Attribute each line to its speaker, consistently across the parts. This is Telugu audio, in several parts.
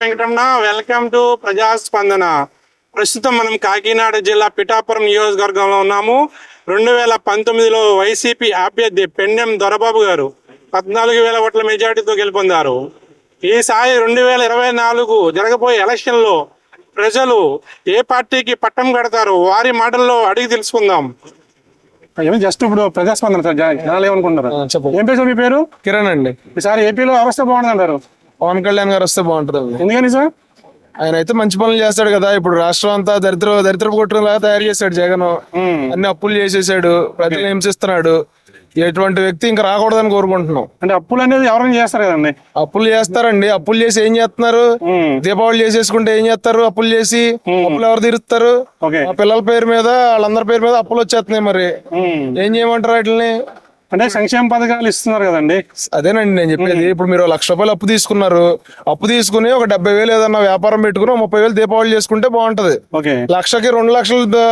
Speaker 1: Venkataramana, welcome to ప్రజాస్పందన. ప్రస్తుతం మనం కాకినాడ జిల్లా పిఠాపురం నియోజకవర్గంలో ఉన్నాము. 2019లో వైసీపీ అభ్యర్థి పెన్నెం దొరబాబు గారు 14,000 ఓట్ల మెజార్టీతో గెలుపొందారు. ఈసారి 2024 జరగబోయే ఎలక్షన్లో ప్రజలు ఏ పార్టీకి పట్టం కడతారు వారి మాటల్లో అడిగి తెలుసుకుందాం. జస్ట్ ఇప్పుడు ప్రజాస్పందన సార్, జనాలు ఏమనుకుంటారు? ఏం పేరు మీ పేరు?
Speaker 2: కిరణ్ అండి.
Speaker 1: ఈసారి ఏపీలో వ్యవస్థ బాగుంది అంటారు.
Speaker 2: పవన్ కళ్యాణ్ గారు వస్తే బాగుంటుంది.
Speaker 1: ఎందుకని సార్?
Speaker 2: ఆయన అయితే మంచి పనులు చేస్తాడు కదా. ఇప్పుడు రాష్ట్రం అంతా దరిద్రపు కొట్టడంలాగా తయారు చేశాడు జగన్. అన్ని అప్పులు చేసేసాడు, ప్రజలు హింసిస్తున్నాడు. ఎటువంటి వ్యక్తి ఇంకా రాకూడదని కోరుకుంటున్నాం.
Speaker 1: అంటే అప్పులు అనేది ఎవరైనా చేస్తారు కదండి.
Speaker 2: అప్పులు చేస్తారండి. అప్పులు చేసి ఏం చేస్తున్నారు? దీపావళి చేసేసుకుంటే ఏం చేస్తారు? అప్పులు చేసి అప్పులు ఎవరు తీరుస్తారు? ఆ పిల్లల పేరు మీద, వాళ్ళందరి పేరు మీద అప్పులు వచ్చేస్తున్నాయి. మరి ఏం చేయమంటారు వాటిని?
Speaker 1: అంటే సంక్షేమ పథకాలు ఇస్తున్నారు కదండి.
Speaker 2: అదేనండి నేను చెప్పేది. ఇప్పుడు మీరు ₹1,00,000 అప్పు తీసుకున్నారు. అప్పు తీసుకుని ఒక 70,000 ఏదన్నా వ్యాపారం పెట్టుకుని 30,000 దీపావళి చేసుకుంటే బాగుంటది. లక్షకి 2,00,000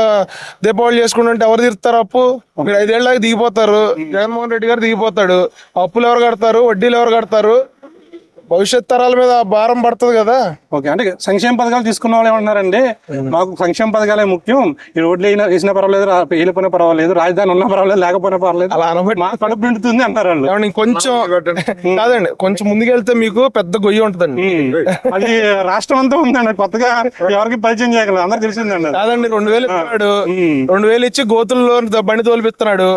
Speaker 2: దీపావళి చేసుకుంటే ఎవరు తీరుతారు అప్పు? మీరు 5 ఏళ్ళకి దిగిపోతారు. జగన్మోహన్ రెడ్డి గారు దిగిపోతాడు. అప్పులు ఎవరు కడతారు? వడ్డీలు ఎవరు కడతారు? భవిష్యత్ తరాల మీద భారం పడుతుంది కదా.
Speaker 1: ఓకే, అంటే సంక్షేమ పథకాలు తీసుకున్న వాళ్ళు ఏమన్నారండి, మాకు సంక్షేమ పథకాలే ముఖ్యం, ఈ రోడ్లు వేసినా పర్వాలేదు, వెళ్ళిపోయినా పర్వాలేదు, రాజధాని ఉన్నా పర్వాలేదు, లేకపోయినా పర్వాలేదు,
Speaker 2: అలా అనబట్టి
Speaker 1: మా కడుపు నిండుతుంది అంటారు వాళ్ళు.
Speaker 2: కొంచెం కాదండి, కొంచెం ముందుకెళ్తే మీకు పెద్ద గొయ్యి ఉంటదండి.
Speaker 1: అది రాష్ట్రం అంతా ఉందండి, కొత్తగా ఎవరికి పరిచయం చేయగలరు, అందరు తెలిసిందండి.
Speaker 2: కాదండి, 2,000 ఇస్తున్నాడు. 2,000 ఇచ్చి గోతుల్లో బండి తోలిపిస్తున్నాడు.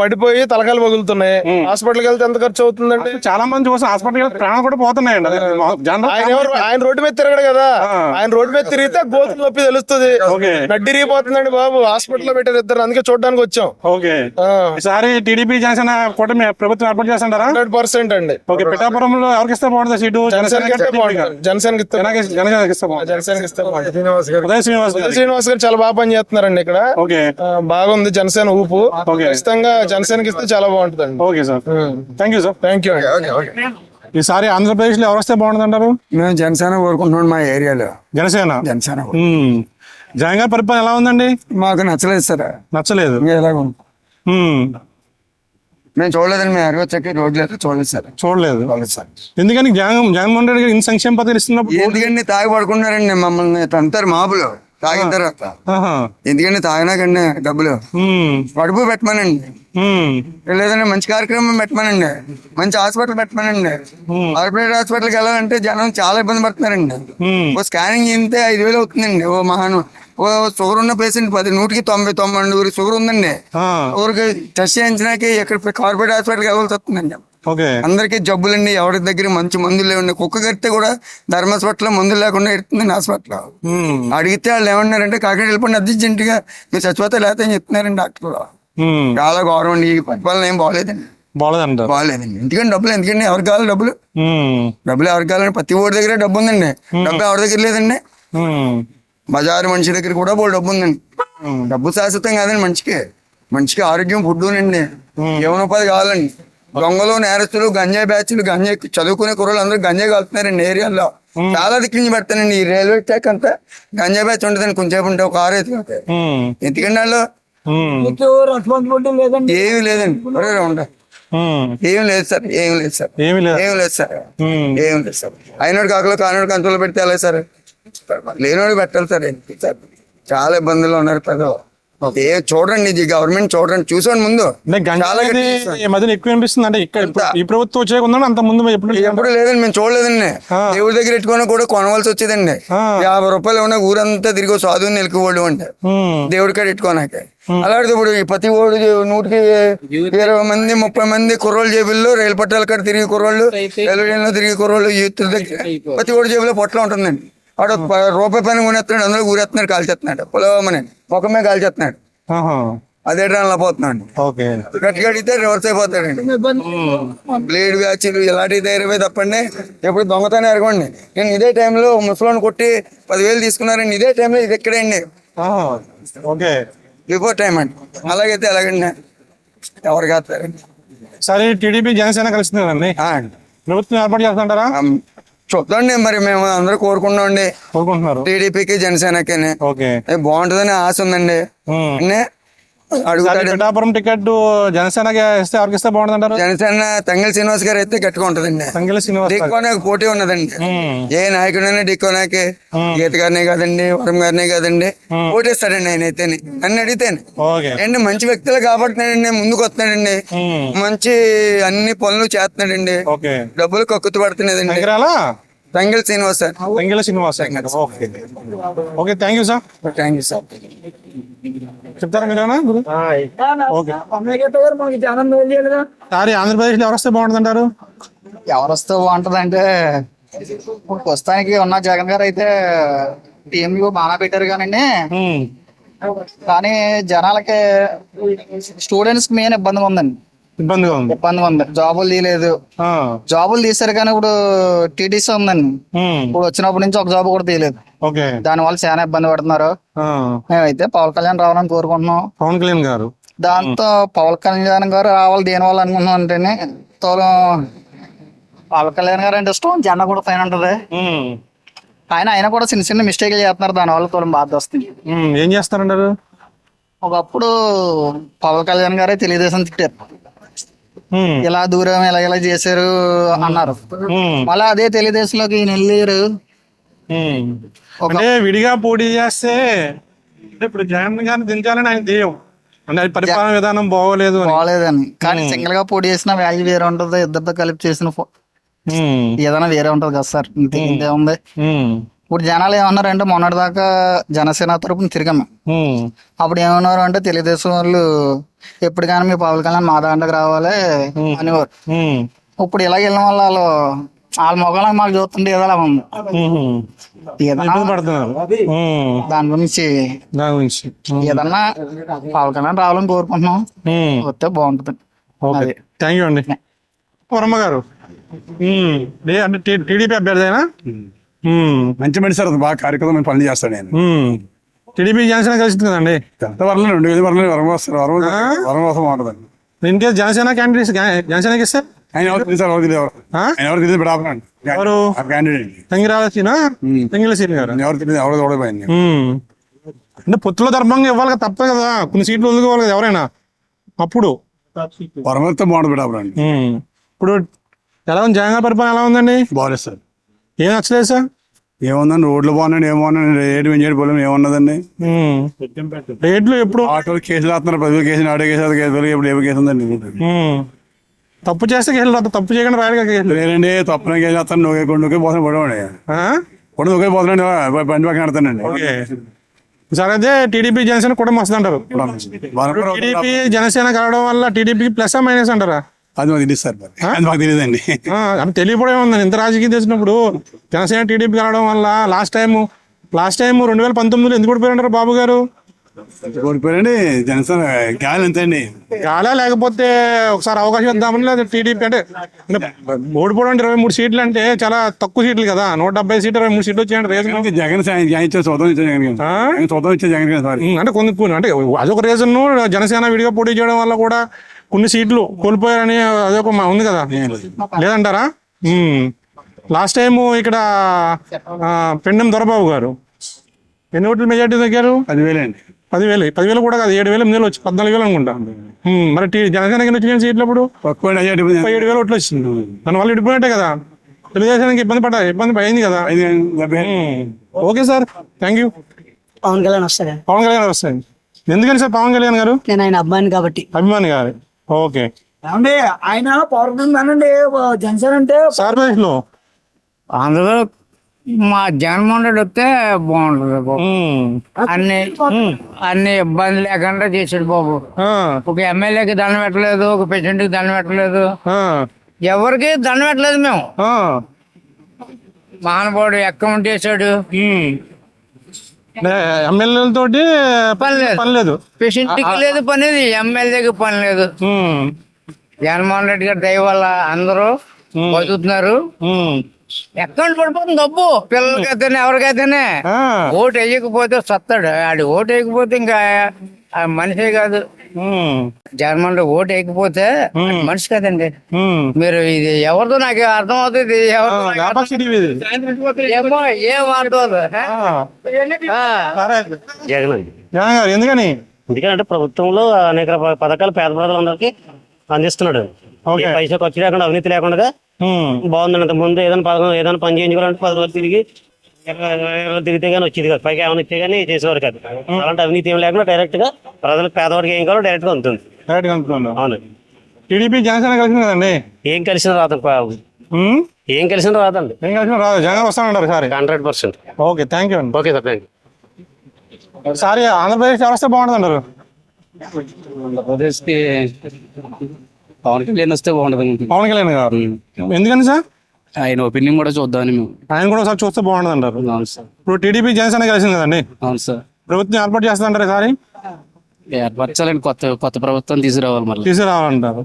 Speaker 2: పడిపోయి తలకాయలు పగులుతున్నాయి. హాస్పిటల్కి వెళ్తే ఎంత ఖర్చు అవుతుందండి?
Speaker 1: చాలా మంది చూసిన హాస్పిటల్ ప్రాణం కూడా
Speaker 2: ఆయన రోడ్డు మీద తిరగడు కదా. ఆయన రోడ్డు మీద తిరిగితే గోతులు నొప్పి తెలుస్తుంది. నడ్డిరిగిపోతుందండి బాబు. హాస్పిటల్లో పెట్టారు ఇద్దరు, అందుకే చూడడానికి వచ్చాం.
Speaker 1: ఈసారి టీడీపీ జనసేన కూటమి ప్రభుత్వం ఏర్పాటు చేస్తారా?
Speaker 2: 100% అండి.
Speaker 1: పిఠాపురంలో ఎవరికి ఇస్తే బాగుంటుంది సీటు?
Speaker 2: జనసేనకి ఇస్తే శ్రీనివాస్ గారు చాలా బాగా పని చేస్తున్నారండి ఇక్కడ. బాగుంది జనసేన ఊపు. ఖచ్చితంగా జనసేనకి ఇస్తే చాలా బాగుంటుంది.
Speaker 1: Okay sir, thank you sir.
Speaker 2: Thank you.
Speaker 1: ఈసారి ఆంధ్రప్రదేశ్ లో ఎవరు వస్తే బాగుంటుంది అంటారు?
Speaker 3: మేము జనసేన కోరుకుంటున్నాం. మా ఏరియాలో జనసేన.
Speaker 1: జగన్ గారి పరిపాలన ఎలా ఉందండి?
Speaker 3: మాకు నచ్చలేదు సార్.
Speaker 1: నచ్చలేదు?
Speaker 3: ఎలాగ మేము చూడలేదండి. మేము అరవచ్చకి రోడ్లు అయితే చూడలేదు సార్.
Speaker 1: చూడలేదు సార్. ఎందుకని జగన్మోహన్ రెడ్డి గారు ఇన్ని సంక్షేమ పథకాలు ఇస్తున్నప్పుడు
Speaker 3: ఎందుకండి తాగి పడుకున్నారండి మమ్మల్ని తంతారు మాపులు తాగిన తర్వాత. ఎందుకండి తాగినాకండి డబ్బులు కడుపు పెట్టమనండి, లేదంటే మంచి కార్యక్రమం పెట్టమనండి, మంచి హాస్పిటల్ పెట్టమనండి. కార్పొరేట్ హాస్పిటల్కి వెళ్ళాలంటే జనం చాలా ఇబ్బంది పడుతున్నారండి. ఓ స్కానింగ్ చేస్తే 5,000 అవుతుందండి. ఓ షుగర్ ఉన్న పేషెంట్ 100కి 90 షుగర్ ఉందండి. ఊరికి టెస్ట్ చేయించడానికి ఇక్కడ కార్పొరేట్ హాస్పిటల్కి వెళ్ళాల్సి వస్తుందండి. అందరికీ జబ్బులండి. ఎవరి దగ్గర మంచి మందులు లేవండి. కుక్క కడితే కూడా ధర్మ హాస్పిటల్ మందులు లేకుండా ఎడుతుందండి హాస్పిటల్. అడిగితే వాళ్ళు ఏమన్నారంటే కాకినాడ వెళ్ళిపోండి అర్జెంట్గా, మీరు చచ్చిపోతే లేకపోతే అని చెప్తున్నారండి డాక్టర్. చాలా గౌరవం అండి. ఈ పరిపాలన ఏం బాగోలేదండి. బాగలేదండి. ఎందుకంటే డబ్బులు ఎందుకండి ఎవరికి కావాలి? డబ్బులు ఎవరికి కావాలండి? ప్రతి ఓడి దగ్గర డబ్బు ఉందండి. డబ్బు ఎవరి దగ్గర లేదండి. బజారు మనిషి దగ్గర కూడా డబ్బు ఉందండి. డబ్బు శాశ్వతం కాదండి. మనిషికి ఆరోగ్యం, ఫుడ్ అండి, జీవనోపాధి కావాలండి. దొంగలు, నేరస్తులు, గంజాయి బ్యాచ్లు, గంజాయి చదువుకునే కుర్రలు అందరూ గంజాయి కాలుతున్నారండి ఏరియాలో. చాలా దిక్కించి పెడతానండి. ఈ రైల్వే ట్రాక్ అంతా గంజాయి బ్యాచ్ ఉంటుందండి. కొంచెంసేపు ఉంటే ఒక కారు ఎత్తుకుంటే. ఎందుకంటే వాళ్ళు ఏమి లేదండి. ఏం లేదు సార్. అయినోడు కాకలో కానోడు కంట్రోల్ పెడితే ఎలా సార్? లేనోడు పెట్టాలి సార్. చాలా ఇబ్బందులు ఉన్నారు పెద్దలు. చూడండి, ఇది గవర్నమెంట్ చూడండి, చూసాను ముందు
Speaker 1: ఎక్కువ అనిపిస్తుంది. అంటే ఈ ప్రభుత్వం వచ్చేయకుండా అంత ముందు
Speaker 3: ఎప్పుడు లేదండి. మేము చూడలేదండి. దేవుడి దగ్గర పెట్టుకుని కూడా కొనవలసి వచ్చేదండి. ₹50 ఏమన్నా ఊరంతా తిరిగి సాధువుని నిలుకుపోవడం అంటే దేవుడి కాడ పెట్టుకోనాక. అలాంటి ఇప్పుడు ప్రతి ఓడి 100కి 20 మంది 30 మంది కుర్రోళ్ళు జేబుల్లో, రైలు పట్టాల కాడ తిరిగి కుర్రోళ్ళు, రైల్వేలో తిరిగి కుర్రోళ్ళు, యూత్ దగ్గర ప్రతి ఓడి జేబులో పొట్ల ఉంటుందండి. వాడు రూపాయి పని కొనేస్తున్నాడు, అందులో ఊరేస్తున్నాడు, కాల్చేస్తున్నాడు. పొలవమని ముఖమే కాల్చేస్తున్నాడు. అదే ట్రైన్లో పోతున్నాడు. గట్టిగా అడిగితే రివర్స్ అయిపోతాడండి. బ్లేడ్ బ్యాచ్లు ఇలాంటివి తయారవే తప్పండి. ఎప్పుడు దొంగతనం ఎరగండి. నేను ఇదే టైంలో ముసలోని కొట్టి 10,000 తీసుకున్నారండి. ఇదే టైంలో ఇది ఎక్కడండి బిఫోర్ టైం అండి. అలాగైతే ఎలాగండి ఎవరు కాస్తారండి?
Speaker 1: సరే, టీడీపీ జనసేన కలుస్తున్నారండి, ప్రభుత్వం ఏర్పాటు చేస్తుంటారా?
Speaker 3: చూద్దాండి. మరి మేము అందరూ కోరుకుంటున్నారు టీడీపీకి జనసేనకి. బాగుంటుందని ఆశ ఉందండి. అడుగుతాడు.
Speaker 1: పిఠాపురం టికెట్ జనసేనకి ఇస్తే ఎవరికి ఇస్తే బాగుంటుంది అంటారు?
Speaker 3: జనసేన తంగెళ్ళ శ్రీనివాస్ గారు అయితే గట్టిగా ఉంటదండి.
Speaker 1: సంగిల శ్రీనివాస్ గారు.
Speaker 3: ఢిక్కోనాకి పోటీ ఉన్నదండి.
Speaker 1: ఉమ్,
Speaker 3: ఏ నాయకుడైనా ఢిక్కోనాకి గీత గారినే కాదండి, వరం గారినే కాదండి, ఓటేస్తాడండి ఆయన అయితే. నన్ను అడిగితేనే
Speaker 1: ఓకే.
Speaker 3: అండి మంచి వ్యక్తులు కాబట్టినాడండి, ముందుకు వస్తున్నాడండి,
Speaker 1: ఉమ్,
Speaker 3: మంచి అన్ని పనులు చేస్తున్నాడండి,
Speaker 1: ఓకే.
Speaker 3: డబ్బులు కక్కుతు పడుతున్నదండి.
Speaker 1: సంగిరాల
Speaker 3: తంగెళ్ళ శ్రీనివాస్ సార్.
Speaker 1: సంగిల శ్రీనివాస్ గారు. Okay okay, thank you sir.
Speaker 3: Thank you sir.
Speaker 1: చెప్తారా మీరేనా? ఓకే. సారీ, ఆంధ్రప్రదేశ్ లో ఎవరు వస్తే బాగుంటుంది అంటారు?
Speaker 4: ఎవరు వస్తే బాగుంటది అంటే ఇప్పుడు ప్రస్తుతానికి ఉన్న జగన్ గారు అయితే టీఎంయూ బాగా పెట్టారు కానండి,
Speaker 1: ఉమ్,
Speaker 4: కానీ జనాలకి స్టూడెంట్స్ కి మెయిన్ ఇబ్బందిగా ఉందండి.
Speaker 1: ఇబ్బందిగా ఉంది.
Speaker 4: ఇబ్బందిగా ఉంది, జాబులు తీయలేదు.
Speaker 1: ఆ,
Speaker 4: జాబులు తీశారు కానీ ఇప్పుడు టీటీసీ ఉందండి,
Speaker 1: ఉమ్,
Speaker 4: ఇప్పుడు వచ్చినప్పటి నుంచి ఒక జాబ్ కూడా తీయలేదు.
Speaker 1: ఓకే.
Speaker 4: దానివల్ల చాలా ఇబ్బంది పడుతున్నారు.
Speaker 1: ఆ,
Speaker 4: మేమైతే పవన్ కళ్యాణ్ రావాలని కోరుకుంటున్నాం.
Speaker 1: పవన్ కళ్యాణ్ గారు.
Speaker 4: దాంతో పవన్ కళ్యాణ్ గారు రావాలి దేని వల్ల అనుకుంటున్నాం అంటేనే పవన్ కళ్యాణ్ గారు అంటే ఇష్టం, జెండా కూడా పైన ఉంటది.
Speaker 1: ఉమ్,
Speaker 4: ఆయన కూడా చిన్న చిన్న మిస్టేక్లు చేస్తున్నారు, దానివల్ల తోలం బాధ వస్తుంది.
Speaker 1: ఉమ్, ఏం చేస్తారంటారు?
Speaker 4: ఒకప్పుడు పవన్ కళ్యాణ్ గారే తెలుగుదేశం తిట్టారు,
Speaker 1: ఉమ్,
Speaker 4: ఇలా దూరం ఇలా చేశారు అన్నారు.
Speaker 1: ఉమ్,
Speaker 4: మళ్ళీ అదే తెలుగుదేశంలోకి ఈయన వెళ్ళారు.
Speaker 1: ఉమ్. అంటే విడిగా పోటీ చేస్తే అంటే ఇప్పుడు జగన్ గారిని దించాలని ఆయన ధ్యేయం. అంటే అది పరిపాలన విధానం బాగోలేదు అని.
Speaker 4: బాగలేదని, కానీ సింగిల్ గా పోటీ చేసిన వాల్యూ వేరే ఉంటది, ఇద్దరితో కలిపి చేసిన
Speaker 1: ఉమ్,
Speaker 4: ఏదైనా వేరే ఉంటది కదా సార్. ఇంకేముంది,
Speaker 1: ఉమ్,
Speaker 4: ఇప్పుడు జనాలు ఏమన్నారంటే మొన్నటి దాకా జనసేన తరపున తిరిగాము,
Speaker 1: ఉమ్,
Speaker 4: అప్పుడు ఏమన్నారు అంటే తెలుగుదేశం వాళ్ళు ఎప్పుడు కానీ మీ పవన్ కళ్యాణ్ మా దాంట్లోకి రావాలి అనేవారు.
Speaker 1: ఉమ్,
Speaker 4: ఇప్పుడు ఇలా వెళ్ళిన వల్ల వాళ్ళ మొగలకు మాకు చూస్తుంటే ఏదోలా ఉంది.
Speaker 1: ఉమ్.
Speaker 4: ఏదన్నా
Speaker 1: ఇబ్బంది పడుతున్నారు. ఉమ్,
Speaker 4: దాని గురించి
Speaker 1: దాని గురించి.
Speaker 4: ఏదన్నా పవన్ కళ్యాణ్ రావాలని కోరుకుంటున్నాం,
Speaker 1: ఉమ్,
Speaker 4: వస్తే బాగుంటుంది.
Speaker 1: ఓకే, థ్యాంక్ యూ అండి. వర్మ గారు. ఉమ్, అంటే టీడీపీ అభ్యర్థినా?
Speaker 5: మంచి మనిషి సార్, బాగా కార్యక్రమం పనులు చేస్తాడు నేను.
Speaker 1: టీడీపీ జనసేన కలిసింది కదండి.
Speaker 5: ఎంత వరలేదు 2000 వరలేదు వరంవాసం బాగుంటుందండి.
Speaker 1: ఇన్ కేసు జనసేన క్యాండిడేట్స్ జనసేనకి ఇస్తే
Speaker 5: ఆయన ఎవరు తెలియదు సార్, ఎవరు తెలియదు,
Speaker 1: ఆ?
Speaker 5: ఆయన ఎవరు తెలియదు పెడాపండి
Speaker 1: ఎవరు?
Speaker 5: క్యాండిడేట్
Speaker 1: తంగిరాల సీనా? తంగిల సీన్ గారు.
Speaker 5: ఎవరు తెలియదు, ఎవరు చూడబోయింది.
Speaker 1: అంటే పొత్తుల ధర్మంగా ఇవ్వాలి కదా, తప్పదు కదా, కొన్ని సీట్లు వదులుకోవాలి కదా ఎవరైనా. అప్పుడు
Speaker 5: వరంతో బాగుంటుంది పెడాపండి.
Speaker 1: ఇప్పుడు ఎలా ఉంది జగన్ గారి పరిపాలన, ఎలా ఉందండి?
Speaker 5: బాగలేదు సార్,
Speaker 1: ఏం నచ్చలేదు సార్?
Speaker 5: ఏముందండి, రోడ్లు బాగున్నాయి, ఏమోనండి, రేటు పెంచేది పోలేము, ఏమున్నదండి.
Speaker 1: రేట్లు ఎప్పుడు
Speaker 5: ఆటోలు కేసులు వేస్తున్నారు, 10 కేసులు, ఆటో కేసు, కేసులు, ఇప్పుడు ఏ కేసు ఉందండి.
Speaker 1: తప్పు చేస్తే కేసులు రాదు, తప్పు చేయకుండా రాయాలి కదా కేసులు.
Speaker 5: లేదండి, తప్పన కేసు వేస్తాను, నొక్కే పోతాను పడవండి,
Speaker 1: ఆ?
Speaker 5: కూడా నొక్కే పోతానండి, బండి పక్కన నడతానండి.
Speaker 1: ఓకే, సరే. అదే టీడీపీ జనసేన కూడా మస్తు అంటారు. టీడీపీ జనసేన కలవడం వల్ల టీడీపీకి ప్లస్ మైనస్ అంటారా?
Speaker 5: అది మాకు తెలియదు సార్, అది మాకు తెలియదండి.
Speaker 1: అంటే తెలియకపోవడం ఉందండి, ఇంత రాజకీయం తెలిసినప్పుడు. జనసేన టీడీపీ కలవడం వల్ల లాస్ట్ టైం 2019 ఎందుకు ఓడిపోయారు బాబు గారు?
Speaker 5: ఓడిపోయారండి జనసేన, గాలి ఎంత అండి,
Speaker 1: చాలా లేకపోతే ఒకసారి అవకాశం ఇద్దామని, లేదా టీడీపీ అంటే ఓడిపోవడం అంటే 23 సీట్లు అంటే చాలా తక్కువ సీట్లు కదా, 170 సీట్లు 23 సీట్లు వచ్చాయంటే రీజన్.
Speaker 5: జగన్ ఇచ్చే స్వతం ఇచ్చే జగన్ స్వతం ఇచ్చే జగన్ సార్.
Speaker 1: అంటే కొన్ని అంటే అదొక రీజన్. జనసేన విడిగా పోటీ చేయడం వల్ల కూడా కొన్ని సీట్లు కోల్పోయారని అదొక ఉంది కదా, లేదంటారా? లాస్ట్ టైం ఇక్కడ పెండెం దొరబాబు గారు ఎన్ని ఓట్ల మెజార్టీ తగ్గారు?
Speaker 5: 10,000 అండి.
Speaker 1: 10,000 కూడా కాదు, 7,000 వచ్చి 14,000 అనుకుంటా. మరి జనసేనకి ఎన్ని వచ్చినాయి సీట్లు అప్పుడు? 7,000 ఓట్లు వచ్చింది. దానివల్ల విడిపోయినట్టే కదా, తెలుగుదేశానికి ఇబ్బంది అయింది కదా. Okay sir, thank you.
Speaker 6: Pawan Kalyan వస్తాడు.
Speaker 1: పవన్ కళ్యాణ్ వస్తాయి. ఎందుకని సార్ పవన్ కళ్యాణ్ గారు?
Speaker 6: నేను ఆయన అబ్బాయిని కాబట్టి.
Speaker 1: అభిమాని గారు. ఓకే.
Speaker 6: ఏమండి ఆయన పవర్ అనండి, జనసేన అంటే
Speaker 1: ఆంధ్రప్రదేశ్ లో
Speaker 7: అందులో మా జగన్మోహన్ రెడ్డి వస్తే బాగుంటది బాబు. అన్ని ఇబ్బంది లేకుండా చేసాడు బాబు. ఒక ఎమ్మెల్యేకి దండం పెట్టలేదు, ఒక ప్రెసిడెంట్ కి దండం పెట్టలేదు, ఎవరికి దండం పెట్టలేదు మేము. మహానుభావుడు అకౌంట్ చేశాడు,
Speaker 1: ఎమ్మెల్యేలతోటి పని లేదు,
Speaker 7: ప్రెసిడెంట్కి లేదు పని, ఎమ్మెల్యేకి పని లేదు. జగన్మోహన్ రెడ్డి గారి దయ వల్ల అందరూ బతుకుతున్నారు. అకౌంట్ పడిపోతుంది డబ్బు, పిల్లలకైతేనే ఎవరికైతేనే. ఓటు వేయకపోతే సత్తాడు ఆడు, ఓటు వేయకపోతే ఇంకా మనిషే కాదు. జగన్మోహన్ రెడ్డి ఓటు వేయకపోతే మనిషి కదండి. మీరు ఇది ఎవరితో నాకు అర్థం అవుతుంది, ఏమో ఏం అర్థం అవుతుంది.
Speaker 1: జగన్ గారు ఎందుకని?
Speaker 8: ఎందుకంటే ప్రభుత్వంలో అనేక పథకాలు పేద ప్రజలందరికీ అందిస్తున్నాడు.
Speaker 1: ఓకే.
Speaker 8: ఏ పైసా ఖర్చు లేకుండా అవినీతి లేకుండా బాగుందండి. అంత ముందు ఏదైనా పథకం ఏదైనా పని చేయించుకోవాలంటే 10 రోజులు తిరిగి 20 రోజులు తిరిగితే కానీ వచ్చేది కాదు, పైకి ఏమైనా ఇస్తే కానీ చేసేవారు కాదు. అలాంటి అవినీతి ఏం లేకుండా డైరెక్ట్ గా ప్రజలకు పేదవాడికి ఏం కావాలో డైరెక్ట్ గా ఉంటుంది.
Speaker 1: డైరెక్ట్ గా అనుకున్నాను.
Speaker 8: అవును.
Speaker 1: టీడీపీ జనసేన కలిసింది కదండి.
Speaker 8: ఏం కలిసిన రాదండి, ఏం కలిసిన రాదండి.
Speaker 1: ఏం కలిసిన రాదు, జగన్ వస్తానంటారు సార్.
Speaker 8: 100%.
Speaker 1: ఓకే, థ్యాంక్ యూ అండి.
Speaker 8: Okay sir, thank you.
Speaker 1: Sorry, Andhra Pradesh ఎవరు వస్తే బాగుంటుంది అంటారు?
Speaker 9: ఆంధ్రప్రదేశ్ కి పవన్ కళ్యాణ్ వస్తే బాగుంటుంది.
Speaker 1: పవన్ కళ్యాణ్ గారు. ఎందుకని సార్?
Speaker 9: ఆయన ఒపీనియన్ కూడా చూద్దామని మేము.
Speaker 1: ఆయన కూడా ఒకసారి చూస్తే బాగుంటుంది అంటారు.
Speaker 9: అవును సార్.
Speaker 1: ఇప్పుడు టీడీపీ జనసేన కలిసింది కదండి,
Speaker 9: అవును సార్.
Speaker 1: ప్రభుత్వం ఏర్పాటు చేస్తుంటారు సారీ,
Speaker 9: ఏర్పరచాలని కొత్త ప్రభుత్వం తీసుకురావాలి మళ్ళీ.
Speaker 1: తీసుకురావాలంటారు.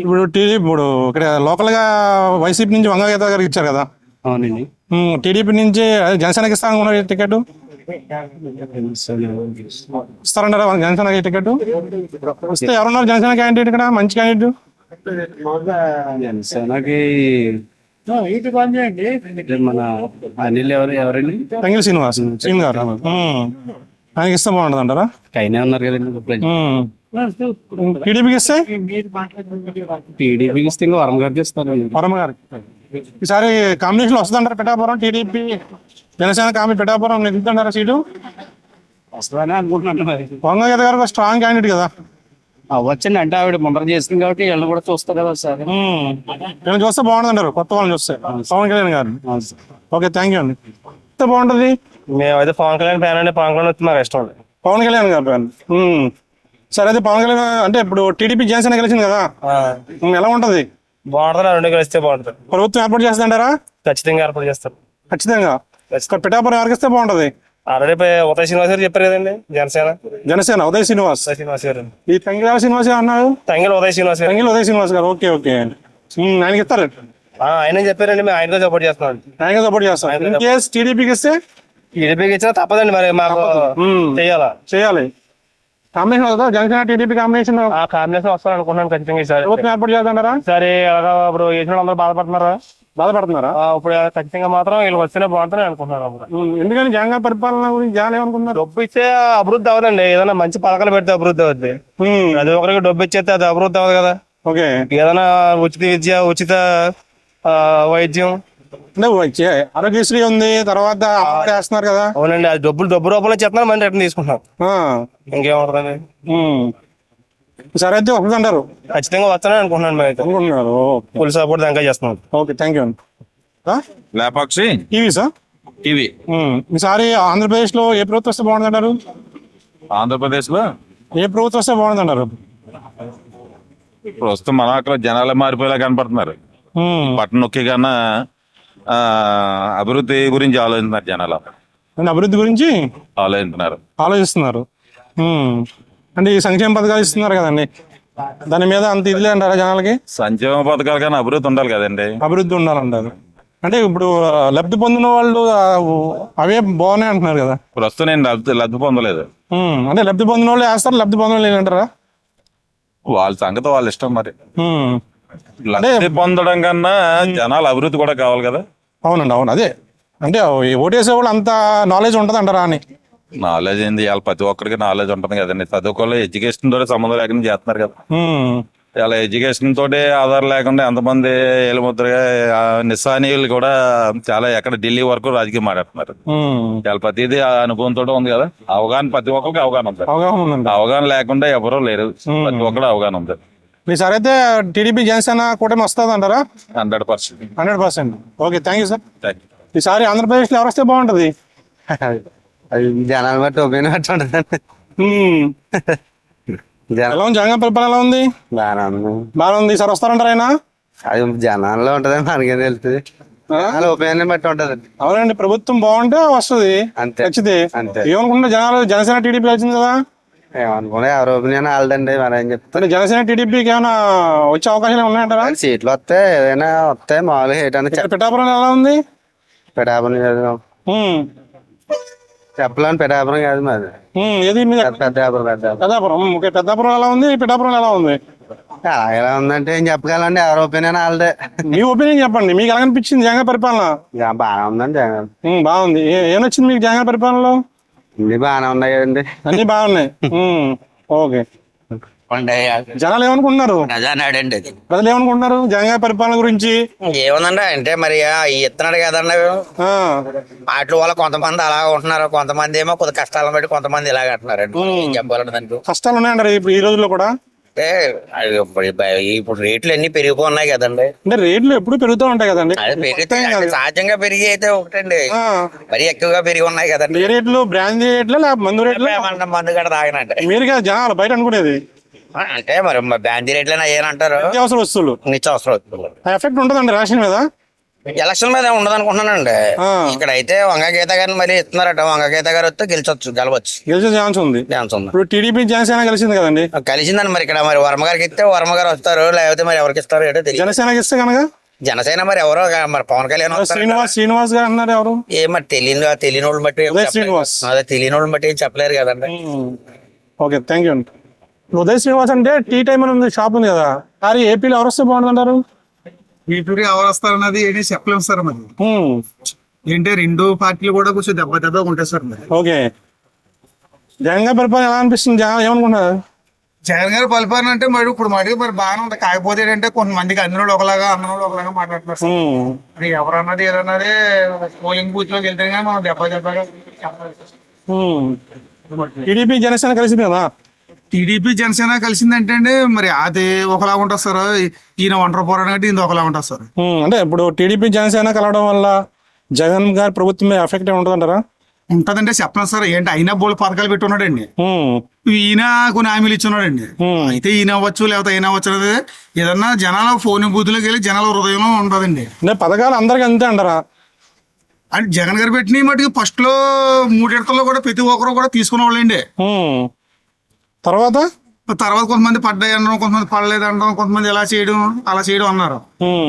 Speaker 1: ఇప్పుడు ఇప్పుడు ఇక్కడ లోకల్ గా వైసీపీ నుంచి వంగగీత గారికి ఇచ్చారు కదా,
Speaker 9: అవునండి.
Speaker 1: టీడీపీ నుంచి జనసేనకి ఇస్తాను టికెట్ ఇస్తారంటారా? జనసేనకి టికెట్ వస్తే ఎవరున్నారు జనసేన క్యాండిడేట్ ఇక్కడ మంచి క్యాండిడేట్?
Speaker 9: జనసేనకి మన అనిల్ ఎవరండి,
Speaker 1: తంగిల్ శ్రీనివాస్ శ్రీని గారు. ఆయనకి ఇస్తే బాగుంటుంది అంటారా?
Speaker 9: కైనే ఉన్నారు కదండి.
Speaker 1: టీడీపీకి ఇస్తే
Speaker 9: టీడీపీకి ఇస్తే ఇంకా వరం గారికి ఇస్తారు.
Speaker 1: వరమ గారికి ఈసారి కాంబినేషన్ వస్తుందంటారా? పిఠాపురం టీడీపీ జనసేన పిఠాపురం నిలుపుతుంటారా సీటు?
Speaker 9: వస్తుందని అనుకుంటున్నాను. మరి
Speaker 1: వంగగీత గారు స్ట్రాంగ్ క్యాండిడేట్ కదా.
Speaker 9: అవ్వచ్చండి, అంటే ఆవిడ ముందర చేస్తుంది కాబట్టి వీళ్ళని కూడా చూస్తారు కదా సార్.
Speaker 1: వీళ్ళని చూస్తే బాగుంటుంది అంటారు, కొత్త వాళ్ళని చూస్తే. పవన్ కళ్యాణ్ గారు. ఓకే, థ్యాంక్ యూ అండి. బాగుంటది.
Speaker 8: మేమైతే పవన్ కళ్యాణ్ ఫ్యాన్ అండి. పవన్ కళ్యాణ్ వస్తే మాకు ఇష్టం అండి.
Speaker 1: పవన్ కళ్యాణ్ గారు ఫ్యాన్. సరే, అయితే పవన్ కళ్యాణ్ అంటే ఇప్పుడు టీడీపీ జనసేన కలిసింది కదా, ఎలా ఉంటది?
Speaker 8: బాగుంటుంది, రెండు కలిస్తే బాగుంటుంది.
Speaker 1: ప్రభుత్వం ఏర్పాటు చేస్తుంటారా?
Speaker 8: ఖచ్చితంగా ఏర్పాటు చేస్తారు.
Speaker 1: ఖచ్చితంగా. పిఠాపురం ఎవరికి ఇస్తే బాగుంటది?
Speaker 8: ఆల్రెడీ ఉదయ్ శ్రీనివాస్ గారు చెప్పారు కదండి,
Speaker 1: జనసేన ఉదయ్ శ్రీనివాస్.
Speaker 8: శ్రీనివాస్ గారు.
Speaker 1: ఈ తంగిరాల శ్రీనివాస్ గారు అన్నారు.
Speaker 8: తంగిల్ ఉదయ్ శ్రీనివాస్ గారు.
Speaker 1: తంగిల్ ఉదయ్ శ్రీనివాస్ గారు. ఓకే ఓకే, ఆయనకి ఇస్తారు.
Speaker 8: ఆయన చెప్పారండి, మేము ఆయనతో సపోర్ట్ చేస్తున్నాం.
Speaker 1: ఆయనగా సపోర్ట్ చేస్తాం. ఇన్ కేస్ టీడీపీకి ఇస్తే
Speaker 8: టీడీపీకి ఇచ్చినా తప్పదండి, మరి మాకు చేయాలి.
Speaker 1: కాంబినేషన్ వస్తుందా? జనసేన టీడీపీ కాంబినేషన్
Speaker 8: ఆ కాంబినేషన్ వస్తాను అనుకుంటున్నాను ఖచ్చితంగా. ఈసారి
Speaker 1: ప్రభుత్వం ఏర్పాటు చేద్దాంటారా?
Speaker 8: సరే, అలాగా ఇప్పుడు వేసిన అందరూ బాధపడుతున్నారా? ఇప్పుడు ఖచ్చితంగా మాత్రం వీళ్ళు వస్తేనే బాగుంటుంది అనుకుంటున్నారు.
Speaker 1: ఎందుకని జగన్ గారి పరిపాలన గురించి జనాలు ఏమనుకుంటున్నారు?
Speaker 8: డబ్బు ఇస్తే అభివృద్ధి అవ్వదండి. ఏదైనా మంచి పథకాలు పెడితే అభివృద్ధి అవుద్ది. ప్రతి ఒక్కరికి డబ్బు ఇచ్చేస్తే అది అభివృద్ధి అవ్వదు కదా.
Speaker 1: ఓకే.
Speaker 8: ఏదైనా ఉచిత విద్య, ఉచిత వైద్యం,
Speaker 1: అంటే ఆరోగ్యశ్రీ ఉంది, తర్వాత చేస్తున్నారు కదా.
Speaker 8: అవునండి, అది డబ్బు రూపంలో చేస్తున్నారు, మళ్ళీ రిటర్న్ తీసుకుంటున్నారు. ఇంకేమవుతుందండి.
Speaker 1: సరే, అయితే వస్తుందంటారు?
Speaker 8: ఖచ్చితంగా వస్తానని అనుకుంటున్నాను. మేము అయితే
Speaker 1: అనుకుంటున్నారు.
Speaker 8: ఫుల్ సపోర్ట్ దాకా చేస్తున్నాం.
Speaker 1: ఓకే, థ్యాంక్ యూ అండి.
Speaker 10: Lepakshi
Speaker 1: TV sir.
Speaker 10: టీవీ.
Speaker 1: ఈసారి ఆంధ్రప్రదేశ్ లో ఏ ప్రభుత్వం వస్తే బాగుందంటారు?
Speaker 10: ఆంధ్రప్రదేశ్ లో
Speaker 1: ఏ ప్రభుత్వం వస్తే బాగుందంటారు?
Speaker 10: ప్రస్తుతం మన అక్కడ జనాలు మారిపోయేలా కనపడుతున్నారు. పట్టణ నొక్కి కన్నా అభివృద్ధి గురించి ఆలోచిస్తున్నారు జనాలు.
Speaker 1: అభివృద్ధి గురించి
Speaker 10: ఆలోచిస్తున్నారు.
Speaker 1: అంటే ఈ సంక్షేమ పథకాలు ఇస్తున్నారు కదండి, దాని మీద అంత ఇది అంటారా జనాలకి?
Speaker 10: సంక్షేమ పథకాలు కానీ అభివృద్ధి ఉండాలి కదండి.
Speaker 1: అభివృద్ధి ఉండాలంటారు. అంటే ఇప్పుడు లబ్ధి పొందిన వాళ్ళు అవే బాగున్నాయి అంటున్నారు కదా.
Speaker 10: ప్రస్తుతం నేను లబ్ధి పొందలేదు.
Speaker 1: అంటే లబ్ధి పొందిన వాళ్ళు వేస్తారు, లబ్ధి పొందిన వాళ్ళు ఏంటారా?
Speaker 10: వాళ్ళ సంగతి వాళ్ళ ఇష్టం. మరి లబ్ధి పొందడం కన్నా జనాల అభివృద్ధి కూడా కావాలి కదా.
Speaker 1: అవునండి, అవును. అదే అంటే ఓటేసే వాళ్ళు అంత నాలెడ్జ్ ఉంటుంది అంటారా అని.
Speaker 10: నాలెడ్జ్ ఏంది, వాళ్ళ ప్రతి ఒక్కరికి నాలెడ్జ్ ఉంటుంది కదండి. చదువుకోవాలి, ఎడ్యుకేషన్ తోటి సంబంధం లేకుండా చేస్తున్నారు కదా. ఇలా ఎడ్యుకేషన్ తోటి ఆధారం లేకుండా ఎంతమంది ఏలుముద్రగా నిస్సానీయులు కూడా చాలా ఎక్కడ ఢిల్లీ వరకు రాజకీయం మాట్లాడుతున్నారు. చాలా ప్రతిదీ అనుభవంతో ఉంది కదా. అవగాహన ప్రతి ఒక్కరికి అవగాహన ఉంది. అవగాహన లేకుండా ఎవరూ లేరు, ప్రతి ఒక్కరు అవగాహన ఉంది.
Speaker 1: ఈసారి అయితే టీడీపీ జనసేన కూటమి వస్తుంది అంటారా?
Speaker 10: 100%.
Speaker 1: 100%. Okay, thank you sir.
Speaker 10: Thank you.
Speaker 1: ఈసారి ఆంధ్రప్రదేశ్ లో ఎవరు వస్తే బాగుంటది?
Speaker 3: జనాలు బట్టి ఒపీనియన్ బట్టి ఉంటుందండి.
Speaker 1: ఎలా ఉంది జగన్ పరిపాలన? ఎలా ఉంది? బాగా ఉంది. ఈసారి వస్తారంటారా ఆయన?
Speaker 3: అది జనాల్లో ఉంటదని మనకేం తెలుస్తుంది. ఒపీనియన్ బట్టి ఉంటదండి.
Speaker 1: అవునండి, ప్రభుత్వం బాగుంటే వస్తుంది.
Speaker 3: అంతే.
Speaker 1: ఖచ్చితే
Speaker 3: అంతే.
Speaker 1: ఏమనుకుంటే జనాలు జనసేన టీడీపీ వచ్చింది కదా.
Speaker 3: ఏమనుకున్నా ఎవరి ఒపీనియన్ వాళ్ళదండి, మనం ఏం చెప్తాం.
Speaker 1: జనసేన టీడీపీకి ఏమైనా వచ్చే అవకాశాలు ఉన్నాయంటారా?
Speaker 3: సీట్లు వస్తే ఏదైనా వస్తాయి, మామూలుగా ఏంటంటే
Speaker 1: పిఠాపురం ఎలా ఉంది?
Speaker 3: పిఠాపురం కాదు, చెప్పలేని పిఠాపురం కాదు మాది.
Speaker 1: ఏది
Speaker 3: పెద్దాపురం.
Speaker 1: పెద్దాపురం. ఓకే, పెద్దాపురం ఎలా ఉంది? పిఠాపురం ఎలా ఉంది?
Speaker 3: ఎలా ఉందంటే ఏం చెప్పగలండి, ఎవరి ఒపీనియన్ వాళ్ళదే.
Speaker 1: మీ ఒపీనియన్ చెప్పండి, మీకు ఎలా అనిపించింది జగన్ పరిపాలన?
Speaker 3: బాగా ఉందండి జగన్.
Speaker 1: బాగుంది. ఏమొచ్చింది మీకు జగన్ పరిపాలనలో?
Speaker 9: ఇది బాగానే ఉన్నాయి కదండి.
Speaker 1: అన్ని బాగున్నాయి. ఓకే. జనాలు ఏమనుకుంటున్నారు?
Speaker 3: ప్రజానాడండి అది.
Speaker 1: ప్రజలు ఏమనుకుంటున్నారు జగన్ గారి పరిపాలన గురించి?
Speaker 3: ఏముందండి అంటే మరి ఇస్తున్నాడు కదండి.
Speaker 1: ఆ,
Speaker 3: వాటి వల్ల కొంతమంది అలా ఉంటున్నారు, కొంతమంది ఏమో కొద్ది కష్టాలను బట్టి కొంతమంది ఇలాగ అంటున్నారండి. ఏం చెప్పాలంటే దానికి
Speaker 1: కష్టాలు ఉన్నాయంటారు ఇప్పుడు ఈ రోజుల్లో కూడా?
Speaker 3: అంటే ఇప్పుడు రేట్లు అన్ని పెరిగిపోన్నాయి కదండి.
Speaker 1: అంటే రేట్లు ఎప్పుడు పెరుగుతూ ఉంటాయి కదండి.
Speaker 3: అది పెరిగితే సహజంగా పెరిగి అయితే ఒకటండి,
Speaker 1: ఆ,
Speaker 3: మరీ ఎక్కువగా పెరిగి ఉన్నాయి కదండి.
Speaker 1: ఏ రేట్లు? బ్రాండ్ రేట్లు లేకపోతే మందు రేట్లు?
Speaker 3: మందు కూడా తాగినండి.
Speaker 1: మీరు కదా జనాలు బయట అనుకునేది.
Speaker 3: అంటే మరి బ్యాందీ రేట్లైనా ఏనంటారు,
Speaker 1: నిత్యావసర వస్తువులు
Speaker 3: నిత్యావసర వస్తువులు.
Speaker 1: ఎఫెక్ట్ ఉంటుందండి రేషన్ మీద?
Speaker 3: ఎలక్షన్ మీద ఉండదు అనుకుంటున్నానండి.
Speaker 1: ఆ.
Speaker 3: ఇక్కడ అయితే వంగ గీత గారిని మరి ఇస్తున్నారట. వంగ గీత గారు వస్తే గెలవచ్చు.
Speaker 1: గెలిచే ఛాన్స్ ఉంది.
Speaker 3: ఛాన్స్ ఉంది.
Speaker 1: ఇప్పుడు టీడీపీ జనసేన కలిసింది కదండి.
Speaker 3: కలిసిందని మరి ఇక్కడ మరి వర్మ గారికి ఇస్తే వర్మ గారు వస్తారు, లేకపోతే మరి ఎవరికి ఇస్తారు ఏటో తెలియదు.
Speaker 1: జనసేనకి ఇస్తే కనుక
Speaker 3: జనసేన మరి ఎవరో మరి పవన్ కళ్యాణ్ వస్తారు.
Speaker 1: శ్రీనివాస్ గారు అన్నారు. ఎవరు?
Speaker 3: మరి తెలియని వాళ్ళని బట్టి
Speaker 1: శ్రీనివాస్.
Speaker 3: అదే తెలియని వాళ్ళని బట్టి ఏం చెప్పలేరు కదండి.
Speaker 1: ఓకే, థ్యాంక్ యూ అండి. ఉదయ్ శ్రీనివాస్ అంటే టీ టైమ్ అని ఉంది, షాప్ ఉంది కదా. అది ఏపీలో ఎవరు వస్తే బాగుంటుందంటారు?
Speaker 2: వీటికి ఎవరు వస్తారన్నది ఏంటి చెప్పలేము సార్. మరి ఏంటి రెండు పార్టీలు కూడా కొంచెం దెబ్బ ఉంటాయి సార్. మరి
Speaker 1: ఓకే. జగన్ గారి పరిపాలన ఎలా అనిపిస్తుంది? జగన్ ఏమనుకుంటున్నారు?
Speaker 2: జగన్ గారి పరిపాలన అంటే మరి ఇప్పుడు మరి బాగానే ఉంది. కాకపోతే ఏంటంటే కొంతమందికి అందరూ ఒకలాగా మాట్లాడుతున్నారు సార్. మరి ఎవరన్నది ఏదన్నది పోలింగ్ బూత్ లోకి వెళ్తే కానీ మనం దెబ్బగా
Speaker 1: టీడీపీ జనసేన కలిసింది కదా.
Speaker 2: టీడీపీ జనసేన కలిసిందంటే అండి మరి అది ఒకలాగా ఉంటుంది సార్. ఈయన ఒంటరి పోరాటం అంటే ఇది ఒకలాగా ఉంటుంది సార్.
Speaker 1: అంటే ఇప్పుడు టీడీపీ జనసేన కలవడం వల్ల జగన్ గారి ప్రభుత్వం మీద ఎఫెక్ట్ ఉంటుంది అంటారా?
Speaker 2: ఉంటదంటే చెప్పను సార్. ఏంటి అయినా బోల్డ్ పథకాలు పెట్టున్నాడండి. ఈయన కొన్ని హామీలు ఇచ్చున్నాడండి. అయితే ఈయన అవ్వచ్చు లేకపోతే అయినా అవ్వచ్చు అనేది ఏదన్నా జనాల ఫోన్ బూత్లోకి వెళ్ళి జనాల హృదయంలో ఉంటదండి.
Speaker 1: అంటే పథకాలు అందరికి అంతే అంటారా?
Speaker 2: అంటే జగన్ గారు పెట్టిన మటుకు ఫస్ట్ లో 3 విడతల్లో కూడా ప్రతి ఒక్కరు కూడా తీసుకునే వాళ్ళండి.
Speaker 1: తర్వాత
Speaker 2: కొంతమంది పడ్డాయి అనడం, కొంతమంది పడలేదు అనడం, కొంతమంది అలా చేయడం అన్నారు.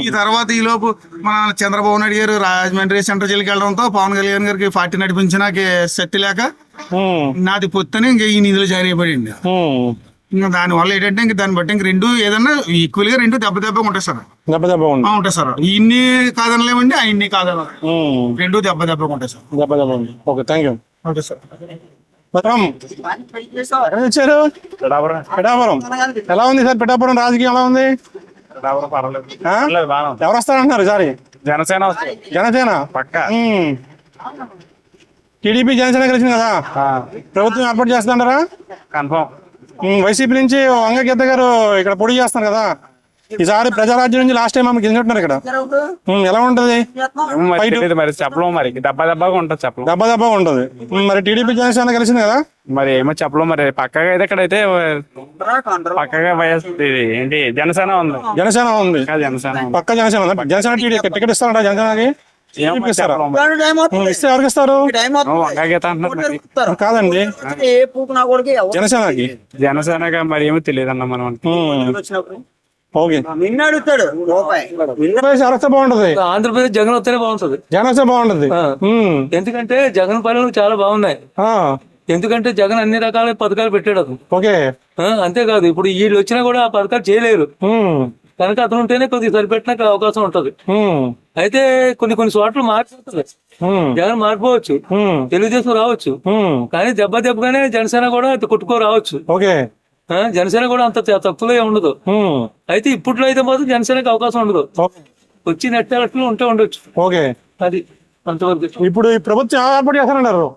Speaker 2: ఈ తర్వాత ఈ లోపు మన చంద్రబాబు నాయుడు గారు రాజమండ్రి సెంట్రల్ జైలుకి వెళ్ళడంతో పవన్ కళ్యాణ్ గారికి పార్టీ నడిపించిన శక్తి లేక నాది పొత్తని ఇంక ఈ నిధులు జాయిన్ అయిపోయింది. ఇంకా దాని వల్ల ఏంటంటే ఇంక దాన్ని బట్టి ఇంక రెండు ఏదన్నా ఈక్వల్ గా రెండు దెబ్బ ఉంటాయి సార్. ఉంటాయి సార్. ఇన్ని కాదనలేమండి, ఇన్ని కాదన రెండు దెబ్బ ఉంటాయి sir.
Speaker 1: Okay, thank you.
Speaker 2: Okay sir.
Speaker 1: వచ్చారు పిఠాపురం. ఎలా ఉంది సార్ పిఠాపురం రాజకీయం? ఎలా ఉంది? ఎవరు వస్తారంటున్నారు ఈసారి? జనసేన పక్క. టీడీపీ జనసేన కలిసింది కదా, ప్రభుత్వం ఏర్పాటు చేస్తారా?
Speaker 9: కన్ఫర్మ్.
Speaker 1: వైసీపీ నుంచి వంగ గీత గారు ఇక్కడ పొడి చేస్తారు కదా. ఈసారి ప్రజారాజ్యం నుంచి లాస్ట్ టైం ఆమె గెలిచినట్టున్నారు ఇక్కడ. ఎలా ఉంటది
Speaker 9: మరి చెప్పలేము. మరి దెబ్బగా ఉంటుంది.
Speaker 1: దెబ్బగా ఉంటది. మరి టీడీపీ జనసేన కలిసింది కదా,
Speaker 9: మరి ఏమో చెప్పలేము. మరి పక్కగా అయితే ఇక్కడైతే పక్కగా ఏంటి జనసేన ఉంది. పక్క జనసేన ఉంది. జనసేన టికెట్ ఇస్తారంట జనసేనకి? ఇస్తే ఎవరికి ఇస్తారు? కాదండి, జనసేనగా మరి ఏమో తెలియదు అన్న మనం.
Speaker 1: ఓకే, బాగుంటది.
Speaker 11: ఆంధ్రప్రదేశ్ జగన్ వస్తేనే బాగుంటది.
Speaker 1: జనసేన బాగుంటది.
Speaker 11: ఎందుకంటే జగన్ పాలన చాలా బాగున్నాయి. ఎందుకంటే జగన్ అన్ని రకాల పథకాలు పెట్టాడు అతను.
Speaker 1: ఓకే.
Speaker 11: అంతేకాదు ఇప్పుడు వీళ్ళు వచ్చినా కూడా ఆ పథకాలు చేయలేరు కనుక అతను ఉంటేనే కొద్దిగా సరిపెట్టడానికి అవకాశం ఉంటది. అయితే కొన్ని చోట్ల మారిపోతుంది. జగన్ మారిపోవచ్చు, తెలుగుదేశం రావచ్చు, కానీ దెబ్బగానే జనసేన కూడా కొట్టుకో రావచ్చు.
Speaker 1: ఓకే.
Speaker 11: జనసేన కూడా అంత తక్కువగా ఉండదు. అయితే ఇప్పట్లో అయితే మాత్రం జనసేనకి అవకాశం ఉండదు. వచ్చి నెట్ ఎలక్షన్ ఉంటే ఉండొచ్చు.
Speaker 1: ఓకే,
Speaker 11: అది అంతవరకు.
Speaker 1: ఇప్పుడు ఈ ప్రభుత్వం ఏర్పాటు చేస్తారన్నారు.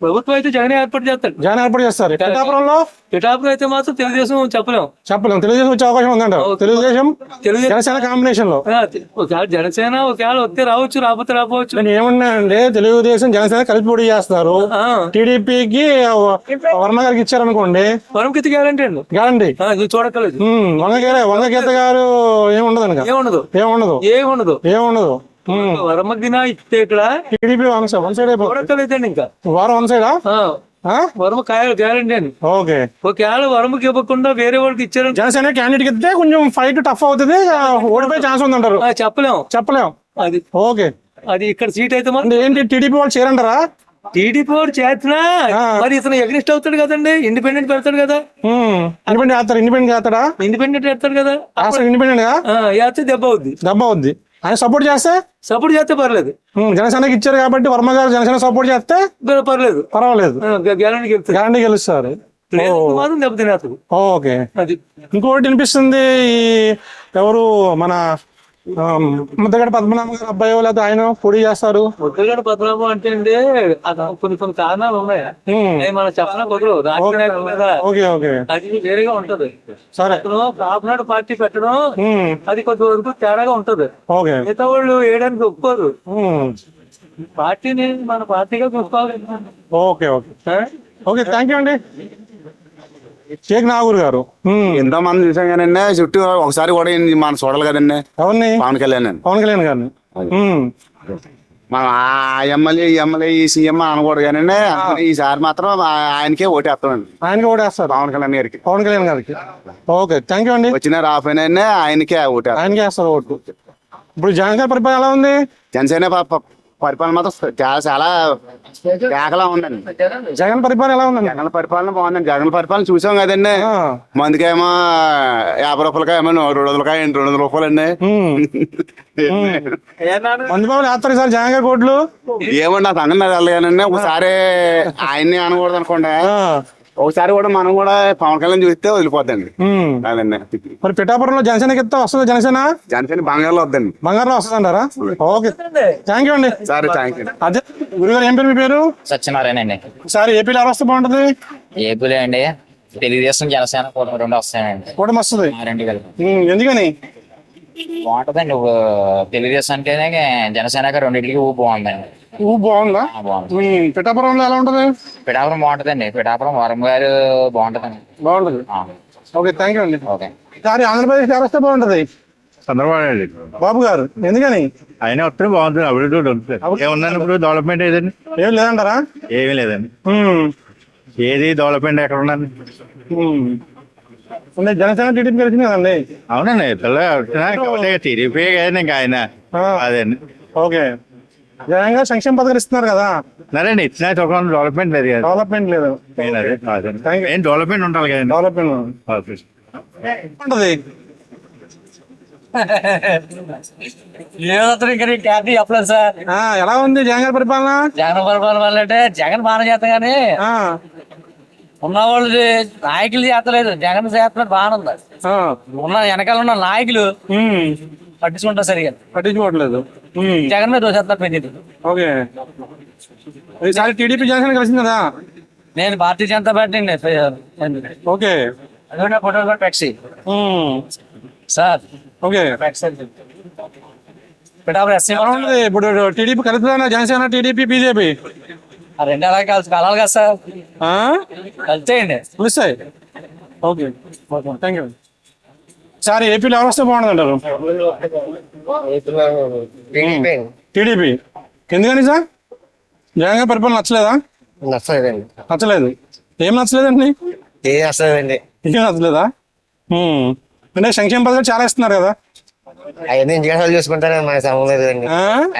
Speaker 11: ప్రభుత్వం అయితే జగన్ ఏర్పాటు చేస్తాడు.
Speaker 1: జగన్ ఏర్పాటు చేస్తారు.
Speaker 11: పిఠాపురం అయితే మాత్రం తెలుగుదేశం చెప్పలేము.
Speaker 1: తెలుగుదేశం వచ్చే అవకాశం ఉందంట. తెలుగుదేశం జనసేన కాంబినేషన్ లో
Speaker 11: జనసేన ఒకవేళ వస్తే రావచ్చు, రాకపోతే రాకపోవచ్చు.
Speaker 1: నేను ఏమన్నానంటే తెలుగుదేశం జనసేన కలిపి పోటీ చేస్తారు. టీడీపీకి వర్మ గారికి ఇచ్చారనుకోండి,
Speaker 11: వరంకి గ్యారంటీ అండి.
Speaker 1: గ్యారంటీ
Speaker 11: చూడక్కర్లేదు.
Speaker 1: వంగగీత గారు ఏముండదు.
Speaker 11: వరమగిన ఇస్తే ఇక్కడ
Speaker 1: టీడీపీ వన్ సైడ్
Speaker 11: చూడక్కర్లేదండి. ఇంకా
Speaker 1: వారం వన్ సైడా?
Speaker 11: వరమ గ్యారంటీ అండి.
Speaker 1: ఓకే.
Speaker 11: ఒకవేళ వరమకి ఇవ్వకుండా వేరే వాళ్ళకి ఇచ్చారు
Speaker 1: జనసేన క్యాండిడేట్ ఇస్తే కొంచెం ఫైట్ టఫ్ అవుతుంది, ఓడిపోయే ఛాన్స్ ఉందంటారు. చెప్పలేం.
Speaker 11: అది
Speaker 1: ఓకే.
Speaker 11: అది ఇక్కడ సీట్ అయితే
Speaker 1: ఏంటి టీడీపీ వాళ్ళు చేరంటారా?
Speaker 11: టీడీపీ వాడు చేస్తున్నా మరి ఇతను ఎగ్నిస్ట్ అవుతాడు కదండి. ఇండిపెండెంట్ పెడతాడు కదా.
Speaker 1: ఇండిపెండెంట్ చేస్తాడా?
Speaker 11: ఇండిపెండెంట్ పెడతాడు కదా.
Speaker 1: ఇండిపెండెంట్ గా
Speaker 11: దెబ్బ అవుద్ది.
Speaker 1: ఆయన సపోర్ట్ చేస్తే
Speaker 11: సపోర్ట్ చేస్తే పర్లేదు,
Speaker 1: జనసేనకి ఇచ్చారు కాబట్టి వర్మ గారు జనసేన సపోర్ట్ చేస్తే
Speaker 11: పర్లేదు,
Speaker 1: పర్వాలేదు,
Speaker 11: గ్యారంటీ గెలుస్తుంది,
Speaker 1: గ్యారంటీ గెలుస్తారు.
Speaker 11: మాత్రం దెబ్బతినేస్తుంది.
Speaker 1: ఓకే.
Speaker 11: అది
Speaker 1: ఇంకోటి వినిపిస్తుంది, ఈ ఎవరు మన ముద్దగడ పద్మనాభం గారు అబ్బాయి లేదా ఆయన పొడి చేస్తారు.
Speaker 11: ముద్దగడ పద్మనాభం అంటే అండి కొన్ని కారణాలు ఉన్నాయి, అవి మనం చెప్పనా కుదరదు. రాజకీయ కదా,
Speaker 1: ఓకే ఓకే
Speaker 11: అది వేరేగా ఉంటది.
Speaker 1: సరే.
Speaker 11: అతను కాపునాడు పార్టీ పెట్టడం అది కొంతవరకు తేడాగా ఉంటది.
Speaker 1: ఓకే.
Speaker 11: మిగతా వాళ్ళు వేయడానికి ఒప్పుకోరు. పార్టీని మన పార్టీగా చూసుకోవాలి.
Speaker 1: Okay okay okay, thank you అండి. షేక్ నాగూర్ గారు.
Speaker 5: ఎంతో మంది చూసాం కానీ చుట్టూ ఒకసారి కూడా మనం చూడాలి కదండి.
Speaker 1: ఎవరిని?
Speaker 5: పవన్ కళ్యాణ్.
Speaker 1: పవన్ కళ్యాణ్ గారిని.
Speaker 5: మనం ఆ ఎమ్మెల్యే ఈ సీఎం అనకూడదు కానీ ఈసారి మాత్రం ఆయనకే ఓటేస్తామండి.
Speaker 1: ఆయనకి ఓటేస్తారు?
Speaker 5: పవన్ కళ్యాణ్ గారికి.
Speaker 1: పవన్ కళ్యాణ్ గారికి. ఓకే, థ్యాంక్ యూ అండి.
Speaker 5: వచ్చినా రాపోయినా ఆయనకే ఓటేస్తారు.
Speaker 1: ఆయనకే వేస్తారు ఓటు. ఇప్పుడు జగన్ గారి పరిపాలన ఎలా ఉంది?
Speaker 5: జనసేన పరిపాలన మాత్రం చాలా కేకలా ఉందండి.
Speaker 1: జగన్ పరిపాలన ఎలా ఉందండి?
Speaker 5: జగన్ పరిపాలన బాగుందండి. జగన్ పరిపాలన చూసాం కదండి. మందుకేమో 50 రూపాయలకాయ, 200 రూపాయలు అండి.
Speaker 1: మందుబాబులు వేస్తారు సార్ జగన్ గారి కోట్లు.
Speaker 5: ఏమో నా సంగతి వెళ్ళగానండి. ఒకసారి ఆయన్ని అనకూడదు అనుకోండి, ఒకసారి కూడా మనం కూడా పవన్ కళ్యాణ్ చూస్తే వదిలిపోద్దండి. అదండి.
Speaker 1: మరి పిఠాపురంలో జనసేనకి ఇస్తే వస్తుంది జనసేన?
Speaker 5: జనసేన బంగారులో వద్దండి.
Speaker 1: బంగారులో వస్తుంది అంటారా? ఓకే, థ్యాంక్ యూ అండి.
Speaker 5: సరే, థ్యాంక్ యూ.
Speaker 1: అదే గురుగారు, ఏం పేరు మీ పేరు?
Speaker 12: సత్యనారాయణ అండి.
Speaker 1: సార్ ఏపీలో ఎవరు వస్తే బాగుంటది?
Speaker 12: ఏపీలో అండి తెలుగుదేశం జనసేన కూటమి రెండు వస్తాయండి.
Speaker 1: కూటమి వస్తుంది.
Speaker 12: రెండు కలిపి.
Speaker 1: ఎందుకని?
Speaker 12: బాగుంటదండి. తెలుగుదేశం అంటేనే జనసేన రెండింటికి బాగుందండి.
Speaker 1: బాగుందా?
Speaker 12: బాగుంది.
Speaker 1: పిఠాపురంలో ఎలా ఉంటది?
Speaker 12: పిఠాపురం బాగుంటదండి. పిఠాపురం వరం గారు బాగుంటదండి.
Speaker 1: బాగుంటది. ఓకే, థ్యాంక్ యూ అండి.
Speaker 12: ఓకే.
Speaker 1: ఈసారి ఆంధ్రప్రదేశ్ ఎవరు వస్తే బాగుంటది?
Speaker 9: చంద్రబాబు నాయుడు
Speaker 1: బాబు గారు. ఎందుకని?
Speaker 9: ఆయన వస్తే బాగుంటుంది. అభివృద్ధి ఏముందండి ఇప్పుడు? డెవలప్మెంట్ ఏదండి?
Speaker 1: ఏం లేదంటారా?
Speaker 9: ఏమీ లేదండి. ఏది డెవలప్మెంట్ ఎక్కడ ఉందండి?
Speaker 1: జనసేన టీడీపీ కలిసింది కదండి.
Speaker 9: అవునండి, టీడీపీ ఇంకా ఆయన అదండి.
Speaker 1: ఓకే. జగన్ గారు సంక్షేమ పథకాలు ఇస్తున్నారు కదా.
Speaker 9: సరేండి, ఇచ్చిన డెవలప్మెంట్ లేదు కదా.
Speaker 1: డెవలప్మెంట్ లేదు.
Speaker 9: ఏం డెవలప్మెంట్ ఉండాలి కదండి.
Speaker 1: డెవలప్మెంట్ ఉంటది.
Speaker 11: చెప్పలేదు సార్.
Speaker 1: ఎలా ఉంది జగన్ గారి పరిపాలన?
Speaker 11: జగన్ పరిపాలన వల్ల అంటే జగన్ బాగా చేస్తా గానీ ఉన్నవాళ్ళు నాయకులు చేస్తలేదు. జగన్ చేస్తున్నారు బాగానే ఉంది. ఉన్న వెనకాల ఉన్న నాయకులు పట్టించుకుంటారు సరిగా.
Speaker 1: పట్టించుకోవట్లేదు.
Speaker 11: జగన్ మీద దోషేస్తారు పెంచింది.
Speaker 1: ఓకే. ఈసారి టీడీపీ జనసేన కలిసింది కదా.
Speaker 11: నేను Bharatiya Janata Party
Speaker 1: okay.
Speaker 11: Photo taxi sir.
Speaker 1: Okay. ఇప్పుడు టీడీపీ కలుపుతుందా జనసేన, టీడీపీ, బీజేపీ
Speaker 11: రెండు అలాగే కలాలి కదా సార్. కలిసేయండి.
Speaker 1: కలుస్తాయి. Okay, thank you. సార్ ఏపీలో ఎవరు వస్తే బాగుంటుంది అంటారు? టీడీపీ. ఎందుకని సార్? జగన్ గారి పరిపాలన నచ్చలేదా?
Speaker 3: నచ్చలేదండి.
Speaker 1: నచ్చలేదు. ఏం నచ్చలేదండి?
Speaker 3: ఏం నచ్చలేదండి.
Speaker 1: ఏం నచ్చలేదా? అంటే సంక్షేమ పథకాలు చాలా ఇస్తున్నారు కదా.
Speaker 3: అవన్నీ ఇంటికి చూసుకుంటారా? మనకి సంబంధం లేదండి.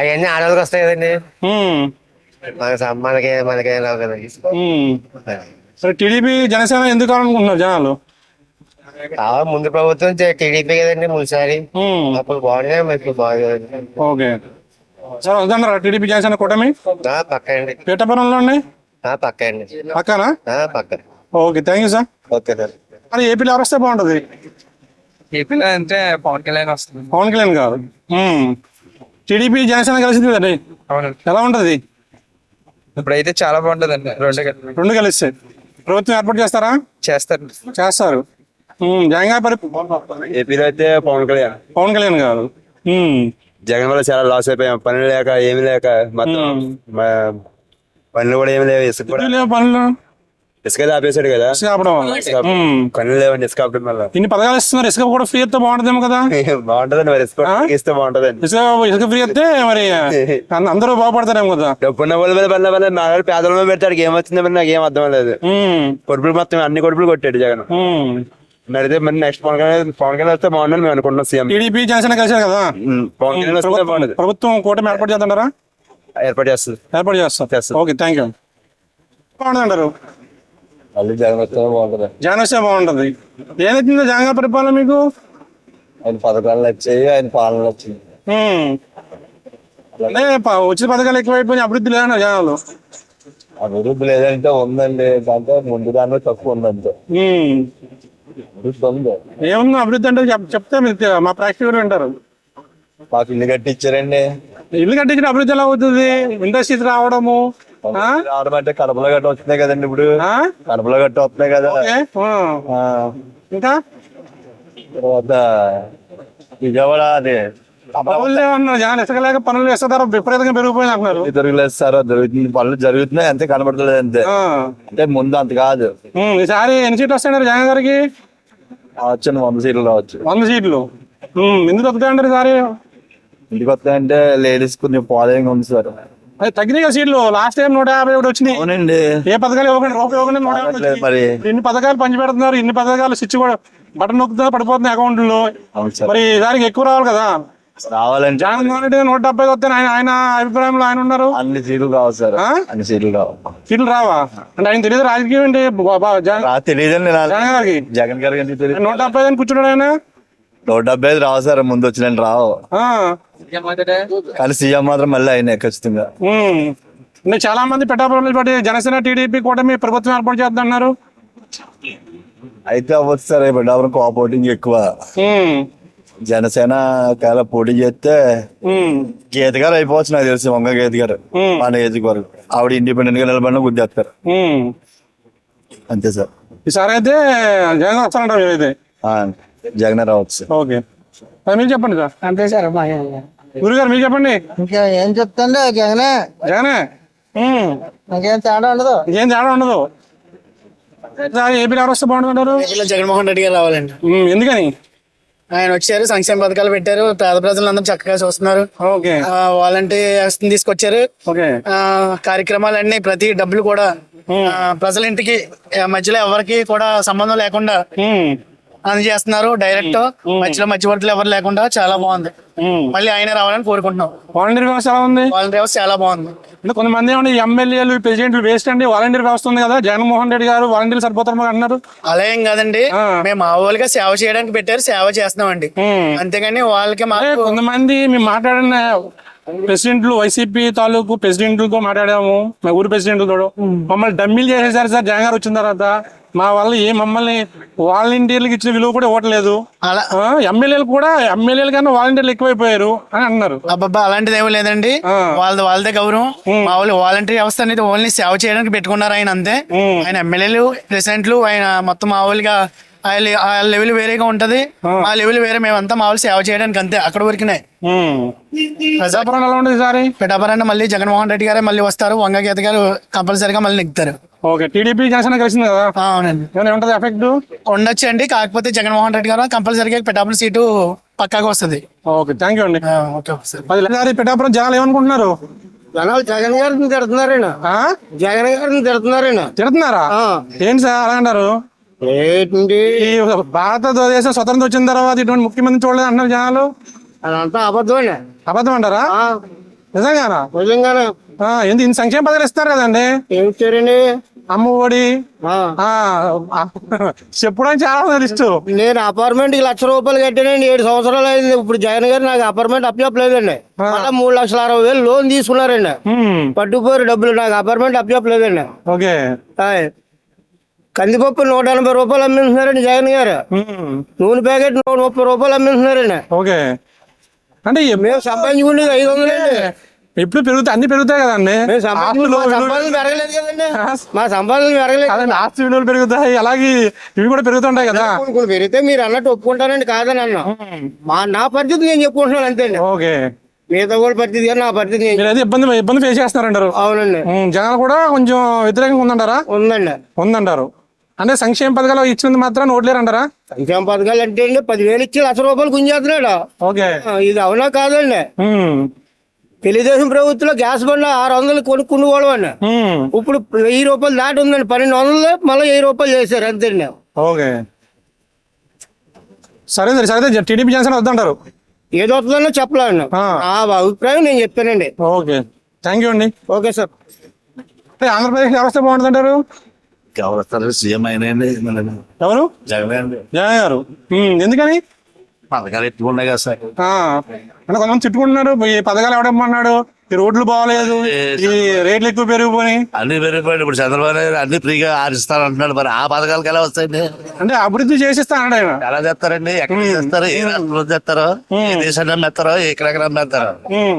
Speaker 3: అవన్నీ ఆడవాళ్ళకి వస్తాయి కదండి. మనకేం రావు కదండి.
Speaker 1: సరే, టీడీపీ జనసేన ఎందుకు కావాలనుకుంటున్నారు జనాలు?
Speaker 3: ముందు ప్రభుత్వం టీడీపీ కదండి ముందుసారి. అప్పుడు బాగుండే, ఇప్పుడు బాగుంది.
Speaker 1: ఓకే. సార్ వద్దన్నారా టీడీపీ జనసేన కూటమి?
Speaker 3: పక్క అండి.
Speaker 1: పీఠాపురంలో అండి?
Speaker 3: పక్క అండి.
Speaker 1: పక్కనా?
Speaker 3: పక్క.
Speaker 1: Okay, thank you sir.
Speaker 3: Okay sir.
Speaker 1: మరి ఏపీలో ఎవరు వస్తే బాగుంటది?
Speaker 11: ఏపీలో అంటే పవన్ కళ్యాణ్ వస్తుంది.
Speaker 1: పవన్ కళ్యాణ్ గారు. టీడీపీ జనసేన కలిసింది కదండి.
Speaker 11: అవునండి.
Speaker 1: ఎలా ఉంటది?
Speaker 11: ఇప్పుడైతే చాలా బాగుంటదండి.
Speaker 1: రెండు కలిస్తే ప్రభుత్వం ఏర్పాటు చేస్తారా? చేస్తారు. జగన్ గారి
Speaker 5: ఏపీలో అయితే
Speaker 1: పవన్ కళ్యాణ్ గారు.
Speaker 5: జగన్ వల్ల చాలా లాస్ అయిపోయాం. పనులు లేక ఏమి లేక మొత్తం పనులు కూడా ఏమి లేవు. ఇసుక
Speaker 1: పనులు
Speaker 5: ఇసుక ఆపేశాడు కదా. పనులు లేవండి ఇసుక ఆపడం వల్ల.
Speaker 1: ఇన్ని పథకాలు ఇస్తున్నారు. ఇసుక కూడా ఫ్రీ అయితే బాగుంటుందేమో కదా.
Speaker 5: బాగుంటదండి. మరి ఇసుక ఇస్తే బాగుంటదండి.
Speaker 1: ఇసుక ఫ్రీ అయితే మరి అందరూ బాగుపడతారేమో కదా.
Speaker 5: డబ్బున్న వాళ్ళ మీద పనుల వల్ల నాలుగు పేదల మీద పెడతాడు. ఏం వచ్చిందని నాకు ఏం అర్థం లేదు. కొడుపులు మొత్తం అన్ని కొడుపులు కొట్టాడు జగన్. మరి మరి నెక్స్ట్ పవన్ కళ్యాణ్ వస్తే బాగుందని మేము అనుకుంటున్నాం. సీఎం
Speaker 1: టీడీపీ జనసేన కలిసారు కదా.
Speaker 5: పవన్ కళ్యాణ్ వస్తే బాగుండదు.
Speaker 1: ప్రభుత్వం కూటమి ఏర్పాటు చేద్దాంటారా?
Speaker 5: ఏర్పాటు చేస్తాం.
Speaker 1: Okay, thank you. బాగుంటుంది అంటారు.
Speaker 5: జగన్ వస్తే బాగుంటది.
Speaker 1: జగన్ వస్తే బాగుంటది. ఏదైతుందో జగన్ గారి పరిపాలన మీకు?
Speaker 5: ఆయన పథకాలు వచ్చాయి, ఆయన పాలన వచ్చింది.
Speaker 1: అంటే వచ్చిన పథకాలు ఎక్కువైపోయినాయి, అభివృద్ధి లేదన్నారు జనాలు.
Speaker 5: అభివృద్ధి లేదంటే ఉందండి, దాంట్లో ముందు దాంట్లో తక్కువ ఉందంటే అభివృద్ధి ఉంది.
Speaker 1: ఏమన్నా అభివృద్ధి అంటే చెప్తే మీరు మా ప్రేక్షకులు వింటారు.
Speaker 5: మాకు ఇల్లు కట్టించారండి.
Speaker 1: ఇల్లు కట్టించిన అభివృద్ధి ఎలా అవుతుంది? ఇండస్ట్రీస్ రావడము
Speaker 5: రావడం అంటే కడపలో గట్ట వస్తున్నాయి కదండి, ఇప్పుడు కడపలో గట్ట వస్తున్నాయి కదా.
Speaker 1: ఇంకా
Speaker 5: తర్వాత విజయవాడ అదే
Speaker 1: పనులు ఏమన్నారు జనాలు, ఇసుకలేక పనులు ఇసుక ధర విపరీతంగా పెరిగిపోయింది అంటున్నారు.
Speaker 5: జరగలేదు సార్, జరుగుతుంది, పనులు జరుగుతున్నాయి అంతే, కనబడతలేదు అంతే. అంటే ముందు అంత కాదు.
Speaker 1: ఈసారి ఎన్ని సీట్లు వస్తాయంటారు జగన్ గారికి?
Speaker 5: వచ్చాను 100 సీట్లు రావచ్చు.
Speaker 1: 100 సీట్లు ఎందుకు వస్తాయంటారు ఈసారి?
Speaker 5: ఇంటికి వస్తాయంటే లేడీస్ కొంచెం ఫాలోయింగ్ ఉంది సార్.
Speaker 1: అది తగ్గినాయి సీట్లు. లాస్ట్ టైం 151 వచ్చినాయి.
Speaker 5: అవునండి,
Speaker 1: ఏ పథకాలు ఇవ్వకండి, రూపాయి ఇవ్వకండి, 150
Speaker 5: మరి
Speaker 1: ఇన్ని పథకాలు పంచిపెడుతున్నారు, ఇన్ని పథకాలు స్విచ్ కూడా బటన్ నొక్కుతున్నారు, పడిపోతున్నాయి అకౌంట్ లో. మరి దానికి ఎక్కువ రావాలి కదా.
Speaker 5: రావాలంటే
Speaker 1: జగన్మోహన్ రెడ్డి 170 వస్తే ఆయన అభిప్రాయంలో ఆయన ఉన్నారు.
Speaker 5: అన్ని సీట్లు కావాలి సార్, అన్ని సీట్లు కావాలి.
Speaker 1: సీట్లు రావా అంటే ఆయన తెలియదు రాజకీయం ఏంటి
Speaker 5: తెలియదండి
Speaker 1: జగన్ గారికి.
Speaker 5: జగన్ గారికి ఎందుకు తెలియదు?
Speaker 1: 170 అని కూర్చున్నాడు ఆయన.
Speaker 5: 170 రావు సార్, ముందు వచ్చిన రావు, కానీ సీఎం మాత్రం మళ్ళీ అయినా ఖచ్చితంగా.
Speaker 1: అంటే చాలా మంది పిఠాపురం బట్టి జనసేన టీడీపీ కూటమి ప్రభుత్వం ఏర్పాటు చేద్దన్నారు.
Speaker 5: అయితే అవ్వచ్చు సార్, పిఠాపురం కోఆపరేటింగ్ ఎక్కువ. జనసేన ఒకవేళ పోటీ చేస్తే గీత గారు అయిపోవచ్చు నాకు తెలిసి, వంగ గీత గారు మన ఏజ్ వరకు. ఆవిడ ఇండిపెండెంట్ గా నిలబడిన గుద్దేస్తారు అంతే సార్.
Speaker 1: ఈసారి అయితే జగన్ వస్తానంటారు మీరైతే?
Speaker 5: జగన్ రావచ్చు.
Speaker 1: ఓకే, మీరు చెప్పండి సార్.
Speaker 4: అంతే సార్.
Speaker 1: గురుగారు మీరు చెప్పండి.
Speaker 4: ఇంకా ఏం చెప్తాండి, జగనే
Speaker 1: జగనే,
Speaker 4: ఇంకేం తేడా ఉండదు.
Speaker 1: ఇంకేం తేడా ఉండదు. ఏపీలో ఎవరు వస్తే బాగుంటుంటారు?
Speaker 4: జగన్మోహన్ రెడ్డి గారు రావాలండి.
Speaker 1: ఎందుకని?
Speaker 4: ఆయన వచ్చారు, సంక్షేమ పథకాలు పెట్టారు, పేద ప్రజలందరూ చక్కగా చూస్తున్నారు. వాలంటీర్స్ తీసుకొచ్చారు. కార్యక్రమాలన్నీ ప్రతి డబ్బులు కూడా ప్రజల ఇంటికి మధ్యలో ఎవరికి కూడా సంబంధం లేకుండా అందజేస్తున్నారు. డైరెక్ట్ మధ్యలో మధ్యవర్తులు ఎవరు లేకుండా చాలా బాగుంది. మళ్ళీ ఆయన రావాలని కోరుకుంటున్నాం.
Speaker 1: వాలంటీర్ వ్యవస్థ ఎలా ఉంది?
Speaker 4: వాలంటీర్ వ్యవస్థ చాలా బాగుంది.
Speaker 1: కొంతమంది ఏమన్నా ఎమ్మెల్యేలు ప్రెసిడెంట్లు వేస్ట్ అండి, వాలంటీర్ వ్యవస్థ ఉంది కదా, జగన్మోహన్ రెడ్డి గారు వాలంటీర్లు సరిపోతారు అంటున్నారు.
Speaker 4: అలా ఏం కాదండి, మేము మామూలుగా సేవ చేయడానికి పెట్టారు, సేవ చేస్తున్నామండి, అంతేగాని వాళ్ళకి.
Speaker 1: కొంతమంది మేము మాట్లాడిన ప్రెసిడెంట్లు, వైసీపీ తాలూకు ప్రెసిడెంట్లతో మాట్లాడాము, మా ఊరు ప్రెసిడెంట్లతో, మమ్మల్ని డమ్మీలు చేసేసారు సార్ జగన్ గారు వచ్చిన తర్వాత. మా వల్ల మమ్మల్ని వాలంటీర్లకు ఇచ్చిన విలువ కూడా ఇవ్వట్లేదు. ఎమ్మెల్యేలు కన్నా వాలంటీర్లు ఎక్కువైపోయారు అని అన్నారు.
Speaker 4: అబ్బాబ్బా, అలాంటిది ఏమీ లేదండి, వాళ్ళదే గౌరవం. మామూలు వాలంటీర్ వ్యవస్థ అనేది ఓన్లీ సేవ చేయడానికి పెట్టుకున్నారు ఆయన, అంతే. ఆయన ఎమ్మెల్యేలు, ప్రెసిడెంట్లు, ఆయన మొత్తం మామూలుగా ఆ లెవెల్ వేరేగా ఉంటది, ఆ లెవెల్ వేరే. మేమంతా మామూలు సేవ చేయడానికి అంతే, అక్కడ వరకునే.
Speaker 1: ప్రజాపురం ఎలా ఉండదు సార్?
Speaker 4: పిఠాపురం మళ్ళీ జగన్మోహన్ రెడ్డి గారే మళ్ళీ వస్తారు, వంగ గీత గారు కంపల్సరీగా మళ్ళీ నెగ్గుతారు.
Speaker 1: ఓకే, టీడీపీ జనసేన కలిసింది కదా?
Speaker 4: అవునండి.
Speaker 1: ఏమైనా ఎఫెక్ట్
Speaker 4: ఉండొచ్చు అండి, కాకపోతే జగన్మోహన్ రెడ్డి గారు కంపల్సరీగా పిఠాపురం సీటు పక్కాగా వస్తుంది.
Speaker 1: ఓకే, థ్యాంక్ యూ అండి.
Speaker 4: ఓకే,
Speaker 1: పిఠాపురం జనాలు ఏమనుకుంటున్నారు?
Speaker 4: జనాలు జగన్ గారిని తిడుతున్నారండి. జగన్ గారిని
Speaker 1: తిడుతున్నారా? ఏంటి సార్ అలా అంటారు? భారతదేశం స్వతంత్రం వచ్చిన తర్వాత ఇటువంటి ముఖ్యమంత్రి చూడలేదు అంటున్నారు జనాలు.
Speaker 4: అదంతా అబద్ధం.
Speaker 1: అబద్ధం అంటారా? నిజంగానా?
Speaker 4: నిజంగానే.
Speaker 1: ఎందుకు ఇన్ని సంక్షేమ పథకాలు ఇస్తారు కదండి?
Speaker 4: ఏమి ఇచ్చారండి?
Speaker 1: అమ్మ ఒడి చెప్పడానికి చాలా లిస్టు.
Speaker 4: నేను అపార్ట్మెంట్ కి ₹1,00,000 కట్టానండి, 7 సంవత్సరాలు అయింది. ఇప్పుడు జగన్ గారు నాకు అపార్ట్మెంట్ అప్పచెప్పలేదండి. మళ్ళీ 3,60,000 లోన్ తీసుకున్నారండి, పట్టుకుపోయారు డబ్బులు. నాకు అపార్ట్మెంట్ అప్పచెప్పలేదండి.
Speaker 1: ఓకే,
Speaker 4: కందిపప్పు ₹180 అమ్మిస్తున్నారండి జగన్ గారు. నూనె ప్యాకెట్ ₹130 అమ్మిస్తున్నారండి.
Speaker 1: ఓకే, అంటే
Speaker 4: మేము సంపాదించుకుంటే 500 అండి.
Speaker 1: ఎప్పుడు పెరుగుతాయి, అన్ని పెరుగుతాయి కదండి.
Speaker 4: సంపాదన పెరగలేదు కదండి, మా సంపాదన పెరగలేదు.
Speaker 1: ఆస్తి విలువలు పెరుగుతాయి, అలాగే ఇవి కూడా పెరుగుతుంటాయి కదా.
Speaker 4: కొన్ని పెరిగితే మీరు అన్నట్టు ఒప్పుకుంటానండి, కాదని అన్నా. నా పరిస్థితి నేను చెప్పుకుంటున్నాను అంతే అండి.
Speaker 1: ఓకే,
Speaker 4: మిగతా కూడా పరిస్థితి కానీ నా పరిస్థితి
Speaker 1: ఇబ్బంది ఫేస్ చేస్తున్నారంటారు.
Speaker 4: అవునండి.
Speaker 1: జనాలు కూడా కొంచెం వ్యతిరేకంగా ఉందంటారా? ఉందంటారు. అంటే సంక్షేమ పథకాలు ఇచ్చినందుకు మాత్రం నోట్లేరు అంటారా?
Speaker 4: సంక్షేమ పథకాలు అంటే అండి 10,000 ఇచ్చి ₹1,00,000 గుంజేస్తున్నాడు.
Speaker 1: ఓకే,
Speaker 4: ఇది అవునా కాదండి? తెలుగుదేశం ప్రభుత్వంలో గ్యాస్ బండ 600 కొనుక్కునేవాడు అండి, ఇప్పుడు ₹1,000 దాటి ఉందండి. 1,200 మళ్ళీ ₹1,000 చేశారు అంతే.
Speaker 1: ఓకే, సరే టీడీపీ జనసేన వద్దంటారు?
Speaker 4: ఏదో వస్తుందన్నా చెప్పలేండి, నా అభిప్రాయం నేను చెప్పానండి.
Speaker 1: ఓకే, థ్యాంక్ యూ అండి.
Speaker 4: Okay sir.
Speaker 1: ఆంధ్రప్రదేశ్ వ్యవస్థ బాగుంటుందంటారు?
Speaker 5: సీఎం అయినండి
Speaker 1: ఎవరు?
Speaker 5: జగన్
Speaker 1: గారు. ఎందుకని?
Speaker 5: పథకాలు ఎక్కువ ఉన్నాయి కదా సార్.
Speaker 1: అంటే కొంతమంది తిట్టుకుంటున్నారు, ఈ పథకాలు ఎవడమ్మన్నాడు, ఈ రోడ్లు బాగలేదు, ఈ రేట్లు ఎక్కువ పెరిగిపోయి.
Speaker 5: అన్ని పెరిగిపోయింది. ఇప్పుడు చంద్రబాబు నాయుడు అన్ని ఫ్రీగా ఆరిస్తాను అంటున్నాడు. మరి ఆ పథకాలకు ఎలా వస్తాయండి?
Speaker 1: అంటే అభివృద్ధి చేసిస్తా అన్నాడు ఆయన.
Speaker 5: ఎలా చేస్తారండి? ఎక్కడ చేస్తారు? ఏ రాష్ట్రంలో చేస్తారో, ఏ దేశాన్ని అమ్మేస్తారో, ఎక్కడెక్కడ అమ్మేస్తారో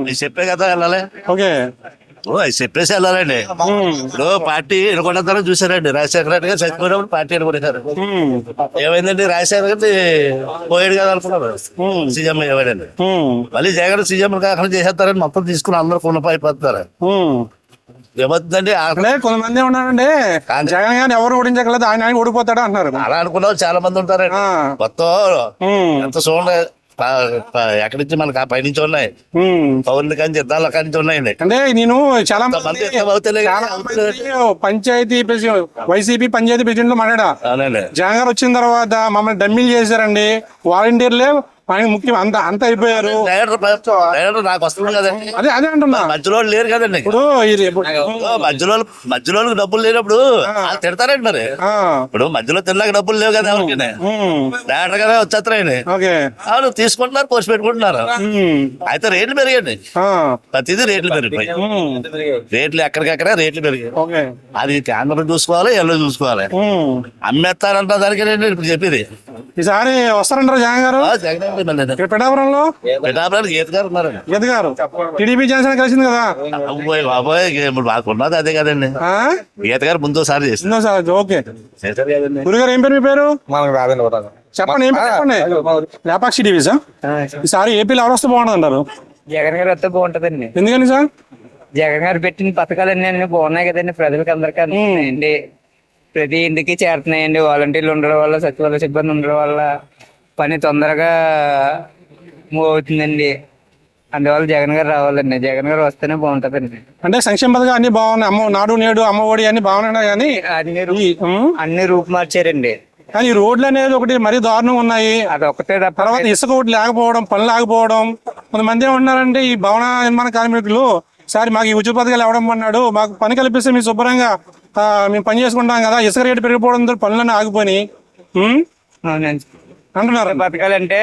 Speaker 5: నేను చెప్పే కదా వెళ్ళాలి.
Speaker 1: ఓకే,
Speaker 5: అది చెప్పేసి వెళ్ళాలండి. ఇప్పుడు పార్టీ ఎన్నుకుంటారని చూసారండి. రాజశేఖర రెడ్డి గారు చచ్చిపోయినప్పుడు పార్టీ ఎన్నుకుంటారు. ఏమైందండి? రాజశేఖర రెడ్డి పోయాడు కదా అనుకున్నారు, సీఎం ఏవాడండి. మళ్ళీ జగన్ సీఎం కాకుండా చేసేస్తారని మొత్తం తీసుకుని అందరూ కొనపైపోతారు. ఏమవుతుందండి?
Speaker 1: కొంతమంది ఉన్నారండి, జగన్ గారిని ఎవరు ఓడించగలదు, ఆయన ఓడిపోతాడు అంటున్నారు.
Speaker 5: అలా అనుకున్న వాళ్ళు చాలా మంది ఉంటారండి. మొత్తం ఎంత చూడండి, ఎక్కడి నుంచి మనకు ఆ పైనుంచి ఉన్నాయి, పౌరుల కానీ జిల్లాల కానీ ఉన్నాయండి.
Speaker 1: అంటే నేను చాలా పంచాయతీ వైసీపీ పంచాయతీ ప్రెసిడెంట్ లో మాట్లాడా. జగన్ గారు వచ్చిన తర్వాత మమ్మల్ని డమ్మీలు చేశారండి, వాలంటీర్లే ముఖ్యం, అంత అయిపోయారు.
Speaker 5: నాకు వస్తుంది కదండి,
Speaker 1: అదే అంటున్నా.
Speaker 5: మధ్యలో లేరు కదండి.
Speaker 1: ఇప్పుడు
Speaker 5: మధ్యలో డబ్బులు లేనప్పుడు వాళ్ళు తిడతారండి. మరి ఇప్పుడు మధ్యలో తినలేక డబ్బులు లేవు కదా ఎవరికి, డైరెక్టర్ గానే వచ్చేస్తారండి. వాళ్ళు తీసుకుంటున్నారు, పోస్ట్ పెట్టుకుంటున్నారు. అయితే రేట్లు పెరిగాయండి, ప్రతిదీ రేట్లు పెరిగిపోయి, రేట్లు ఎక్కడికెక్కడ రేట్లు పెరిగాయి. అది కేంద్రం చూసుకోవాలి, ఎల్లు చూసుకోవాలి. అమ్మేస్తారంట దానికి ఇప్పుడు చెప్పేది.
Speaker 1: ఈసారి వస్తారంటారు జగన్ గారు పిఠాపురంలో.
Speaker 5: పిఠాపురానికి గీత గారు ఉన్నారు.
Speaker 1: గీత గారు టీడీపీ జనసేన కలిసింది కదా.
Speaker 5: బాబోయ్, ఇప్పుడు మాకున్నది అదే కదండి. గీత గారు ముందోసారి చేసింది.
Speaker 1: ఓకే, గురుగారు ఏం పేరు మీ పేరు? చెప్పండి, ఏం పేరు చెప్పండి. Lepakshi TV sir. ఈసారి ఏపీలో ఎవరు వస్తే బాగుంటుంది అంటారు?
Speaker 7: జగన్ గారు వస్తే బాగుంటదండి.
Speaker 1: ఎందుకని సార్?
Speaker 7: జగన్ గారు పెట్టిన పథకాలన్నీ అన్ని బాగున్నాయి కదండి, ప్రజలకు అందరికీ అందుతున్నాయండి. ప్రతి ఇంటికి చేరుతున్నాయండి. వాలంటీర్లు ఉండడం వల్ల, సచివాలయ సిబ్బంది ఉండడం వల్ల పని తొందరగా మూవ్ అవుతుందండి. అందువల్ల జగన్ గారు రావాలండి. జగన్ గారు వస్తేనే బాగుంటదండి.
Speaker 1: అంటే సంక్షేమ పథకాలు అన్ని బాగున్నాయి, నాడు నేడు, అమ్మ ఒడి అన్ని బాగున్నాయి, కానీ
Speaker 7: అన్ని రూపు మార్చారండి.
Speaker 1: కానీ ఈ రోడ్లు అనేది ఒకటి మరీ దారుణంగా ఉన్నాయి.
Speaker 7: అది ఒకటే
Speaker 1: తర్వాత ఇసుక ఒకటి లేకపోవడం, పనులు లేకపోవడం. కొంతమంది ఏమన్నారంటే ఈ భవన నిర్మాణ కార్మికులు, సార్ మాకు ఈ ఉచిత పథకాలు ఇవ్వడం అన్నాడు, మాకు పని కల్పిస్తే మేము శుభ్రంగా మేము పని చేసుకుంటాం కదా, ఇసుక రేటు పెరిగిపోవడంతో పనులన్నీ ఆగిపోయి అంటున్నారు.
Speaker 7: పథకాలు అంటే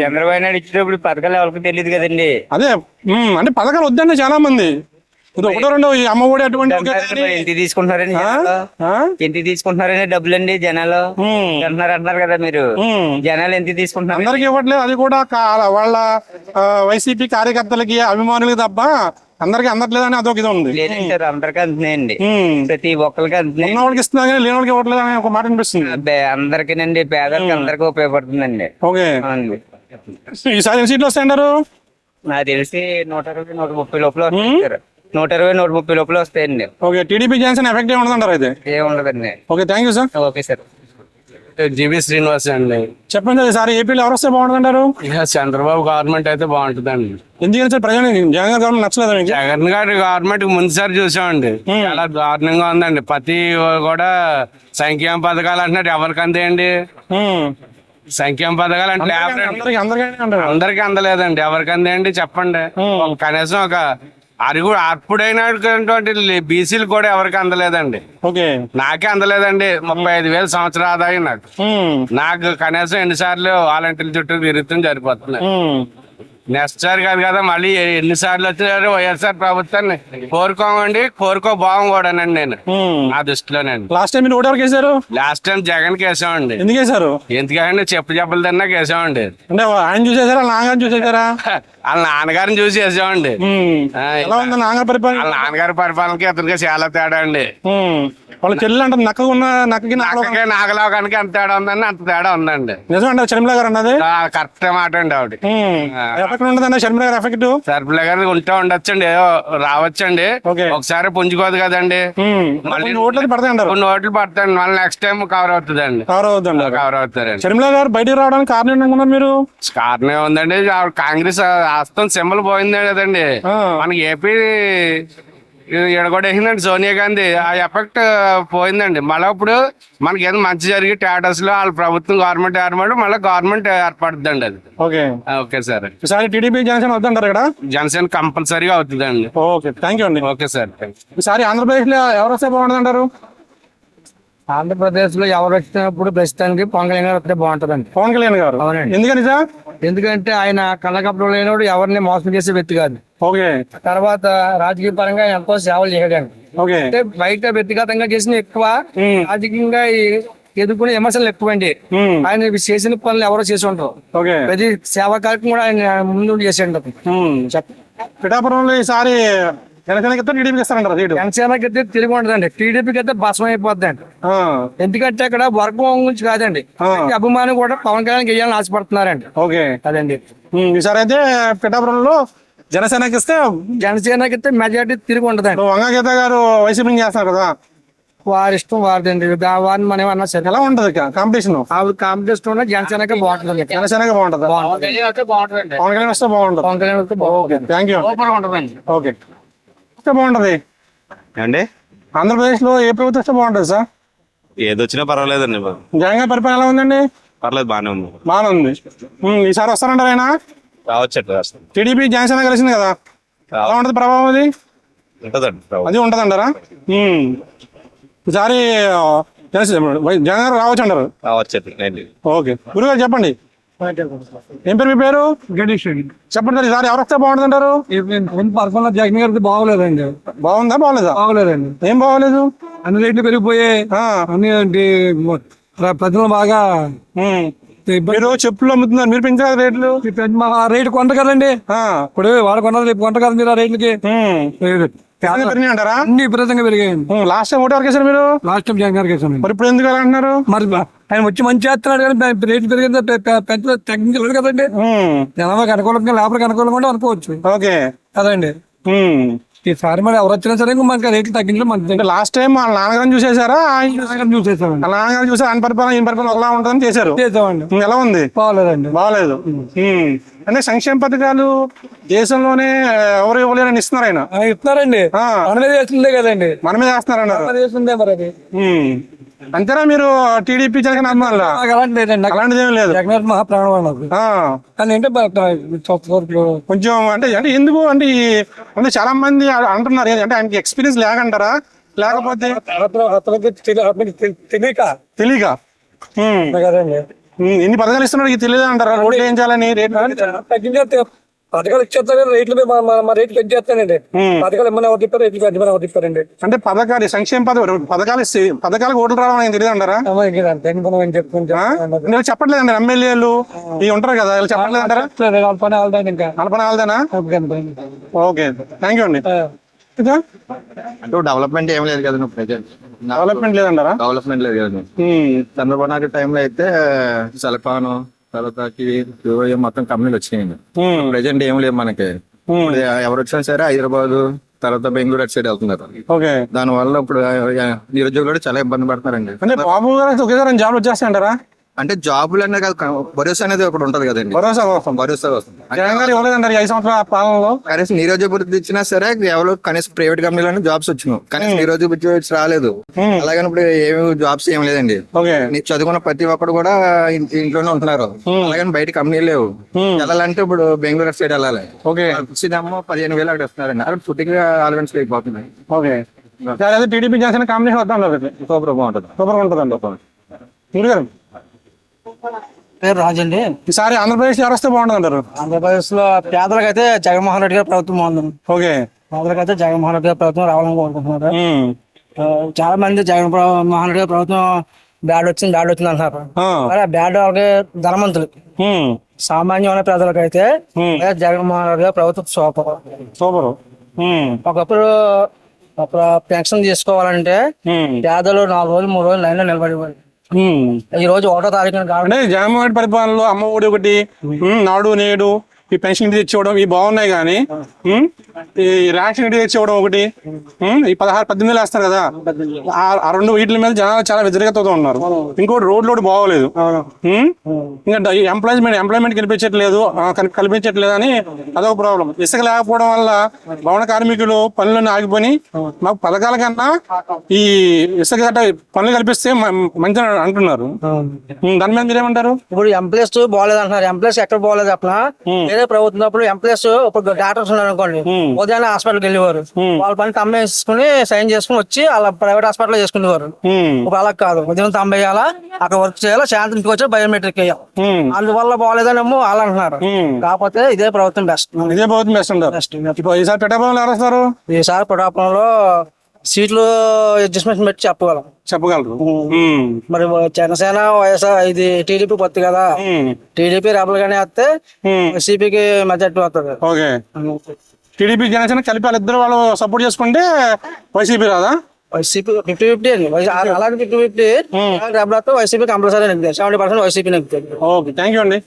Speaker 7: చంద్రబాబు నాయుడు ఇచ్చేటప్పుడు పథకాలు ఎవరికి తెలియదు కదండి.
Speaker 1: అదే అంటే పథకాలు వద్దండి చాలా మంది. ఒకటో రెండో అమ్మ ఒడి అటువంటి
Speaker 7: ఇంటికి తీసుకుంటున్నారని డబ్బులు అండి జనాలు అంటున్నారు కదా. మీరు జనాలు ఎంత తీసుకుంటున్నారు?
Speaker 1: అందరికి ఇవ్వట్లేదు. అది కూడా వాళ్ళ వైసీపీ కార్యకర్తలకి, అభిమానులకి తప్ప అందరికి అందట్లేదు అని అదొక ఇది ఉంది.
Speaker 7: అందరికి అంటున్నాయండి, ప్రతి ఒక్కరికి అంటున్నాయి.
Speaker 1: వాళ్ళకి ఇస్తున్నా కానీ లేని వాళ్ళకి ఇవ్వట్లేదు అని ఒక మాట అనిపిస్తుంది.
Speaker 7: అందరికీనండి, పేదలకి అందరికి ఉపయోగపడుతుందండి.
Speaker 1: ఓకే, ఈసారి ఎన్ని సీట్లు వస్తాయంటారు?
Speaker 7: నాకు తెలిసి 120, 130 లోపల వస్తారు. 120, 130 లోపల వస్తాయండి.
Speaker 1: ఓకే, టీడీపీ జనసేన ఎఫెక్ట్ ఏమి ఉండదంటారు అయితే?
Speaker 7: ఏముండదండి.
Speaker 1: Okay, thank you sir.
Speaker 7: Okay sir.
Speaker 9: GV Srinivas అండి.
Speaker 1: చెప్పండి సార్, ఈసారి ఏపీలో ఎవరు వస్తే బాగుంటుందంటారు?
Speaker 9: చంద్రబాబు గవర్నమెంట్ అయితే బాగుంటుందండి.
Speaker 1: ఎందుకని సార్? ప్రజలు జగన్ గారి గవర్నమెంట్ నచ్చలేదు?
Speaker 9: జగన్ గారి గవర్నమెంట్ ముందుసారి చూసామండి, చాలా దారుణంగా ఉందండి. ప్రతి కూడా సంక్షేమ పథకాలు అంటున్నారు, ఎవరికి అందేయండి సంక్షేమ పథకాలు? అంటే అందరికి అందలేదండి. ఎవరికి అందేయండి చెప్పండి. కనీసం ఒక అప్పుడైనటువంటి బీసీలు కూడా ఎవరికి అందలేదండి. నాకే అందలేదండి. 35,000 సంవత్సర ఆదాయం నాకు కనీసం ఎన్నిసార్లు వాలంటీర్ల చుట్టూ తిరుగుతుంది సరిపోతుంది. నెక్స్ట్ సారి కాదు కదా, మళ్ళీ ఎన్నిసార్లు వచ్చారు వైఎస్ఆర్ ప్రభుత్వాన్ని కోరుకోమండి, కోరుకోబోవం కూడానండి నేను నా దృష్టిలోనండి.
Speaker 1: లాస్ట్ టైం మీరు ఓటు వేసారు?
Speaker 9: లాస్ట్ టైం జగన్ కేసామండి.
Speaker 1: ఎందుకు వేసారు?
Speaker 9: ఎందుకంటే చెప్పులు తిన్నా కేసామండి.
Speaker 1: అంటే ఆయన చూసేసారా, నాన్నగారిని చూసేసారా?
Speaker 9: వాళ్ళ నాన్నగారిని చూసి వేసామండి.
Speaker 1: నాన్నగారి
Speaker 9: నాన్నగారి పరిపాలనకి అతనికి చాలా తేడా అండి.
Speaker 1: వాళ్ళ చెల్లెలు అంటే నక్కకి
Speaker 9: నాగలోకానికి ఎంత తేడా ఉందండి, అంత తేడా ఉందండి.
Speaker 1: నిజమంటే షర్మిల గారు అన్నది
Speaker 9: కరెక్ట్ మాట అండి. ఆవిడ
Speaker 1: షర్మిల గారు ఎఫెక్ట్
Speaker 9: షర్మిల గారు ఉంటే ఉండొచ్చండి, రావచ్చండి. ఒకసారి పుంజుకోదు కదండి, మళ్ళీ
Speaker 1: ఓట్లు పడతాయండి.
Speaker 9: కొన్ని ఓట్లు పడతాయండి, మళ్ళీ నెక్స్ట్ టైం కవర్ అవుతుందండి. కవర్ అవుతారండి.
Speaker 1: షర్మిల గారు బయటకు రావడానికి కారణం ఏంటనుకున్నారు మీరు?
Speaker 9: కారణం ఉందండి, కాంగ్రెస్ హస్తం సింబల్ పోయిందే కదండి. మనకి ఏపీ ఎడగొట్టేసిందండి సోనియా గాంధీ, ఆ ఎఫెక్ట్ పోయిందండి. మళ్ళీ ఇప్పుడు మనకి ఏదో మంచి జరిగి స్టేటస్ లో వాళ్ళ ప్రభుత్వం గవర్నమెంట్ ఏర్పడి మళ్ళీ గవర్నమెంట్ ఏర్పడుతుందండి. అది ఓకే సార్.
Speaker 1: ఈసారి టీడీపీ జనసేన వద్దంటారు ఇక్కడ?
Speaker 9: జనసేన కంపల్సరీగా అవుతుందండి.
Speaker 1: ఓకే, థ్యాంక్ యూ అండి.
Speaker 9: Okay sir.
Speaker 1: ఈసారి ఆంధ్రప్రదేశ్ లో ఎవరు వస్తే బాగుంటుంది అంటారు?
Speaker 4: ఆంధ్రప్రదేశ్ లో ఎవరు వచ్చినప్పుడు ప్రస్తుతానికి పవన్ కళ్యాణ్ గారు వస్తే బాగుంటదండి.
Speaker 1: పవన్ కళ్యాణ్ గారు
Speaker 4: అవునండి.
Speaker 1: ఎందుకని సార్?
Speaker 4: ఎందుకంటే ఆయన కళ్ళకప్పుడు లేనోడు ఎవరిని మోసం చేసే వ్యక్తి కాదు.
Speaker 1: ఓకే
Speaker 4: తర్వాత రాజకీయ పరంగా ఎంతో సేవలు చేయడండి.
Speaker 1: ఓకే
Speaker 4: అంటే బయట వ్యక్తిగతంగా చేసిన ఎక్కువ, రాజకీయంగా ఎదుర్కొనే విమర్శలు ఎక్కువ అండి. ఆయన చేసిన పనులు ఎవరో చేసి ఉంటారు.
Speaker 1: ఓకే
Speaker 4: ప్రతి సేవా కార్యక్రమం కూడా ఆయన ముందు చేసి ఉంటారు.
Speaker 1: పిఠాపురంలో ఈసారి జనసేనకి టీడీపీకి ఇస్తారంటారు సీటు?
Speaker 4: జనసేనకి అయితే తిరిగి ఉండదండి, టీడీపీకి అయితే భస్మం అయిపోద్ది అండి. ఎందుకంటే అక్కడ వర్గం గురించి కాదండి, అభిమానం కూడా పవన్ కళ్యాణ్ గెయ్యాలని ఆశపడుతున్నారండి.
Speaker 1: ఓకే
Speaker 4: అదండి.
Speaker 1: ఈసారి అయితే పిఠాపురంలో జనసేనకి ఇస్తే
Speaker 4: జనసేనకి అయితే మెజార్టీ తిరిగి ఉండదండి.
Speaker 1: వంగగీత గారు వైసీపీ నుంచి చేస్తున్నారు కదా,
Speaker 4: వారి ఇష్టం వారిదండి. వారిని మనం ఏమన్నా సరే
Speaker 1: ఎలా ఉంటది కాంపిటీషన్?
Speaker 4: ఆవిడ కాంపిటీషన్ ఉన్న జనసేనకే బాగుంటుంది.
Speaker 1: జనసేనకి బాగుంటది,
Speaker 4: బాగుంటుందండి.
Speaker 1: పవన్ కళ్యాణ్ వస్తే బాగుంటది.
Speaker 4: పవన్ కళ్యాణ్ వస్తే
Speaker 1: ఓకే థ్యాంక్ యూ.
Speaker 4: ఉంటుందండి.
Speaker 1: ఓకే వస్తే బాగుంటది
Speaker 5: అండి.
Speaker 1: ఆంధ్రప్రదేశ్ లో ఏ ప్రభుత్వం వస్తే బాగుంటది సార్?
Speaker 5: ఏదొచ్చినా పర్వాలేదండి,
Speaker 1: జగన్ గారి పరిపాలన ఎలా ఉందండి?
Speaker 5: పర్లేదు, బాగానే ఉంది.
Speaker 1: బాగానే ఉంది. ఈసారి వస్తారంటారు ఆయన?
Speaker 5: రావచ్చు,
Speaker 1: టీడీపీ జనసేన కలిసింది కదా, ఎలా ఉంటది ప్రభావం? అది అది ఉంటదంటారా? ఈసారి జగన్ గారు రావచ్చు అంటారు?
Speaker 5: రావచ్చు.
Speaker 1: ఓకే గురుగారు చెప్పండి, ఏం పేరు మీ పేరు?
Speaker 4: గణేష్
Speaker 1: చెప్పండి సార్, ఈసారి ఎవరు వస్తే బాగుంటుంది అంటారు?
Speaker 4: పర్సనల్ జగన్ గారికి బాగోలేదండి.
Speaker 1: బాగుందా బాగలేదా?
Speaker 4: బాగోలేదండి.
Speaker 1: ఏం బాగోలేదు?
Speaker 4: అన్ని రేట్లు పెరిగిపోయాయి. అన్ని ప్రజలు బాగా
Speaker 1: మీరు చెప్పులు అమ్ముతున్నారు, మీరు పెంచారు రేట్లు?
Speaker 4: రేటు కొంట కదండి, ఇప్పుడు వాడు కొన్నది రేపు కొంట కదా మీరు ఆ రేట్లకి.
Speaker 1: పెరిగినాయి అంటారా?
Speaker 4: అన్ని విపరీతంగా పెరిగాయండి.
Speaker 1: లాస్ట్ టైం ఓటు ఎవరికి వేశారు మీరు?
Speaker 4: లాస్ట్ టైం జగన్ గారికి వేసాను.
Speaker 1: మరి ఇప్పుడు ఎందుకు అలా అంటున్నారు?
Speaker 4: మరి ఆయన వచ్చి మంచి చేస్తున్నాడు కానీ రేట్లు పెరిగింది పెంచలేదు, తగ్గించలేదు కదండి. జనాభాకి అనుకూలంగా లేబర్కి అనుకూలంగా కూడా అనుకోవచ్చు.
Speaker 1: ఓకే
Speaker 4: కదండి. ఈసారి మరి ఎవరు వచ్చినా సరే మనకి రేట్లు తగ్గించడం మంచిది.
Speaker 1: లాస్ట్ టైం వాళ్ళ నాన్నగారిని చూసేసారా?
Speaker 4: చూసేసామండి.
Speaker 1: వాళ్ళ నాన్నగారు చూసి ఆయన పరిపాలన ఈయన పరిపాలన ఒకలా ఉంటుందని చేశారు.
Speaker 4: చేసామండి.
Speaker 1: ఎలా ఉంది?
Speaker 4: బాగలేదండి.
Speaker 1: బాగలేదు. అంటే సంక్షేమ పథకాలు దేశంలోనే ఎవరు ఇవ్వలేరని ఇస్తున్నారు ఆయన.
Speaker 4: ఇస్తున్నారండి, మన మీద వేస్తుందే కదండి.
Speaker 1: మన మీద వేస్తున్నారన్నారు.
Speaker 4: వేస్తుందే మరి అది.
Speaker 1: అంతేనా? మీరు టీడీపీ జగన్ అభిమానులా?
Speaker 4: అలాంటి లేదండి,
Speaker 1: అలాంటిది ఏం లేదు.
Speaker 4: జగన్ మహాప్రాణం నాకు. కానీ ఏంటంటే
Speaker 1: కొంచెం అంటే అంటే ఎందుకు అంటే అంటే చాలా మంది అంటున్నారు అంటే ఆయనకి ఎక్స్పీరియన్స్ లేకంటారా, లేకపోతే తెలియక
Speaker 4: కదండి.
Speaker 1: ఎన్ని పథకాలు ఇస్తున్నాడు తెలియదు అంటారా? రోడ్లు ఏం చేయాలని
Speaker 4: తగ్గించేస్తే పథకాలు ఇచ్చేస్తారు, రేట్లు రేట్లు పెంచేస్తానండి. పథకాలు ఏమైనా ఎవరు తిప్పారు, రేట్లు పెంచమని ఎవరు తిప్పారండి. అంటే
Speaker 1: పథకాలు సంక్షేమ పథకాలకు ఓట్లు రావడం ఆయన తెలియదు అంటారా? చెప్పుకుంటా చెప్పట్లేదండి. ఎమ్మెల్యేలు ఇవి ఉంటారు కదా, చెప్పట్లేదు అంటారా?
Speaker 4: ఇంకా
Speaker 1: నలపన వాళ్ళదేనా? ఓకే థ్యాంక్ యూ అండి.
Speaker 5: డెవలప్మెంట్ ఏం లేదు కదా ప్రెజెంట్.
Speaker 1: డెవలప్మెంట్ లేదంటారా?
Speaker 5: డెవలప్మెంట్ లేదు కదా. చంద్రబాబు నాయుడు టైంలో అయితే సెల్ఫాను తర్వాత మొత్తం కంపెనీలు వచ్చినాయి. ప్రెజెంట్ ఏం లేదు మనకి. ఎవరు వచ్చినా సరే హైదరాబాద్ తర్వాత బెంగళూరు అటు సైడ్ వెళ్తున్నారు. దాని వల్ల ఇప్పుడు నిరుద్యోగులు చాలా ఇబ్బంది పడుతున్నారండి.
Speaker 1: అంటే బాబు గారు ఒకేసారి జాబ్ వచ్చేస్తాయంటారా?
Speaker 5: అంటే జాబులు అనేది కాదు, భరోసా అనేది ఒకటి ఉంటది కదండి.
Speaker 1: భరోసా వస్తుంది. జగన్ గారు ఇవ్వలేదంటారు 5 సంవత్సరాల పాలనలో.
Speaker 5: కనీసం నిరుద్యోగ ఇచ్చినా సరే ఎవరో కనీసం ప్రైవేట్ కంపెనీలో జాబ్స్ వచ్చినాయి, కనీసం నిరుద్యోగ రాలేదు. అలాగని ఇప్పుడు ఏమి జాబ్స్ ఏం లేదండి. చదువుకున్న ప్రతి ఒక్కరు కూడా ఇంట్లోనే ఉంటున్నారు. అలాగని బయట కంపెనీలు లేవు. వెళ్ళాలంటే ఇప్పుడు బెంగళూరు సైడ్ వెళ్ళాలి. వచ్చిందేమో 15,000 అక్కడ వస్తున్నారండి. అక్కడ ఫుడ్ అలవెన్స్ అయిపోతున్నాయి.
Speaker 1: టీడీపీ జనసేన కాంబినేషన్ వద్దాం,
Speaker 5: సూపర్ బాగుంటుంది.
Speaker 1: సూపర్ ఉంటుందండి.
Speaker 4: పేరు రాజండి.
Speaker 1: ఈసారి ఆంధ్రప్రదేశ్ ఎవరు వస్తే బాగుంటుంది అంటారు?
Speaker 4: ఆంధ్రప్రదేశ్ లో పేదలకైతే జగన్మోహన్ రెడ్డి గారి ప్రభుత్వం బాగుంది.
Speaker 1: ఓకే
Speaker 4: పేదలకైతే జగన్మోహన్ రెడ్డి గారి ప్రభుత్వం రావాలని కోరుకుంటున్నారు. చాలా మంది జగన్మోహన్ రెడ్డి గారి ప్రభుత్వం బ్యాడ్ వచ్చింది అంటున్నారు. బ్యాడ్ వాళ్ళకి ధనవంతులు, సామాన్యమైన ప్రజలకైతే జగన్మోహన్ రెడ్డి గారి ప్రభుత్వం సూపర్. ఒకప్పుడు పెన్షన్ తీసుకోవాలంటే పేదలు 4 రోజులు 3 రోజులు లైన్ లో నిలబడేవాళ్ళు. ఈ రోజు 1వ తారీఖున
Speaker 1: అంటే జగన్మోహన్ రెడ్డి పరిపాలనలో అమ్మ ఒడి ఒకటి, నాడు నేడు, ఈ పెన్షన్ ఇంటి తెచ్చివ్వడం ఇవి బాగున్నాయి. కానీ ఈ రేషన్ ఇంటి తెచ్చివ్వడం ఒకటి, ఈ 16-18 వేస్తారు కదా, ఆ 2 వీటి మీద జనాలు చాలా వ్యతిరేకతతో ఉన్నారు. ఇంకోటి రోడ్లు బాగోలేదు. ఇంకా ఎంప్లాయ్మెంట్ కల్పించట్లేదు అని అదొక ప్రాబ్లం. ఇసుక లేకపోవడం వల్ల భవన కార్మికులు పనులను ఆగిపోయి మాకు పథకాల కన్నా ఈ ఇసుక గట్ట పనులు కల్పిస్తే మంచి అంటున్నారు. దాని మీద మీరేమంటారు?
Speaker 4: ఇప్పుడు ఎంప్లాయ్స్ బాగలేదు అంటున్నారు. ఎంప్లాయ్స్ ఎక్కడ బాగలేదు అక్కడ
Speaker 8: వేరే ప్రభుత్వం అప్పుడు ఎంప్లాయీస్ ఇప్పుడు డాక్టర్స్ ఉన్నారు అనుకోండి, ఉదయాన్నే హాస్పిటల్కి వెళ్ళేవారు, వాళ్ళ పని తమ్మ వేసుకుని సైన్ చేసుకుని వచ్చి అలా ప్రైవేట్ హాస్పిటల్ చేసుకునేవారు. ఇప్పుడు అలా కాదు, ఉదయం తమ్మ వేయాలా, అక్కడ వర్క్ చేయాలా, సాయంత్రం ఇంటికి వచ్చి బయోమెట్రిక్ వేయాలి. అందువల్ల బాగోలేదనేమో వాళ్ళు అంటున్నారు. కాకపోతే ఇదే ప్రభుత్వం బెస్ట్.
Speaker 1: ఇదే ప్రభుత్వం బెస్ట్ అంటారు. ఇప్పుడు ఈసారి పిఠాపురంలో ఎవరు వస్తారు?
Speaker 8: ఈసారి పిఠాపురంలో సీట్లు అడ్జస్ట్మెంట్ పెట్టి
Speaker 1: చెప్పగలరు.
Speaker 8: మరి జనసేన వైఎస్ఆర్ ఇది టీడీపీ పొత్తు కదా, టీడీపీ రెబల్ గానే వస్తే వైసీపీకి మెజార్టీ వస్తుంది.
Speaker 1: ఓకే, టీడీపీ జనసేన కలిపి వాళ్ళిద్దరు వాళ్ళు సపోర్ట్ చేసుకుంటే వైసీపీ రాదా?
Speaker 8: వైసీపీ 50-50 అండి. అలాగే 50-50 రెబల్ వస్తే వైసీపీ కంపల్సరీ నెగ్గుతాయి. 70% వైసీపీ నెగ్గుతాయి.
Speaker 1: ఓకే, థ్యాంక్ యూ అండి.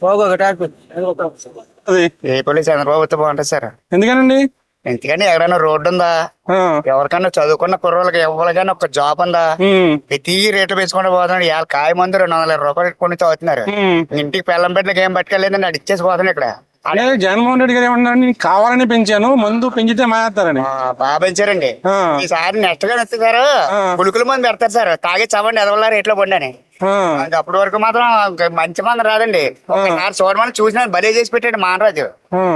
Speaker 1: అది
Speaker 3: ఏపీలో చంద్రబాబు వస్తే బాగుంటుంది సార్.
Speaker 1: ఎందుకనండి?
Speaker 3: ఎందుకంటే ఎవరైనా రోడ్డు ఉందా, ఎవరికైనా చదువుకున్న కుర్రోళ్ళకి ఎవరికైనా ఒక జాబ్ ఉందా, ప్రతి రేట్లు పెంచుకుంటూ పోతున్నాడు. ఇవాళ కాయ మందు 220 రూపాయలు కొని తాగుతున్నారు. ఇంటికి పెళ్ళం పెట్టలకి ఏం పట్టుకెళ్ళలేదండి, అడిచేసి పోతున్నాడు ఇక్కడ.
Speaker 1: అదే జగన్మోహన్ రెడ్డి గారు ఏమన్నారు, నేను కావాలని పెంచాను, మందు పెంచితే మానేస్తారని.
Speaker 3: బాగా పెంచారండి. ఈసారి నెక్స్ట్ గా వస్తే సార్ పులుకుల మంది పెడతారు సార్, తాగే చవండి ఎదవల్ల రేట్లో పండి. అప్పటి వరకు మాత్రం మంచి మంది రాదండి. ఒకసారి చూడమని చూసిన బలే చేసి పెట్టాడు మహారాజు.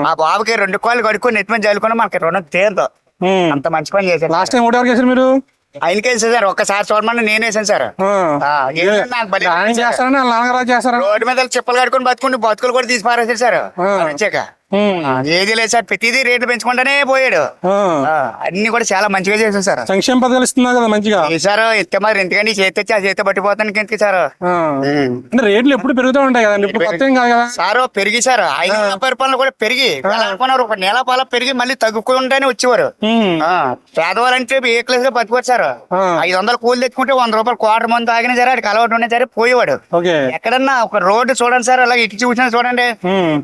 Speaker 3: ఆ బాబుకి 2 కాళ్ళు కడుక్కొని నెత్తిమని చల్లుకుని మనకి రుణం తేరుతో అంత మంచి పని చేశారు.
Speaker 1: లాస్ట్ టైం ఓటు వేసారు మీరు?
Speaker 3: ఆయనకే వేసారు సార్. ఒక్కసారి చూడమని నేను వేసాను సార్. రోడ్డు మీద చెప్పలు కడుకొని బతుకులు కూడా తీసి పారేసారు సార్. వచ్చాక ఏది లేదు సార్, ప్రతిదీ రేట్లు పెంచుకుంటానే పోయాడు. అన్ని కూడా చాలా మంచిగా చేశారు సార్.
Speaker 1: సంక్షేమ పథకాలు ఇస్తున్నారు కదా మంచిగా
Speaker 3: సార్. ఇస్తే మరి ఎందుకంటే చేతి ఆ చేతి పట్టిపోతానికి ఎందుకు సార్?
Speaker 1: అంటే రేట్లు ఎప్పుడు పెరుగుతూ ఉంటాయి కదండి, ఇప్పుడు కొత్త ఏం కాదు కదా
Speaker 3: సార్. పెరిగి సార్ 5 పరిపాలన కూడా పెరిగి అనుకున్నారు. ఒక నెల పాల పెరిగి మళ్ళీ తగ్గుకుంటానే వచ్చేవారు. పేదవాళ్ళంటే ఏ క్లాస్ గా బతికోరు సార్. 500 కూలి తెచ్చుకుంటే 100 రూపాయలు క్వార్టర్ మంది తాగినా సరే అక్కడికి అలవాటు ఉన్నా సరే పోయేవాడు. ఎక్కడన్నా ఒక రోడ్డు చూడండి సార్, అలాగే ఇటు చూసినా చూడండి,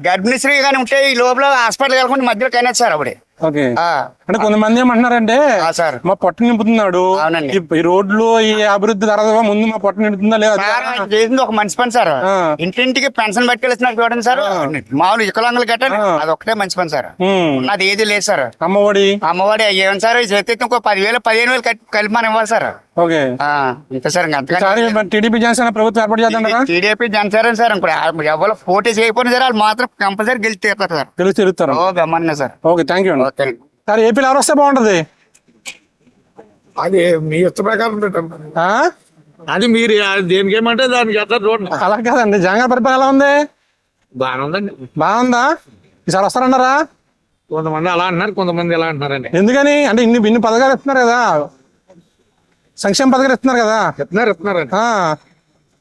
Speaker 3: గర్భిణీశ్రీ కానీ ఉంటే ఈ లోపల హాస్పిటల్ వెళ్ళకుండా మధ్యలో కైనా సార్ అప్పుడే.
Speaker 1: అంటే కొంతమంది ఏమంటున్నారంటే మా పొట్ట నింపుతున్నాడు, ఈ రోడ్లు ఈ అభివృద్ధి తర్వాత ముందు మా పొట్ట నింపుతుందా లేదా?
Speaker 3: చేసింది ఒక మంచి పని సార్. ఇంటింటికి పెన్షన్ పట్టుకెళ్ళిస్తున్నారు చూడండి సార్. మామూలు వికలాంగులు కట్టాలి, అది ఒకటే మంచి పని సార్. అది ఏది లేదు సార్. అమ్మఒడి ఏమని సార్ చేస్తే ఇంకో 10,000-15,000 కలిపి మనం ఇవ్వాలి సార్.
Speaker 1: ఓకే,
Speaker 3: ఇంకా సార్
Speaker 1: టీడీపీ జనసేన ప్రభుత్వం ఏర్పాటు చేద్దాం.
Speaker 3: టీడీపీ జనసేన సార్ ఎవరు పోటీ చేయకపోయినా సరే వాళ్ళు మాత్రం కంపల్సరీ గెలిచి తీరుతారు సార్.
Speaker 1: గెలిచి తీరుతారు.
Speaker 3: సార్.
Speaker 1: ఓకే, థ్యాంక్ యూ అండి. సార్ ఏపీలో ఎవరు వస్తే బాగుంటది?
Speaker 2: అది మీ ఇష్ట ప్రకారం అది మీరు దేనికి ఏమంటే దానికి చూడండి.
Speaker 1: అలా కాదండి, జగన్ గారి పరిపాలన ఎలా ఉంది?
Speaker 2: బాగానే ఉందండి.
Speaker 1: బాగుందా? ఈసారి వస్తారన్నారా?
Speaker 2: కొంతమంది అలా అంటున్నారు, కొంతమంది ఎలా అంటున్నారండి.
Speaker 1: ఎందుకని అంటే ఇన్ని పథకాలు ఇస్తున్నారు కదా, సంక్షేమ పథకాలు ఇస్తున్నారు కదా.
Speaker 2: ఇస్తున్నారు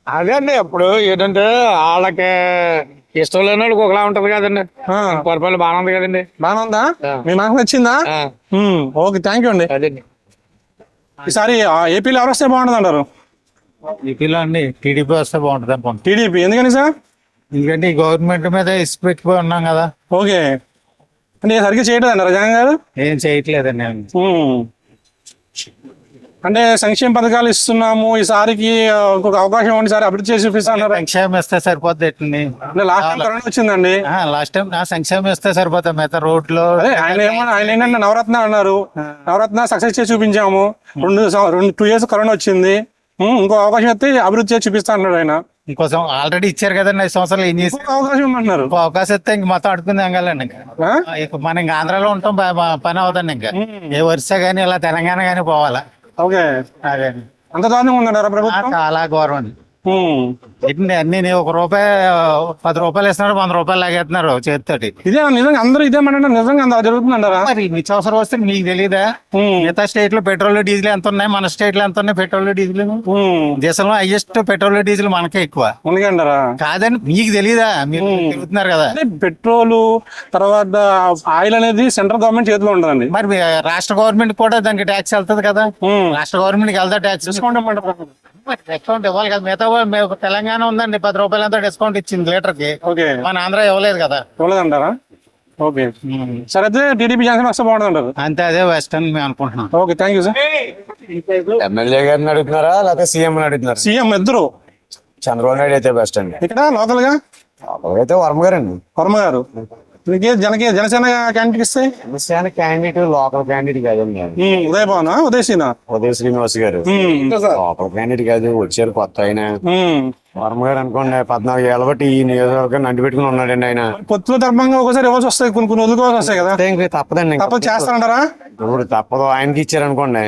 Speaker 2: అదే అండి. ఇప్పుడు ఏంటంటే వాళ్ళకి ఇష్టం లేని వాళ్ళకి ఒకలా ఉంటది కదండి. పరిపాలన బాగానే ఉంది కదండి.
Speaker 1: బాగానే ఉందా? మీ మనకు నచ్చిందా? ఓకే, థ్యాంక్ యూ అండి.
Speaker 2: అదండి.
Speaker 1: ఈసారి ఏపీలో ఎవరు వస్తే బాగుంటుంది అంటారు?
Speaker 13: ఏపీలో అండి టీడీపీ వస్తే బాగుంటుంది అనుకోండి.
Speaker 1: టీడీపీ ఎందుకని సార్?
Speaker 13: ఎందుకంటే ఈ గవర్నమెంట్ మీద ఇసుపెట్టిపోయి ఉన్నాం కదా.
Speaker 1: ఓకే, అంటే సరిగ్గా చేయట్లేదు అన్నారా జగన్ గారు?
Speaker 13: ఏం చేయట్లేదండి.
Speaker 1: అంటే సంక్షేమ పథకాలు ఇస్తున్నాము, ఈసారికి ఇంకొక అవకాశం ఉంది సార్, అభివృద్ధి చేసి చూపిస్తున్నారు.
Speaker 13: సంక్షేమం ఇస్తే సరిపోద్ది. ఎట్లండి
Speaker 1: లాస్ట్ టైం కరోనా వచ్చిందండి.
Speaker 13: లాస్ట్ టైం సంక్షేమం ఇస్తే సరిపోతాం. మిగతా రోడ్లు
Speaker 1: ఆయన ఏంటంటే నవరత్న అన్నారు, నవరత్న సక్సెస్ చేసి చూపించాము. 2 years కరోనా వచ్చింది, ఇంకో అవకాశం అయితే అభివృద్ధి చేసి చూపిస్తా అన్నాడు ఆయన.
Speaker 13: ఇంకోసం ఆల్రెడీ ఇచ్చారు కదండి 5 సంవత్సరాలు. ఏం చేసి
Speaker 1: అవకాశం ఇవ్వమంటున్నారు.
Speaker 13: అవకాశం ఇస్తే ఇంక మొత్తం అడుకుంది ఎంగాలండి. ఇంకా మనం ఇంకా ఆంధ్రాలో ఉంటాం, పని అవుతుంది. ఇంకా ఏ వరుస గానీ ఇలా తెలంగాణ గానీ పోవాలా.
Speaker 1: ఓకే,
Speaker 13: అదే
Speaker 1: అంత దారుణంగా ఉందంటారా ప్రభుత్వం?
Speaker 13: చాలా గౌరవం. అన్ని ₹1 10 రూపాయలు ఇస్తున్నారు, 100 రూపాయలు లాగేస్తున్నారు చేతితోటి.
Speaker 1: ఇదే నిజంగా అందరూ ఇదేమంటారు, నిజంగా అంత జరుగుతుందంటారా?
Speaker 13: మరి నిత్యావసర వస్తే మీకు తెలియదా? మిగతా స్టేట్ లో పెట్రోల్ డీజిల్ ఎంత ఉన్నాయి, మన స్టేట్ లో ఎంత ఉన్నాయి పెట్రోల్ డీజిల్? దేశంలో హైయెస్ట్ పెట్రోల్ డీజిల్ మనకే ఎక్కువ
Speaker 1: ఉందంటారా?
Speaker 13: కాదని మీకు తెలియదా? మీరు తిరుగుతున్నారు కదా.
Speaker 1: పెట్రోల్ తర్వాత ఆయిల్ అనేది సెంట్రల్ గవర్నమెంట్ చేతిలో ఉంటుందండి.
Speaker 13: మరి రాష్ట్ర గవర్నమెంట్ కూడా దానికి ట్యాక్స్ వెళ్తుంది కదా. రాష్ట్ర గవర్నమెంట్ కి వెళ్తా ట్యాక్స్ డిస్కౌంట్ ఇవ్వాలి కదా. మిగతా తెలంగాణ ఉందండి 10 రూపాయలు ఎంతో డిస్కౌంట్ ఇచ్చింది లీటర్ కి. మన ఆంధ్ర ఇవ్వలేదు కదా.
Speaker 1: ఇవ్వలేదంటారా? ఓకే, సరే అయితే టీడీపీ జనసేన వస్తే బాగుంటుంది అంటారు.
Speaker 13: అంతే, అదే బెస్ట్ అని మేము అనుకుంటున్నాం.
Speaker 1: Okay, thank you sir.
Speaker 3: MLA గారిని అడుగుతున్నారా లేకపోతే సీఎం అడుగుతున్నారు?
Speaker 1: సీఎం ఇద్దరు.
Speaker 3: చంద్రబాబు నాయుడు అయితే బెస్ట్ అండి.
Speaker 1: ఇక్కడ లోకల్ గా
Speaker 3: అయితే వర్మ గారు అండి.
Speaker 1: వర్మ గారు జనసేన క్యాండిడేట్ ఇస్తే?
Speaker 3: జనసేన క్యాండిడేట్ లోకల్ క్యాండిడేట్ కాదండి.
Speaker 1: ఉదయ్ శ్రీనివాస్
Speaker 3: గారు లోకల్ క్యాండిడేట్ కాదు, వచ్చారు కొత్త ఆయన.
Speaker 13: వర్మ గారు అనుకోండి 14 ఏళ్ళ బట్టి ఈ నియోజకవర్గాన్ని అంటిపెట్టుకుని ఉన్నాడండి ఆయన.
Speaker 1: పొత్తుల ధర్మంగా ఒకసారి ఇవ్వాల్సి వస్తాయి, కొన్ని కొన్ని వదులుకోవాల్సి వస్తాయి కదా.
Speaker 13: ఇంకా తప్పదండి.
Speaker 1: తప్పదు, చేస్తానంటారా?
Speaker 13: ఇప్పుడు తప్పదు, ఆయనకి ఇచ్చారనుకోండి.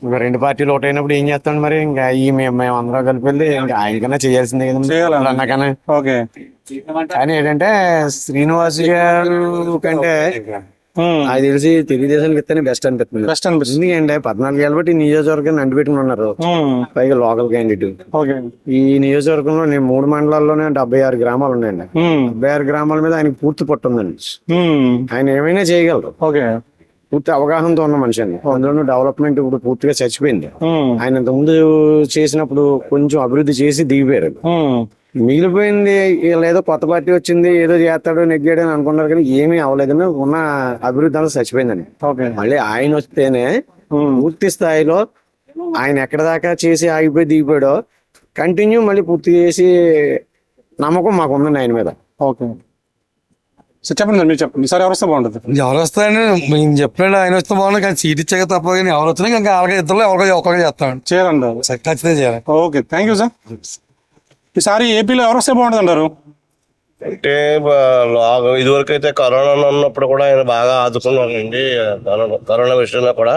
Speaker 13: ఇంకా 2 పార్టీలు ఒకటైనప్పుడు ఏం చేస్తాడు మరి? ఇంకా మేము అందరం కలిపి వెళ్ళి ఇంకా ఆయనకన్నా చేయాల్సిందే కదా అన్నాకన్నా.
Speaker 1: ఓకే.
Speaker 13: కానీ ఏంటంటే శ్రీనివాస్ గారు కంటే అది తెలిసి తెలుగుదేశానికి ఇస్తేనే బెస్ట్ అనిపిస్తుంది. ఎందుకంటే 14 ఏళ్ళ బట్టి నియోజకవర్గాన్ని అంటిపెట్టుకుని ఉన్నారు, పైగా లోకల్ క్యాండిడేట్. ఈ నియోజకవర్గంలో నేను 3 మండలాల్లోనే 76 గ్రామాలు ఉన్నాయండి. 76 గ్రామాల మీద ఆయనకి పూర్తి పట్టు ఉందండి. ఆయన ఏమైనా చేయగలరు, పూర్తి అవగాహనతో ఉన్న మనిషి అండి. అందులోనూ డెవలప్మెంట్ ఇప్పుడు పూర్తిగా చచ్చిపోయింది. ఆయన ఇంతకుముందు చేసినప్పుడు కొంచెం అభివృద్ధి చేసి దిగిపోయారు. మిగిలిపోయింది ఏదో కొత్త పార్టీ వచ్చింది ఏదో చేస్తాడు నెగ్గాడు అని అనుకున్నారు, కానీ ఏమీ అవ్వలేదని ఉన్న అభివృద్ధి అంతా చచ్చిపోయిందండి. మళ్ళీ ఆయన వస్తేనే పూర్తి స్థాయిలో ఆయన ఎక్కడ దాకా చేసి ఆగిపోయి దిగిపోయాడో కంటిన్యూ మళ్ళీ పూర్తి చేసి నమ్మకం మాకు ఉందండి ఆయన మీద.
Speaker 1: ఓకే, చెప్పండి మీరు చెప్పండి, ఈసారి ఎవరు వస్తే బాగుంటుంది?
Speaker 2: ఎవరు వస్తాయండి మేము చెప్పినట్టు ఆయన వస్తే బాగుంటుంది, కానీ సీట్ ఇచ్చాక తప్ప కానీ ఎవరు వచ్చినా ఇంకా అలాగే ఇద్దరు ఒకరికి చేస్తామండి.
Speaker 1: చేయాలంటారు?
Speaker 2: ఖచ్చితంగా చేయాలి.
Speaker 1: Okay, thank you sir. ఈసారి ఏపీలో ఎవరు వస్తే బాగుంటుంది అంటారు?
Speaker 5: అంటే ఇదివరకు అయితే కరోనా ఉన్నప్పుడు కూడా ఆయన బాగా ఆదుకున్నారండి, కరోనా విషయంలో కూడా.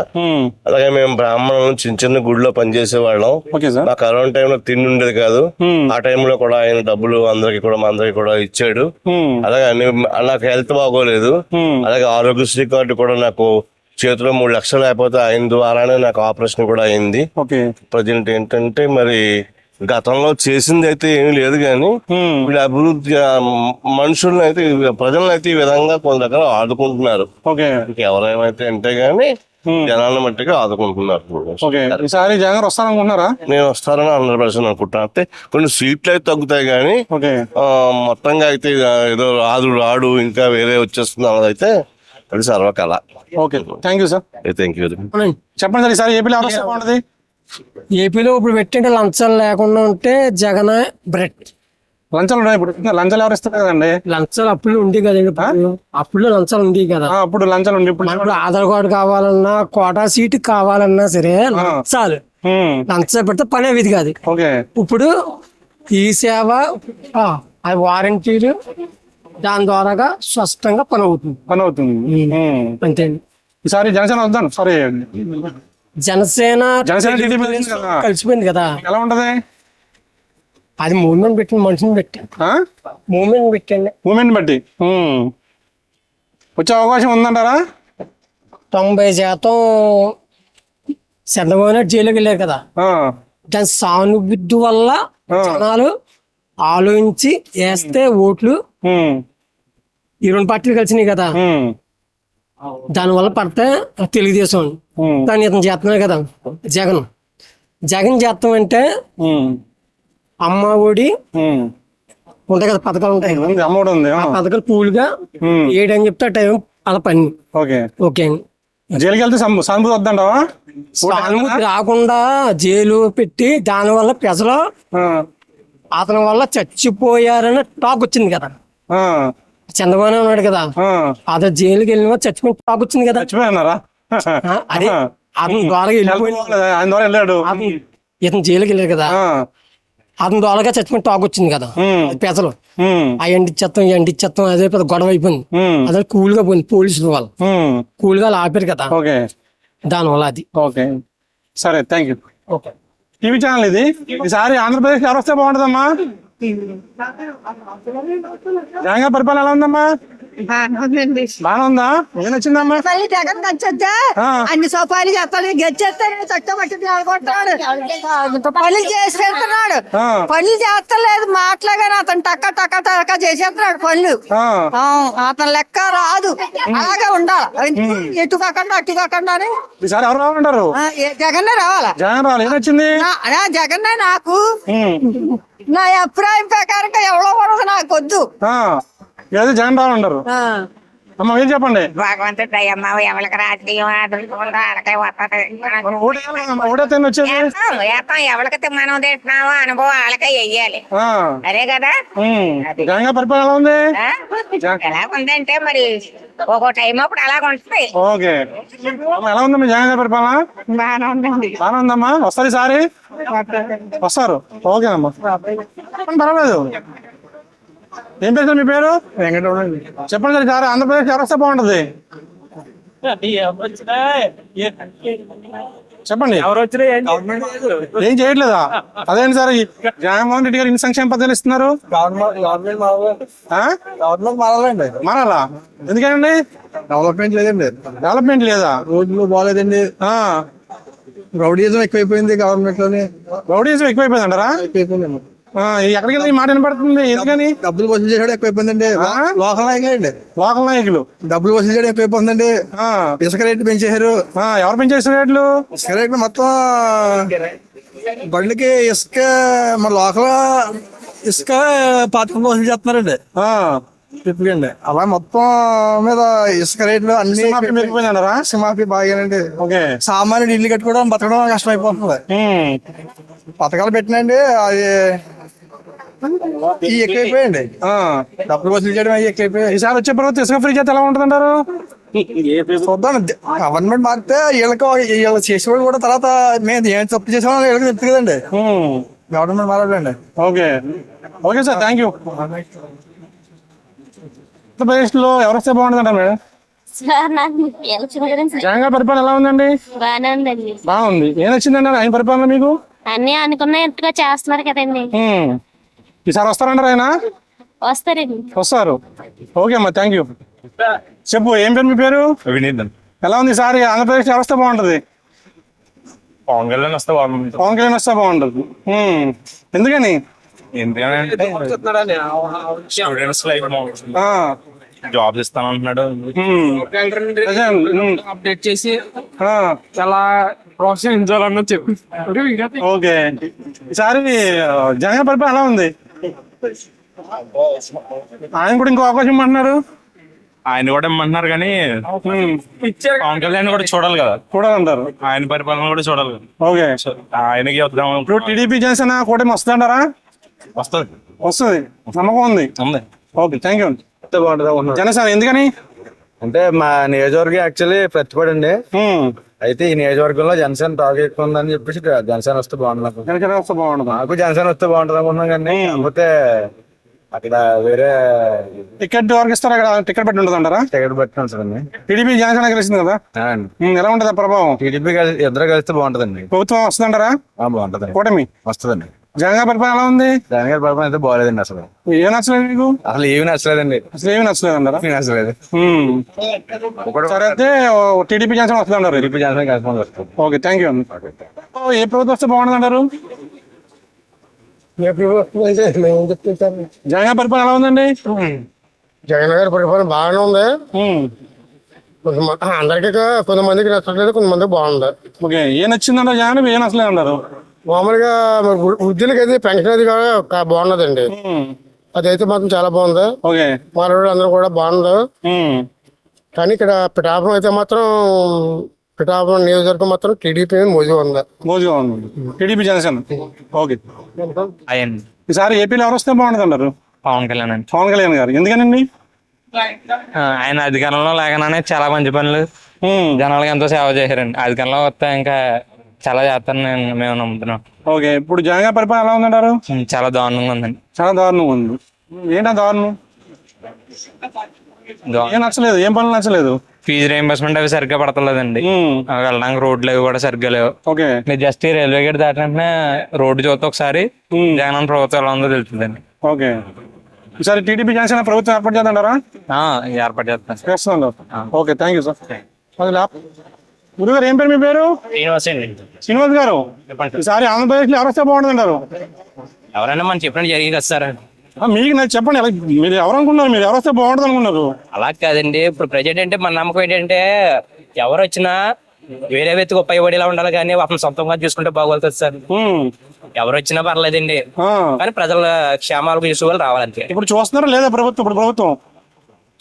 Speaker 5: అలాగే మేము బ్రాహ్మణులు చిన్న చిన్న గుడిలో పనిచేసే వాళ్ళం. ఆ కరోనా టైంలో తిండి ఉండేది కాదు, ఆ టైంలో కూడా ఆయన డబ్బులు అందరికి కూడా మా అందరికి కూడా ఇచ్చాడు. అలాగే నాకు హెల్త్ బాగోలేదు, అలాగే ఆరోగ్యశ్రీ కార్డు కూడా నాకు చేతిలో 3 లక్షలు లేకపోతే ఆయన ద్వారానే నాకు ఆపరేషన్ కూడా అయింది. ప్రజెంట్ ఏంటంటే మరి గతంలో చేసింది అయితే ఏమీ లేదు, కానీ వీళ్ళ అభివృద్ధి మనుషులను అయితే ప్రజలను అయితే ఈ విధంగా కొంత దగ్గర ఆదుకుంటున్నారు. ఎవరేమైతే అంటే గానీ జనాలను మట్టిగా ఆదుకుంటున్నారు. నేను వస్తారని 100% అనుకుంటున్నాను. అయితే కొన్ని సీట్లు అయితే తగ్గుతాయి, కానీ మొత్తంగా అయితే ఏదో రాడు ఇంకా వేరే వచ్చేస్తుంది అన్నదైతే అది సర్వకళ.
Speaker 1: Okay, thank you sir.
Speaker 5: Thank you.
Speaker 1: చెప్పండి సార్, ఈసారి ఏపీలో ఎవరు వస్తే బాగుంటుంది?
Speaker 6: ఏపీలో ఇప్పుడు పెట్టింటే లంచాలు లేకుండా ఉంటే జగన్ బ్రెడ్.
Speaker 1: లంచాలు ఉన్నాయి ఇప్పుడు, లంచాలు ఎవరు ఇస్తారు కదండి?
Speaker 6: లంచాలు అప్పుడు ఉంది కదండి, అప్పుడు లంచాలు ఉంది కదా.
Speaker 1: అప్పుడు లంచాలు ఉంది, ఇప్పుడు
Speaker 6: ఆధార్ కార్డు కావాలన్నా కోటా సీటు కావాలన్నా సరే లంచాలు పెడితే పని అవిది కాదు. ఇప్పుడు ఈ సేవ అది వారంటీలు దాని ద్వారాగా స్పష్టంగా పని అవుతుంది అంతే.
Speaker 1: ఈసారి జనసేన వద్దాను. సరే,
Speaker 6: జనసేన కలిసిపోయింది కదా.
Speaker 1: ఎలా ఉంటది?
Speaker 6: అది మూవ్మెంట్ పెట్టిన మనిషిని పెట్టి మూవ్మెంట్ పెట్టండి,
Speaker 1: మూవ్మెంట్ బట్టి వచ్చే అవకాశం ఉందంటారా?
Speaker 6: 90% చంద్రబాబు నాయుడు జైలుకి వెళ్ళారు కదా, దాని సానుభూతి వల్ల జనాలు ఆలోచించి వేస్తే ఓట్లు ఈ 2 పార్టీలు కలిసినాయి కదా, దానివల్ల పడితే తెలుగుదేశం దాన్ని ఇతను చేస్తున్నాడు కదా. జగన్ చేస్తాం అంటే అమ్మ ఒడి ఉంటాయి కదా, పథకాలు ఉంటాయి, ఆ పథకాలు పూలుగా ఏడని చెప్తే టైం అలా పని. ఓకే,
Speaker 1: జైలుకి వెళ్తే సానుభూతి వద్దంటావా?
Speaker 6: సానుభూతి రాకుండా జైలు పెట్టి దానివల్ల ప్రజలు అతని వల్ల చచ్చిపోయారని టాక్ వచ్చింది కదా. చంద్రబాబు ఉన్నాడు కదా, అదే జైలుకి వెళ్ళిన చచ్చిపోయిన టాక్ వచ్చింది కదా. అదే అతని ద్వారా వెళ్ళిపోయినాడు, ఇతను జైలుకి వెళ్ళాడు కదా, అతని ద్వారాగా చచ్చిపోయిన టాక్ వచ్చింది కదా. ప్రజలు ఆ ఎండిచ్చేత్తం అదే పెద్ద గొడవ అయిపోయింది. అదే కూల్ గా పోయింది, పోలీసులు వాళ్ళు కూల్ గా ఆపారు కదా, దానివల్ల అది.
Speaker 1: ఓకే, సరే, థ్యాంక్ యూ. టీవీ ఛానల్ ఇది. ఈసారి ఆంధ్రప్రదేశ్ ఎవరు వస్తే బాగుంటుందమ్మా? జగన్ పరిపాలన ఎలా ఉందమ్మా? బాగా ఉందా? ఏం వచ్చిందమ్మా?
Speaker 14: జగన్ నచ్చొద్దా? అన్ని సోపాలు చేస్తాడు, గెచ్చేస్తాడు, చట్టబట్టున్నాడు, పనులు చేసి పెడుతున్నాడు. పనులు చేస్తలేదు, మాట్లాగానే అతను టక్క టక్క టక్క చేసేస్తున్నాడు పనులు. అతను లెక్క రాదు, అలాగే ఉండాలి, ఎటు కాకుండా అటు కాకుండా.
Speaker 1: ఈసారి ఎవరు రావాలంటారు?
Speaker 14: జగన్నే రావాలా?
Speaker 1: జగన్ రావాలి. ఏమొచ్చింది?
Speaker 14: జగన్నే నాకు నా అభిప్రాయం ప్రకారంగా ఎవరో పడదు, నాకు వద్దు.
Speaker 1: ఏదో జగన్ రావాలంటారు. అమ్మ ఏం చెప్పండి?
Speaker 14: భగవంతుడు ఎవరికి రాజకీయం ఎవరికి మనం తింటున్నామో అనుభవం వాళ్ళకే వెయ్యాలి, అదే కదా.
Speaker 1: జగన్ పరిపాలన ఎలా ఉంది?
Speaker 14: ఎలా ఉందంటే మరి ఒక్కో టైం అప్పుడు అలాగ ఉంటుంది.
Speaker 1: ఓకే, ఎలా ఉందమ్మా జగన్ పరిపాలన?
Speaker 14: బాగానే ఉందండి.
Speaker 1: బాగానే ఉందమ్మా. వస్తారు ఈసారి? వస్తారు. ఓకే అమ్మా. పర్వాలేదు. ఏం పేరు సార్ మీ పేరు? చెప్పండి సార్. సార్ ఆంధ్రప్రదేశ్ ఎవరు వస్తే బాగుంటది చెప్పండి. ఎవరు వచ్చినా ఏం చేయట్లేదా? అదేంటి సార్ జగన్మోహన్ రెడ్డి గారు ఇన్ని సంక్షేమ పథకాలు ఇస్తున్నారు. మారాలా? ఎందుకండి?
Speaker 2: డెవలప్మెంట్ లేదండి.
Speaker 1: డెవలప్మెంట్ లేదా?
Speaker 2: రోడ్లు బాగాలేదండి. రౌడీజం ఎక్కువైపోయింది గవర్నమెంట్ లోనే.
Speaker 1: రౌడీజం ఎక్కువైపోయింది అంటారా?
Speaker 2: ఎక్కువైపోయింది.
Speaker 1: ఎక్కడికి వెళ్ళి ఈ మాట వినపడుతుంది? ఎందుకని?
Speaker 2: డబ్బులు వసూలు చేయడం ఎక్కువైపోయిందండి. లోకల్ నాయకులండి.
Speaker 1: లోకల్ నాయకులు
Speaker 2: డబ్బులు వసూలు చేయడం ఎక్కువైపోతుందండి. ఇసుక రేట్లు పెంచేశారు.
Speaker 1: ఎవరు పెంచేసిన రేట్లు?
Speaker 2: ఇసుక రేట్లు మొత్తం బండ్లకి ఇసుక మన లోకల్ ఇసుక 25 వసూలు చేస్తున్నారండి. చెప్పండి అలా మొత్తం మీద ఇసుక రేట్లు అన్ని
Speaker 1: పెరిగిపోయిందన్నారా?
Speaker 2: మాఫీ బాగానండి. సామాన్యుడు ఇల్లు కట్టుకోవడం బతకడం కష్టం అయిపోతుంది. పథకాలు పెట్టినండి అది ఎక్కువైపోయండి. డబ్బులు వసూలు చేయడం అవి ఎక్కువైపోయాయి.
Speaker 1: ఈసారి వచ్చే ప్రభుత్వం ఇసుక ఫ్రీ చేస్తే ఎలా ఉంటుందంటారు?
Speaker 2: చూద్దాం. గవర్నమెంట్ మారితే వీళ్ళు చేసేవాళ్ళు కూడా తర్వాత మేము ఏం తప్పు చేసామో వీళ్ళకి చెప్తుంది కదండి. గవర్నమెంట్ మారాలండి.
Speaker 1: Okay okay sir, thank you. Andhra Pradesh లో ఎవరు వస్తే బాగుంటుందంటారు మేడం? జగన్ గారి పరిపాలన ఎలా ఉందండి?
Speaker 15: బాగానే ఉందండి.
Speaker 1: బాగుంది. ఏం వచ్చిందండి ఆయన పరిపాలన మీకు?
Speaker 15: అన్ని అనుకున్నట్టుగా చేస్తున్నారు కదండి.
Speaker 1: ఈసారి వస్తారంటారు ఆయన?
Speaker 15: వస్తారండి.
Speaker 1: వస్తారు. ఓకే అమ్మా, థ్యాంక్ యూ. చెప్పు, ఏం పేరు మీ పేరు?
Speaker 10: వినీత్.
Speaker 1: ఎలా ఉంది ఈసారి ఆంధ్రప్రదేశ్ ఎవరు వస్తే బాగుంటది?
Speaker 10: పవన్ కళ్యాణ్ వస్తే బాగుంటుంది.
Speaker 1: పవన్ కళ్యాణ్ వస్తే బాగుంటది. ఎందుకని?
Speaker 10: ఎందుకంటే స్టూడెంట్స్ లైఫ్ జాబ్స్ ఇస్తానంటున్నాడు.
Speaker 11: అప్డేట్ చేసి ఎలా ప్రోత్సహించాలన్నది చెప్పి.
Speaker 1: ఓకే, ఈసారి జగన్ పరిపాలన ఎలా ఉంది? ఆయన కూడా ఇంకో అవకాశం ఇమ్మంటున్నారు.
Speaker 10: ఆయన కూడా ఇమ్మంటున్నారు కానీ పవన్ కళ్యాణ్ కూడా చూడాలి కదా.
Speaker 1: చూడాలంటారు.
Speaker 10: ఆయన పరిపాలన కూడా చూడాలి కదా.
Speaker 1: ఓకే,
Speaker 10: ఆయనకి వద్దాం.
Speaker 1: ఇప్పుడు టీడీపీ జనసేన కూటమి వస్తుందంటారా?
Speaker 10: వస్తుంది.
Speaker 1: వస్తుంది, నమ్మకం ఉంది. Okay, thank you. జనసేన ఎందుకని?
Speaker 16: అంటే మా నియోజకవర్గం యాక్చువల్లీ ప్రతిపడి అండి. అయితే ఈ నియోజకవర్గంలో జనసేన టాక్ ఎక్కువ ఉందని చెప్పేసి జనసేన వస్తే బాగుంటుంది.
Speaker 1: జనసేన వస్తే బాగుంటుంది.
Speaker 16: నాకు జనసేన వస్తే బాగుంటుంది అనుకున్నాం కానీ కాకపోతే అక్కడ వేరే
Speaker 1: టికెట్ వరకు ఇస్తారు. అక్కడ టికెట్ బట్టి ఉంటుంది అంటారా?
Speaker 16: టికెట్ బట్టి ఉంటుందండి.
Speaker 1: టీడీపీ జనసేన కలిసింది కదా, ఎలా ఉంటుంది ప్రభావం?
Speaker 16: టీడీపీ ఇద్దరు కలిస్తే బాగుంటుందండి.
Speaker 1: ప్రభుత్వం వస్తుందంటారా?
Speaker 16: బాగుంటుంది.
Speaker 1: కూటమి
Speaker 16: వస్తుందండి.
Speaker 1: జగన్ గారి పరిపాలన ఎలా ఉంది?
Speaker 16: జగన్ గారి పరిపాలన అయితే బాగాలేదండి. అసలు
Speaker 1: ఏం నచ్చలేదు మీకు?
Speaker 16: అసలు ఏమి నచ్చలేదండి.
Speaker 1: అసలు ఏమి నచ్చలేదు అంటారా?
Speaker 16: నచ్చలేదు.
Speaker 1: సరే, అయితే టీడీపీ జనసేన వస్తుంది అంటారు.
Speaker 16: టీడీపీ జనసేన కలిసి వస్తుంది.
Speaker 1: Okay, thank you. ఏ ప్రభుత్వం వస్తే బాగుంటుంది అంటారు? జగన్ గారి పరిపాలన ఎలా ఉందండి?
Speaker 4: జగన్ గారి పరిపాలన బాగానే ఉంది. అందరికీ కొంతమందికి నచ్చట్లేదు, కొంతమందికి బాగుంది.
Speaker 1: ఓకే, ఏ నచ్చిందంటారు జగన్? ఏ నచ్చలేదు అంటారు?
Speaker 4: మామూలుగా వృద్ధులకి అయితే పెన్షన్ అది కూడా బాగున్నదండి. అదైతే మాత్రం చాలా బాగుంది.
Speaker 1: ఓకే,
Speaker 4: మనవాళ్ళు అందరూ కూడా బాగుంది. కానీ ఇక్కడ పిఠాపురం అయితే మాత్రం పిఠాపురం నియోజకవర్గం మాత్రం టీడీపీ మోజుగా ఉంది.
Speaker 1: మోజుగా ఉంది. టీడీపీ జనసేన. ఓకే, ఈసారి ఏపీలో ఎవరు వస్తే బాగుంటుంది అంటారు?
Speaker 8: పవన్ కళ్యాణ్ అండి.
Speaker 1: పవన్ కళ్యాణ్ గారు ఎందుకనండి?
Speaker 8: ఆయన అధికారంలో లేకనే చాలా మంచి పనులు జనాలకు ఎంతో సేవ చేశారండి. అధికారంలో వస్తే ఇంకా చాలా చేస్తారని మేము నమ్ముతున్నాం.
Speaker 1: ఓకే, ఇప్పుడు జగన్ గారి పరిపాలన ఎలా ఉందంటారు?
Speaker 8: చాలా దారుణంగా ఉందండి.
Speaker 1: చాలా దారుణంగా ఉంది. ఏంటా దారుణం? ఏం నచ్చలేదు? ఏం పనులు నచ్చలేదు?
Speaker 8: ఫీజు రీయింబర్స్మెంట్ అవి సరిగ్గా పడతలేదండి. వెళ్ళడానికి రోడ్లు అవి కూడా సరిగ్గా లేవు.
Speaker 1: ఓకే,
Speaker 8: మీరు జస్ట్ రైల్వే గేట్ దాటిన రోడ్డు చూస్తే ఒకసారి జగన్ ప్రభుత్వం ఎలా ఉందో తెలుస్తుందండి.
Speaker 1: ఓకే, ఈసారి టీడీపీ జనసేన ప్రభుత్వం ఏర్పాటు చేద్దాంటారా?
Speaker 8: ఏర్పాటు
Speaker 1: చేస్తాను. Okay, thank you sir. గురుగారు, ఏం పేరు మీ పేరు? శ్రీనివాస్ గారు, ఈసారి ఆంధ్రప్రదేశ్ లో ఎవరు వస్తే బాగుంటుంది అంటారు?
Speaker 8: ఎవరైనా మనం చెప్పినట్టు జరిగి కదా సార్.
Speaker 1: మీకు నాకు చెప్పండి, మీరు ఎవరు అనుకున్నారు? మీరు ఎవరు వస్తే బాగుంటుంది అనుకున్నారు?
Speaker 8: అలా కాదండి. ఇప్పుడు ప్రజెంట్ అంటే మన నమ్మకం ఏంటంటే ఎవరు వచ్చినా వేరే వ్యక్తికి ఉపయోగపడేలా ఉండాలి కానీ అతను సొంతంగా తీసుకుంటే బాగోతుంది సార్. ఎవరు వచ్చినా పర్లేదండి కానీ ప్రజల క్షేమాలకు చూసుకోవాలి రావాలంటే.
Speaker 1: ఇప్పుడు చూస్తున్నారా లేదా ప్రభుత్వం? ఇప్పుడు ప్రభుత్వం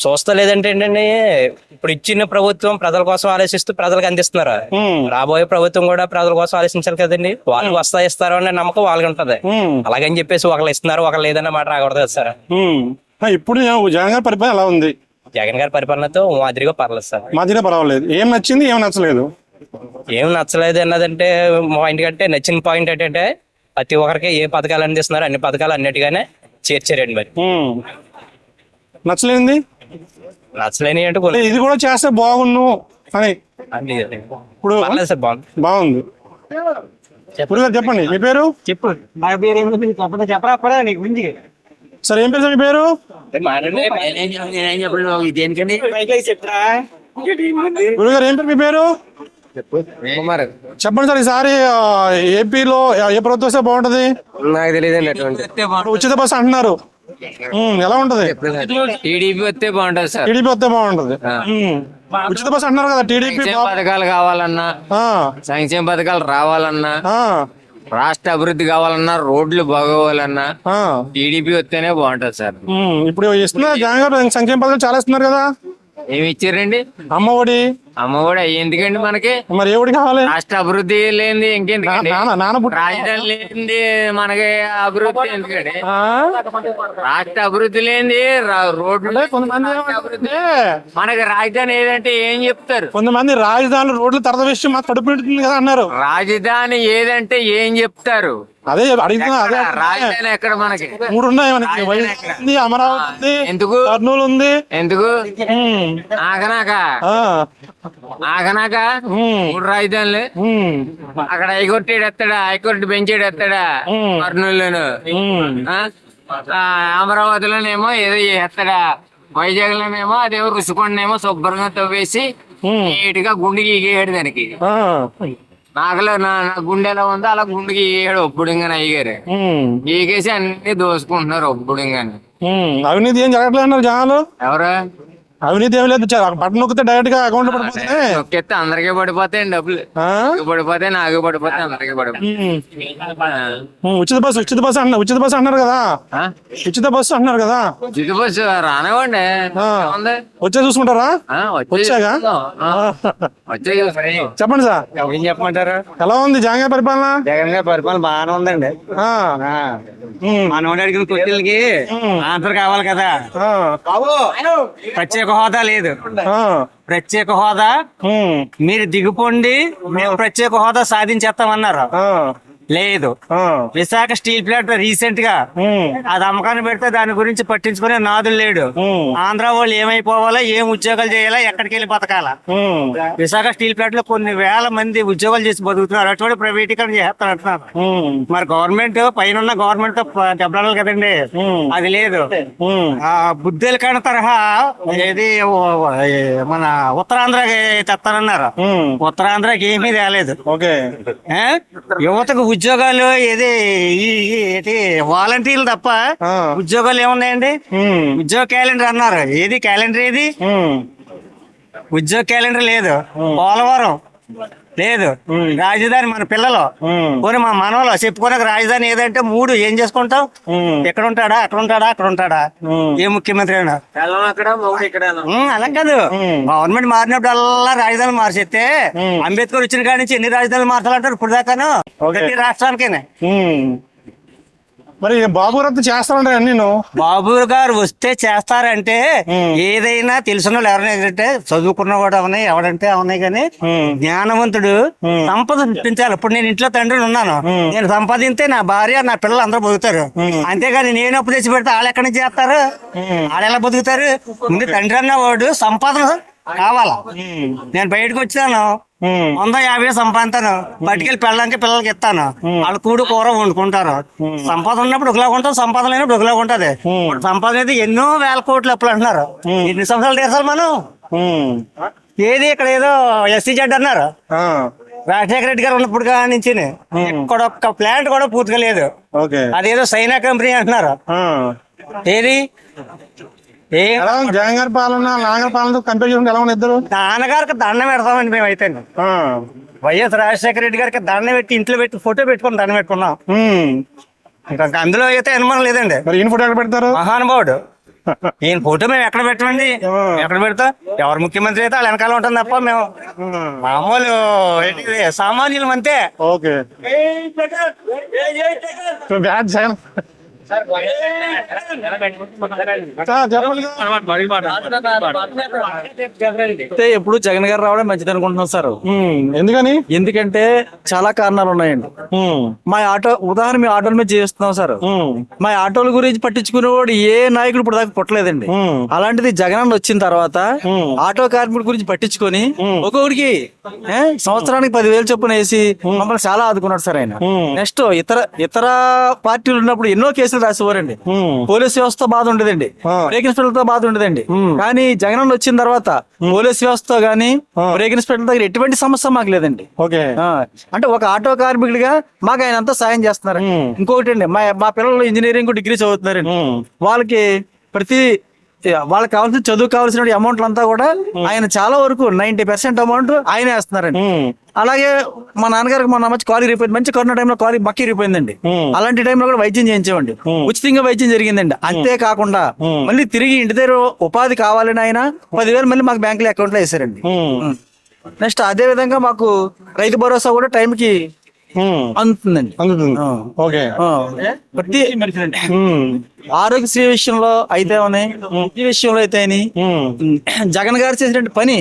Speaker 8: చూస్తలేదంటే ఏంటండి, ఇప్పుడు ఇచ్చిన ప్రభుత్వం ప్రజల కోసం ఆలోచిస్తూ ప్రజలకు అందిస్తున్నారు. రాబోయే ప్రభుత్వం కూడా ప్రజల కోసం ఆలోచించాలి కదండి. వాళ్ళు వస్తా ఇస్తారు అనే నమ్మకం వాళ్ళకి ఉంటది. అలాగని చెప్పేసి ఒకళ్ళు ఇస్తున్నారు ఒకళ్ళు లేదన్న మాట రాకూడదు కదా సార్.
Speaker 1: ఇప్పుడు జగన్ గారి పరిపాలన ఎలా ఉంది?
Speaker 8: జగన్ గారి పరిపాలనతో మాదిరిగా పర్లేదు సార్.
Speaker 1: మాదిరిగా పర్వాలేదు. ఏం నచ్చింది, ఏం నచ్చలేదు?
Speaker 8: ఏం నచ్చలేదు అన్నదంటే మా ఇంటికంటే నచ్చిన పాయింట్ ఏంటంటే
Speaker 12: ప్రతి ఒక్కరికి ఏ పథకాలు అందిస్తున్నారు అన్ని పథకాలు అన్నిటిగానే చేర్చారండి. మరి
Speaker 1: నచ్చలేంది
Speaker 12: నచ్చలేని అంటే
Speaker 1: ఇది కూడా చేస్తే బాగున్ను అని ఇప్పుడు
Speaker 12: పర్లేదు సార్, బాగుంది.
Speaker 1: బాగుంది. గురుగారు చెప్పండి మీ పేరు?
Speaker 8: చెప్పు. నా పేరు ఏమి చెప్పరా అప్పుడే నీకు గురించి.
Speaker 1: సరే ఏం పేరు సార్ మీ పేరు?
Speaker 8: దేనికండి చెప్తారా?
Speaker 1: గురుగారు ఏం పేరు మీ పేరు? చెప్పండి సార్, ఈసారి ఏపీలో ఏ ప్రభుత్వం వస్తే బాగుంటది?
Speaker 8: నాకు తెలియదండి.
Speaker 1: ఉచిత బస్సు అంటున్నారు, ఎలా ఉంటది?
Speaker 8: టీడీపీ వస్తే బాగుంటది సార్.
Speaker 1: టీడీపీ వస్తే బాగుంటది. ఉచిత బస్సు అంటున్నారు కదా టీడీపీ.
Speaker 8: పథకాలు కావాలన్నా, సంక్షేమ పథకాలు రావాలన్నా, రాష్ట్ర అభివృద్ధి కావాలన్నా, రోడ్లు బాగోవాలన్నా టీడీపీ వస్తేనే బాగుంటది సార్.
Speaker 1: ఇప్పుడు ఇస్తున్నారు జగన్ గారు సంక్షేమ పథకాలు చాలా ఇస్తున్నారు కదా.
Speaker 8: ఏమి ఇచ్చారండి?
Speaker 1: అమ్మఒడి.
Speaker 8: అమ్మఒడి ఎందుకండి మనకి?
Speaker 1: మరి ఎవడి కావాలి?
Speaker 8: రాష్ట్ర అభివృద్ధి లేనిది ఇంకెందుకండి? రాజధాని లేనిది మనకి అభివృద్ధి ఎందుకండి? రాష్ట్ర అభివృద్ధి లేనిది రోడ్లు. మనకి రాజధాని ఏదంటే ఏం చెప్తారు?
Speaker 1: కొంతమంది రాజధాని రోడ్లు తరద విషయం మాకు కడుపు నిండుతుంది కదా అన్నారు.
Speaker 8: రాజధాని ఏదంటే ఏం చెప్తారు?
Speaker 1: అదే అడిగినా. అదే
Speaker 8: రాజధాని ఎక్కడ మనకి?
Speaker 1: 3 ఉన్నాయి మనకి. వైజాగ్ ఉంది, అమరావతి ఉంది,
Speaker 8: ఎందుకు?
Speaker 1: కర్నూలు ఉంది.
Speaker 8: ఎందుకు? ఆగనాక 3 రాజధానులు. అక్కడ హైకోర్టు ఎడతాడా? హైకోర్టు బెంచ్ ఎడతాడా? కర్నూలులోను. అమరావతిలోనేమో ఏదో చేస్తాడా? వైజాగ్ లోనేమో అదేమో రుషికొండనేమో శుభ్రంగా తవ్వేసి నీట్గా గుండెకి ఈగేయడు దానికి. నాకులో నా గుండె ఎలా ఉందో అలా గుండెకి ఈగేయడు ఒప్పుడుగానే అయ్యారు. ఈగేసి అన్ని దోసుకుంటున్నారు ఒప్పుడుగానే.
Speaker 1: అవినీతి ఏం జరగట్లేదు అన్నారు జనాలు.
Speaker 8: ఎవరు?
Speaker 1: అవినీతి ఏమి లేదు, బటన్ నొక్కితే డైరెక్ట్ గా అకౌంట్ పడిపోతాయి.
Speaker 8: నొక్కితే అందరికీ పడిపోతాయి డబ్బులు. పడిపోతాయి, నాకు పడిపోతాయి, అందరికీ పడిపోతాయి.
Speaker 1: ఉచిత బస్సు అన్నారు కదా. ఉచిత బస్సు అంటున్నారు కదా.
Speaker 8: ఉచిత బస్సు రానివ్వండి,
Speaker 1: వచ్చే చూసుకుంటారా? వచ్చాగా చెప్పండి సార్.
Speaker 8: ఏం చెప్పమంటారు?
Speaker 1: ఎలా ఉంది జగన్ గారి పరిపాలన?
Speaker 8: జగన్ గారి పరిపాలన బాగానే ఉందండి. మనోడు అడిగిన క్వశ్చన్లకి ఆన్సర్ కావాలి కదా. ప్రత్యేక హోదా లేదు. ప్రత్యేక హోదా మీరు దిగుపోండి, మేము ప్రత్యేక హోదా సాధించేస్తామన్నారు. లేదు. విశాఖ స్టీల్ ప్లాంట్ రీసెంట్ గా అది అమ్మకాన్ని పెడితే దాని గురించి పట్టించుకునే నాదులు లేడు. ఆంధ్ర వాళ్ళు ఏమైపోవాలా, ఏం ఉద్యోగాలు చేయాలా, ఎక్కడికి వెళ్ళి బతకాలా? విశాఖ స్టీల్ ప్లాంట్ లో కొన్ని వేల మంది ఉద్యోగాలు చేసి బతుకుతున్నారు. అటువంటి ప్రైవేటీకరణ చేస్తారంటున్నారు. మరి గవర్నమెంట్ పైన గవర్నమెంట్ తో దెబ్బలాడాలి కదండి, అది లేదు. ఆ బుద్ధేలకాండ తరహా ఏది మన ఉత్తరాంధ్రకి తెస్తానన్నారు. ఉత్తరాంధ్రకి ఏమీ తేలేదు. యువతకు ఉద్యోగాలు ఏది వాలంటీర్లు తప్ప ఉద్యోగాలు ఏమున్నాయండి? ఉద్యోగ క్యాలెండర్ అన్నారు, ఏది క్యాలెండర్? ఏది ఉద్యోగ క్యాలెండర్ లేదు. పోలవరం లేదు. రాజధాని మన పిల్లలు పోనీ మా మనవలు చెప్పుకోనే రాజధాని ఏదంటే 3 ఏం చేసుకుంటాం? ఎక్కడ ఉంటాడా, అక్కడ ఉంటాడా, అక్కడ ఉంటాడా? ఏ ముఖ్యమంత్రి అయినా అలా కాదు. గవర్నమెంట్ మారినప్పుడల్లా రాజధాని మార్చేస్తే అంబేద్కర్ వచ్చిన కాడి నుంచి ఎన్ని రాజధానులు మార్చాలంటారు ఇప్పుడు దాకాను ప్రతి రాష్ట్రానికేనే.
Speaker 1: మరి బాబు గారు చేస్తారంటే నేను
Speaker 8: బాబు గారు వస్తే చేస్తారంటే ఏదైనా తెలిసిన వాళ్ళు ఎవరైనా చదువుకున్న వాడు అవనాయి, ఎవడంటే అవనాయి. కానీ జ్ఞానవంతుడు సంపద సృష్టించాలి. ఇప్పుడు నేను ఇంట్లో తండ్రిని ఉన్నాను, నేను సంపాదింస్తే నా భార్య నా పిల్లలు అందరూ బతుకుతారు. అంతేగాని నేను అప్పు తెచ్చి పెడితే వాళ్ళు ఎక్కడి నుంచి చేస్తారు? వాళ్ళు ఎలా బతుకుతారు? ముందు తండ్రి అన్నవాడు సంపాదన కావాలా. నేను బయటకు వచ్చాను 150 సంపాదిస్తాను, పట్టుకెళ్ళి పెళ్ళడానికి పిల్లలకి ఇస్తాను, వాళ్ళు కూడు కూర వండుకుంటారు. సంపాదన ఉన్నప్పుడు ఒకలాగా ఉంటుంది, సంపాదన లేనప్పుడు ఒకలాగా ఉంటది. సంపాదన అయితే ఎన్నో వేల కోట్లు అప్పులు అంటున్నారు. ఎన్ని సంవత్సరాలు తీర్చాలి మనం? ఏది ఇక్కడ ఏదో SCZ అన్నారు రాజశేఖర రెడ్డి గారు ఉన్నప్పుడు నుంచి ఇక్కడ ఒక్క ప్లాంట్ కూడా పూర్తిగా లేదు. అదేదో సైనా కంపెనీ అంటున్నారు. ఏది
Speaker 1: జగన్ గారి పాలన నాన్నగారి పాలన కంపేర్ చేసుకుంటే ఎలా ఉంది? ఇద్దరు
Speaker 8: నాన్నగారికి దండం పెడతామండి మేమైతే. వైఎస్ రాజశేఖర రెడ్డి గారికి దండం పెట్టి ఇంట్లో పెట్టి ఫోటో పెట్టుకుని దండం పెట్టుకున్నాం. ఇంకా అందులో అయితే అనుమానం లేదండి.
Speaker 1: మరి ఈయన ఫోటో ఎక్కడ పెడతారు?
Speaker 8: మహానుభావుడు. ఈయన ఫోటో మేము ఎక్కడ పెట్టమండి? ఎక్కడ పెడతాం? ఎవరు ముఖ్యమంత్రి అయితే వాళ్ళ వెనకాల ఉంటుంది తప్ప మేము మామూలు సామాన్యులం అంతే.
Speaker 1: ఓకే.
Speaker 11: అయితే ఎప్పుడు జగన్ గారు రావడం మంచిది అనుకుంటున్నాం సార్.
Speaker 1: ఎందుకని?
Speaker 11: ఎందుకంటే చాలా కారణాలు ఉన్నాయండి. మా ఆటో ఉదాహరణ మీ ఆటోల మీద చేస్తున్నాం సార్. మా ఆటోల గురించి పట్టించుకునేవాడు ఏ నాయకుడు ఇప్పుడు దాకా పుట్టలేదండి. అలాంటిది జగన్ వచ్చిన తర్వాత ఆటో కార్మికుడి గురించి పట్టించుకొని ఒక్కొక్కడికి సంవత్సరానికి 10,000 చొప్పున వేసి మమ్మల్ని చాలా ఆదుకున్నాడు సార్ ఆయన. నెక్స్ట్ ఇతర పార్టీలు ఉన్నప్పుడు ఎన్నో కేసులు రాసేవారండి. పోలీస్ వ్యవస్థ బాధ ఉండదండి, బ్రేక్ ఇన్స్పెక్టర్ తో బాధ ఉండదండి. కానీ జగన్ వచ్చిన తర్వాత పోలీస్ వ్యవస్థ గానీ బ్రేక్ ఇన్స్పెక్టర్ దగ్గర ఎటువంటి సమస్య మాకు లేదండి. అంటే ఒక ఆటో కార్మికుడిగా మాకు ఆయన అంతా సాయం చేస్తున్నారు. ఇంకొకటి అండి, మా పిల్లలు ఇంజనీరింగ్ డిగ్రీ చదువుతున్నారండి. వాళ్ళకి వాళ్ళకి కావాల్సిన చదువు కావాల్సిన అమౌంట్ అంతా కూడా ఆయన చాలా వరకు 90% అమౌంట్ ఆయన వేస్తున్నారండి. అలాగే మా నాన్నగారికి మొన్న మంచి కాలు ఇరిగిపోయింది, మంచి కరోనా టైంలో కాలు మక్కి ఇరిగిపోయిందండి. అలాంటి టైంలో కూడా వైద్యం చేయించామండి, ఉచితంగా వైద్యం జరిగిందండి. అంతేకాకుండా మళ్ళీ తిరిగి ఇంటి దగ్గర ఉపాధి కావాలని ఆయన 10,000 మళ్ళీ మాకు బ్యాంకులో అకౌంట్ లో వేసారండి. నెక్స్ట్ అదే విధంగా మాకు రైతు భరోసా కూడా టైంకి అందుతుందండి. ప్రతి ఆరోగ్యశ్రీ విషయంలో అయితే ఈ విషయంలో అయితే జగన్ గారు చేసినటువంటి పని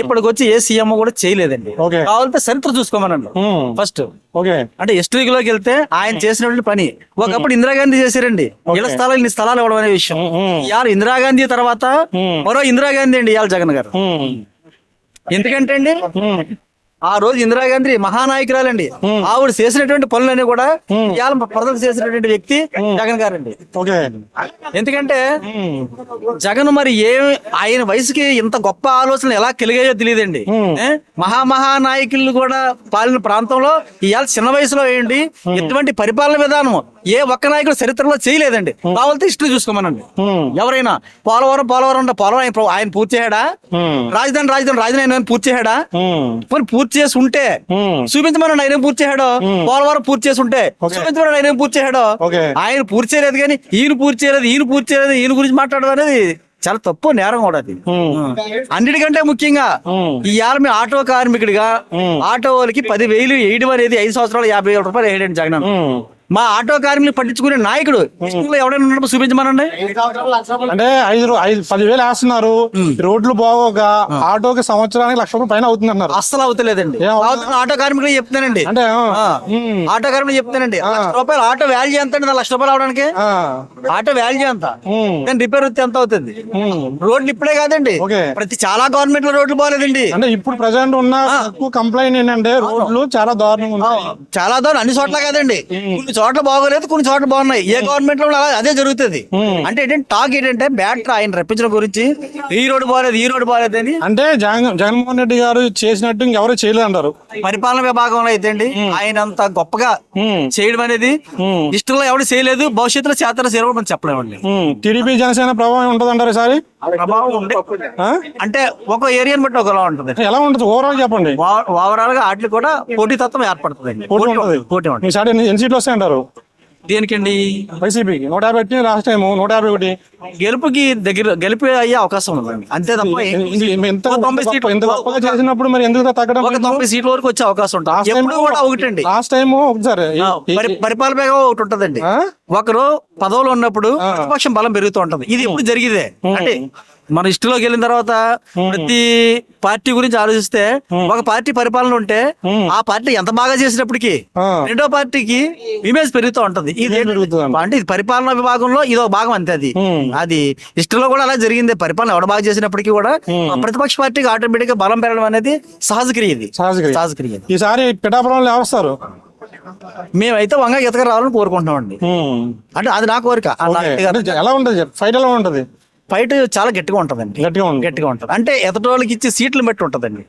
Speaker 11: ఇప్పటికొచ్చి ఏ సీఎం కూడా చేయలేదండి. కావాలంటే చరిత్ర చూసుకోమనండి ఫస్ట్. అంటే హిస్టరీలోకి వెళ్తే ఆయన చేసినటువంటి పని ఒకప్పుడు ఇందిరాగాంధీ చేశారండి. ఇళ్ల స్థలాలు ఇవ్వడం అనే విషయం. ఇవాళ ఇందిరాగాంధీ తర్వాత మరో ఇందిరాగాంధీ అండి ఇవాళ జగన్ గారు. ఎందుకంటే అండి ఆ రోజు ఇందిరాగాంధీ మహానాయకురాలండి. ఆవిడ చేసినటువంటి పనులన్నీ కూడా ఇవాళ ప్రజలకు చేసినటువంటి వ్యక్తి జగన్ గారండి. ఎందుకంటే జగన్ మరి ఆయన వయసుకి ఇంత గొప్ప ఆలోచనలు ఎలా కలిగాయో తెలియదండి. మహానాయకులు కూడా పాలిన ప్రాంతంలో ఇవాళ చిన్న వయసులో ఏంటి ఎటువంటి పరిపాలన విధానం ఏ ఒక్క నాయకుడు చరిత్రలో చేయలేదండి. కావాలంటే హిస్టరీ చూసుకోమనండి. ఎవరైనా పోలవరం ఆయన పూర్తి చేయడా? రాజధాని పూర్తి చేయడా? పూర్తి చేసి ఉంటే చూపించమని ఆయన పూర్తి చేయడో, పోలవరం పూర్తి చేసి ఉంటే చూపించమని ఆయన పూర్తి చేయడో. ఆయన పూర్తి చేయలేదు కానీ ఈయన పూర్తి చేయలేదు, ఈయన గురించి మాట్లాడడం అనేది చాలా తప్పు, నేరం కూడా అది. అన్నిటికంటే ముఖ్యంగా ఇవాళ మీ ఆటో కార్మికుడిగా ఆటో వాళ్ళకి 10,000 వేయడం అనేది 5 సంవత్సరాలు 50,000 రూపాయలు వేయడండి జగన్. మా ఆటో కార్మికులు పట్టించుకునే నాయకుడు ఎవడైనా ఉన్నప్పుడు చూపించమనండి.
Speaker 1: అంటే 10,000 వేస్తున్నారు, రోడ్లు బాగోగా ఆటోకి సంవత్సరానికి 1,00,000 రూపాయలు పైన అవుతుంది అన్నారు.
Speaker 11: అస్సలు అవుతలేదండి. ఆటో కార్మికులు చెప్తానండి, ఆటో కార్మికులు చెప్తానండి, 1,00,000 రూపాయలు ఆటో వాల్యూ ఎంత అండి? 1,00,000 రూపాయలు అవడానికి ఆటో వాల్యూ ఎంత? దాని రిపేర్ వస్తే ఎంత అవుతుంది? రోడ్లు ఇప్పుడే కాదండి, చాలా గవర్నమెంట్ లో రోడ్లు బాగాలేదండి.
Speaker 1: అంటే ఇప్పుడు ప్రజెంట్ ఉన్న కంప్లైంట్ ఏంటంటే రోడ్లు చాలా దారుణంగా ఉన్నాయి.
Speaker 11: చాలా దారుణం, అన్ని చోట్ల కాదండి. కొన్ని చోట్ల బాగోలేదు, కొన్ని చోట్ల బాగున్నాయి. ఏ గవర్నమెంట్ లో అదే జరుగుతుంది. అంటే ఏంటంటే టాక్ ఏంటంటే బ్యాటర్ ఆయన రప్పించడం గురించి ఈ రోడ్డు బాగాలేదు అని.
Speaker 1: అంటే జగన్మోహన్ రెడ్డి గారు చేసినట్టు ఇంకెవరు చేయలేదు అంటారు.
Speaker 11: పరిపాలన విభాగంలో అయితే అండి ఆయన అంత గొప్పగా చేయడం అనేది ఇష్టంలో ఎవరు చేయలేదు, భవిష్యత్తులో చేతన చేరవడం చెప్పలేమండి.
Speaker 1: టీడీపీ జనసేన ప్రభావం ఉంటుంది అంటారు సార్?
Speaker 11: ప్రభావం ఉండే అంటే ఒక ఏరియాని బట్టి ఒకలా ఉంటుంది.
Speaker 1: ఎలా ఉంటుంది ఓవరాల్ చెప్పండి?
Speaker 11: ఓవరాల్ గా వాటికి కూడా పోటీ తత్వం ఏర్పడుతుంది. పోటీ
Speaker 1: ఎన్ని సీట్లు వస్తాయంటారు
Speaker 11: దేనికండి?
Speaker 1: వైసీపీకి 150, లాస్ట్ టైం 151.
Speaker 11: గెలిపి అయ్యే అవకాశం ఉందండి, అంతే తప్ప
Speaker 1: 90 సీట్లు చేసినప్పుడు మరి ఎందుకు తగ్గడం?
Speaker 11: 90 సీట్ల వరకు వచ్చే అవకాశం ఉంటుంది. ఎప్పుడు కూడా ఒకటండి,
Speaker 1: లాస్ట్ టైం ఒకసారి
Speaker 11: పరిపాలన ఒకటి ఉంటదండి. ఒకరు పదవులు ఉన్నప్పుడు ప్రతిపక్షం బలం పెరుగుతూ ఉంటది. ఇది ఎప్పుడు జరిగిదే. అంటే మన హిస్టరీలోకి వెళ్ళిన తర్వాత ప్రతి పార్టీ గురించి ఆలోచిస్తే ఒక పార్టీ పరిపాలన ఉంటే ఆ పార్టీ ఎంత బాగా చేసినప్పటికీ రెండో పార్టీకి ఇమేజ్ పెరుగుతూ ఉంటది. ఇది అంటే ఇది పరిపాలనా విభాగంలో ఇదో భాగం అంతే. అది హిస్టరీలో కూడా అలా జరిగింది. పరిపాలన ఎవడ బాగా చేసినప్పటికీ కూడా ప్రతిపక్ష పార్టీకి ఆటోమేటిక్ గా బలం పెరగడం అనేది సహజక్రియ. సహజక్రియ.
Speaker 1: ఈసారి పిఠాపురంలో ఎవరు?
Speaker 11: మేమైతే వంగ ఎతక రావాలని కోరుకుంటున్నామండి. అంటే అది నా కోరిక.
Speaker 1: ఎలా ఉంటది ఫైట్? ఎలా ఉంటది
Speaker 11: ఫైట్? చాలా గట్టిగా ఉంటదండి, గట్టిగా ఉంటది. అంటే ఎతటోళ్ళకి ఇచ్చే సీట్లు బట్టి ఉంటదండి.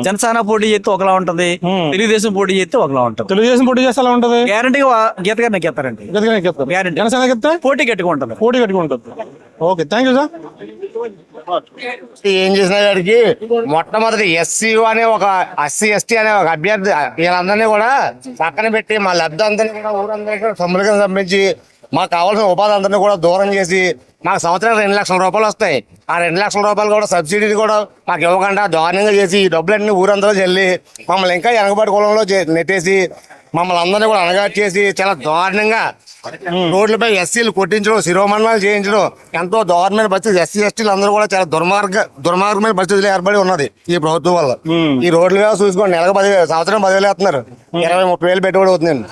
Speaker 11: జనసేన పోటీ చేస్తే ఒకలా ఉంటది, తెలుగుదేశం పోటీ చేస్తే ఒకలా ఉంటది.
Speaker 1: తెలుగుదేశం పోటీ చేస్తే ఎలా ఉంటది?
Speaker 11: గ్యారంటీగా గీత గారిని ఎక్కేస్తారండి.
Speaker 1: జనసేన ఎక్కితే
Speaker 11: పోటీ గట్టిగా ఉంటది.
Speaker 1: Okay, thank you sir.
Speaker 17: ఏం చేసిన గారికి మొట్టమొదటి ఎస్సీ అనే ఒక SC/ST అనే ఒక అభ్యర్థి వీళ్ళందరినీ కూడా పక్కన పెట్టి మా లబ్ధందరినీ కూడా ఊరందరికీ సమ్ములుగా సంబంధించి మాకు కావాల్సిన ఉపాధి అందరినీ కూడా దూరం చేసి మాకు సంవత్సరానికి 2 లక్షల రూపాయలు వస్తాయి. ఆ 2 లక్షల రూపాయలు కూడా సబ్సిడీని కూడా మాకు ఇవ్వకుండా దారుణంగా చేసి ఈ డబ్బులన్నీ ఊరందరూ చెల్లి మమ్మల్ని ఇంకా వెనకబడి కులంలో నెట్టేసి మమ్మల్ని అందరినీ కూడా అనగాట్ చేసి చాలా దారుణంగా రోడ్లపై ఎస్సీలు కొట్టించడం, శిరోమణాలు చేయించడం ఎంతో దారుణమైన పరిస్థితి. ఎస్సీ ఎస్టీలు అందరూ కూడా చాలా దుర్మార్గమైన పరిస్థితులు ఏర్పడి ఉన్నది ఈ ప్రభుత్వం వల్ల. ఈ రోడ్లు మీద చూసుకోండి, నెలకు 10,000, సంవత్సరం 10,000 వేస్తున్నారు, 20-30 వేలు పెట్టుబడి అవుతుందండి.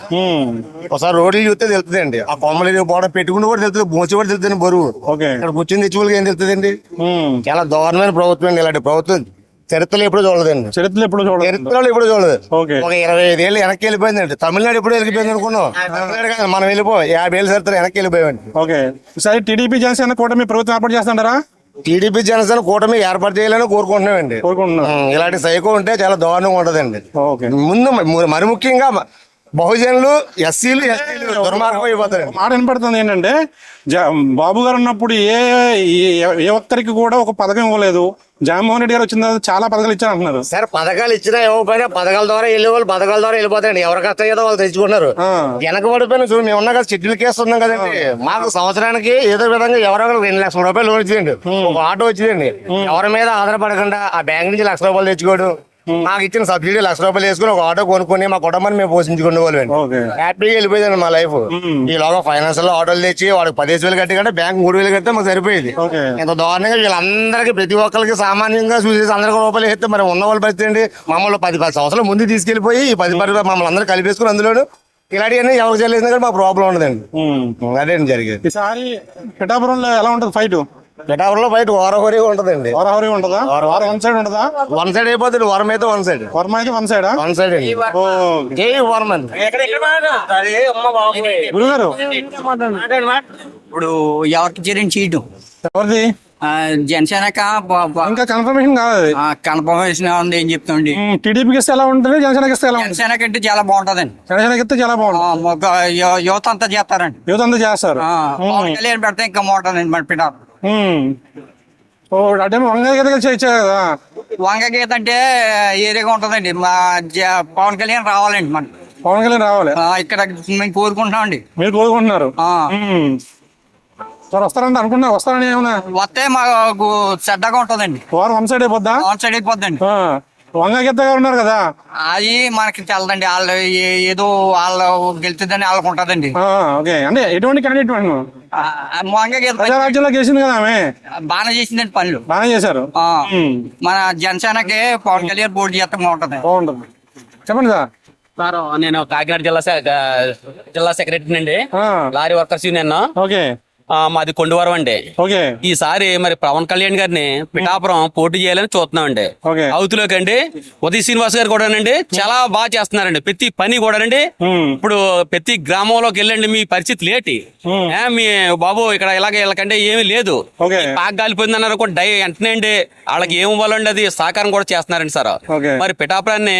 Speaker 17: ఒకసారి రోడ్లు చూస్తే తెలుస్తుందండి. ఆ కొమ్మలు పోవడం పెట్టుకుని కూడా తెలుస్తుంది, మూచి కూడా తెలుస్తుంది బరువు. ఇక్కడ కూర్చుని తెచ్చుకోవాలి ఏం తెలుస్తుందండి. చాలా దారుణమైన ప్రభుత్వం అండి. ఇలాంటి ప్రభుత్వం చరిత్రలో ఎప్పుడు చూడలేదండి. చరిత్రలో ఎప్పుడు చూడలేదు. ఒక 25 ఏళ్ళు వెనక్కి వెళ్ళిపోయిందండి. తమిళనాడు ఎప్పుడు వెళ్ళిపోయింది అనుకున్నాం. తమిళనాడు కాదు, మనం 50 ఏళ్ళ చరిత్ర వెనక్కి వెళ్ళిపోయామండి.
Speaker 1: ఓకే, ఈసారి టీడీపీ జనసేన కూటమి ప్రభుత్వం ఏర్పాటు చేస్తారా?
Speaker 17: టీడీపీ జనసేన కూటమి ఏర్పాటు చేయాలని కోరుకుంటున్నామండి. ఇలాంటి సైకో ఉంటే చాలా దారుణంగా ఉంటదండి. ముందు మరి ముఖ్యంగా బహుజనులు, ఎస్సీలు, ఎస్టీలు దుర్మార్గం అయిపోతారు.
Speaker 1: మాట వినపడుతుంది ఏంటంటే, బాబు గారు ఉన్నప్పుడు ఏ ఒక్కరికి కూడా ఒక పథకం ఇవ్వలేదు. జగన్మోహన్ రెడ్డి గారు వచ్చిన తర్వాత చాలా పథకాలు ఇచ్చారు అంటున్నారు.
Speaker 17: సరే, పథకాలు ఇచ్చినా ఇవ్వకపోయినా పథకాల ద్వారా వెళ్ళే వాళ్ళు పథకాల ద్వారా వెళ్ళిపోతారండి. ఎవరికి వస్తాయి కదా వాళ్ళు తెచ్చుకున్నారు. వెనక పడిపోయినా చూడు, మేము ఉన్నాం కదా, షెడ్యూల్ కేసు ఉన్నాం కదండి. మాకు సంవత్సరానికి ఏదో విధంగా ఎవరో 2 లక్షల రూపాయలు లోన్ వచ్చిందండి. ఒక ఆటో వచ్చిందండి. ఎవరి మీద ఆధారపడకుండా ఆ బ్యాంక్ నుంచి 1,00,000 రూపాయలు తెచ్చుకోవడం, మాకు ఇచ్చిన సబ్సిడీ 1,00,000 రూపాయలు వేసుకుని ఒక ఆటో కొనుక్కొని మా కుటుంబాన్ని మేము పోషించుకునే వాళ్ళు. హ్యాపీగా వెళ్ళిపోయిందండి మా లైఫ్. ఈలోగా ఫైనాన్షియల్ ఆటోలు తెచ్చి వాడికి 15,000 కట్టి కంటే బ్యాంక్ 3,000 కడితే మాకు సరిపోయేది. ఎంత దారుణంగా వీళ్ళందరికీ ప్రతి ఒక్కరికి సామాన్యంగా చూసేసి 100 రూపాయలు వేస్తే మరి ఉన్న వాళ్ళు పరిస్థితి అండి. మమ్మల్ని 10 సంవత్సరాలు ముందు తీసుకెళ్లిపోయి ఈ 10 మమ్మల్ని అందరూ కలిపేసుకుని అందులోను ఇలాంటివన్నీ ఎవరికి చెల్లిసినా కానీ మాకు ప్రాబ్లం ఉండదండి. అదే జరిగేది.
Speaker 1: ఈసారి పిఠాపురంలో ఎలా ఉంటుంది ఫైట్?
Speaker 17: పిఠాపురంలో ఫైట్ హోరాహోరీగా ఉంటదండి.
Speaker 1: హోరాహోరీగా ఉంటదా? వన్ సైడ్ ఉంటదా?
Speaker 17: వన్ సైడ్ అయిపోతుంది. వరం అయితే వన్ సైడ్.
Speaker 1: వరం అయితే వన్ సైడ్.
Speaker 17: వన్ సైడ్ అండి. జై వరం అండి.
Speaker 1: గురుగారు,
Speaker 7: ఇప్పుడు ఎవరికి చేరిన సీటు
Speaker 1: ఎవరిది?
Speaker 7: జనసేన
Speaker 1: ఇంకా కన్ఫర్మేషన్ కాదు.
Speaker 7: కన్ఫర్మేషన్ ఉంది. ఏం చెప్తాండి?
Speaker 1: టీడీపీకి ఇస్తే ఎలా ఉంటుంది, జనసేనకి ఇస్తే ఎలా ఉంటుంది?
Speaker 7: జనసేన కంటే చాలా బాగుంటదండి.
Speaker 1: జనసేనకి ఇస్తే చాలా బాగుంటుంది.
Speaker 7: యువత అంతా చేస్తారండి.
Speaker 1: యువత అంతా చేస్తారు.
Speaker 7: పవన్ కళ్యాణ్ పెడితే ఇంకా బాగుంటుందండి మన పిఠాపురం.
Speaker 1: అంటే వంగగీత ఇచ్చారు కదా.
Speaker 7: వంగగీత అంటే ఏరియాగా ఉంటదండి. మా పవన్ కళ్యాణ్ రావాలండి. మన
Speaker 1: పవన్ కళ్యాణ్ రావాలి
Speaker 7: ఇక్కడ మేము కోరుకుంటున్నాం అండి.
Speaker 1: మీరు కోరుకుంటున్నారు? సార్ వస్తారంటే అనుకున్నా, వస్తారని ఏమన్నా?
Speaker 7: వస్తే మాకు చెడ్డగా ఉంటదండి.
Speaker 1: వారు వన్ సైడ్ అయిపోద్దా?
Speaker 7: వన్ సైడ్ అయిపోద్దండి.
Speaker 1: వంగగీత గారు ఉన్నారు కదా,
Speaker 7: అది మనకి తెలదండి. వాళ్ళు ఏదో వాళ్ళు గెలుతుందని వాళ్ళకు ఉంటదండి.
Speaker 1: ఓకే, అంటే ఎటువంటి క్యాండిడేట్?
Speaker 7: వంగగీత
Speaker 1: ప్రజారాజ్యంలో చేసింది కదా ఆమె.
Speaker 7: బాగా చేసిందండి పనులు.
Speaker 1: బాగా చేశారు.
Speaker 7: మన జనసేనకి పవన్ కళ్యాణ్ పోటీ చేస్తే బాగుంటది.
Speaker 1: బాగుంటుంది. చెప్పండి సార్.
Speaker 8: సార్, నేను కాకినాడ జిల్లా సెక్రటరీ అండి, లారీ వర్కర్స్ యూనియన్.
Speaker 1: ఓకే,
Speaker 8: మాది కొండవరం అండి.
Speaker 1: ఓకే,
Speaker 8: ఈసారి మరి పవన్ కళ్యాణ్ గారిని పిఠాపురం పోటీ చేయాలని చూస్తున్నాం అండి. అవుతులోకి అండి ఉదయ్ శ్రీనివాస్ గారు కూడానండి చాలా బాగా చేస్తున్నారండి. ప్రతి పని కూడానండి. ఇప్పుడు ప్రతి గ్రామంలోకి వెళ్ళండి, మీ పరిస్థితి లేటి. మీ బాబు ఇక్కడ ఇలాగే వెళ్ళకండి, ఏమీ లేదు. పాక్ గాలిపోయింది అన్నారు కూడా వెంటనే అండి వాళ్ళకి ఏమి ఇవ్వాలండి అది సహకారం కూడా చేస్తున్నారండి సార్. మరి పిఠాపురాన్ని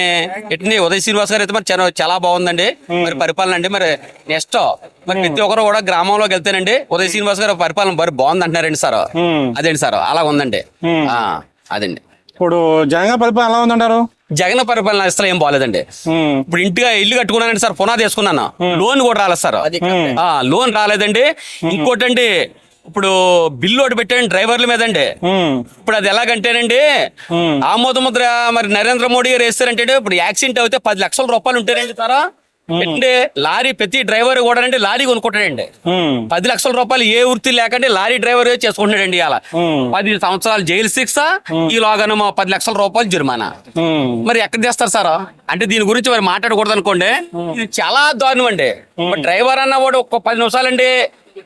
Speaker 8: ఎట్ని ఉదయ్ శ్రీనివాస్ గారు అయితే మరి చాలా బాగుందండి మరి పరిపాలన అండి. మరి నెక్స్ట్ మరి ప్రతి ఒక్కరు కూడా గ్రామంలోకి వెళ్తేనండి ఉదయ్ శ్రీనివాస్ గారు పరిపాలన మరి బాగుంది అంటున్నారండి సార్. అదేంటి సార్, అలా ఉందండి. అదండి.
Speaker 1: ఇప్పుడు జగన్ పరిపాలన ఎలా ఉందంటారు?
Speaker 8: జగన్ పరిపాలన అసలు ఏం బాగాలేదండి. ఇప్పుడు ఇంటిగా ఇల్లు కట్టుకున్నానండి సార్, పునాది వేసుకున్నాను, లోన్ కూడా రాలేదు సార్. లోన్ రాలేదండి. ఇంకోటండి, ఇప్పుడు బిల్లు ఒకటి పెట్టండి డ్రైవర్ల మీద అండి. ఇప్పుడు అది ఎలాగంటేనండి, ఆమోద ముద్ర మరి నరేంద్ర మోడీ గారు వేస్తారంటే ఇప్పుడు యాక్సిడెంట్ అయితే 10 లక్షల రూపాయలు ఉంటాయండి సార్. అంటే లారీ ప్రతి డ్రైవర్ కూడా అండి లారీ కొనుక్కుంటాడండి. 10 లక్షల రూపాయలు ఏ వృత్తి లేకంటే లారీ డ్రైవర్ చేసుకుంటాడండి. అలా 10 సంవత్సరాలు జైలు శిక్ష, ఈలోగాను 10 లక్షల రూపాయలు జరిమానా. మరి ఎక్కడ చేస్తారు సార్? అంటే దీని గురించి మరి మాట్లాడకూడదు అనుకోండి. ఇది చాలా దారుణం అండి. డ్రైవర్ అన్న వాడు ఒక్క 10 నిమిషాలండి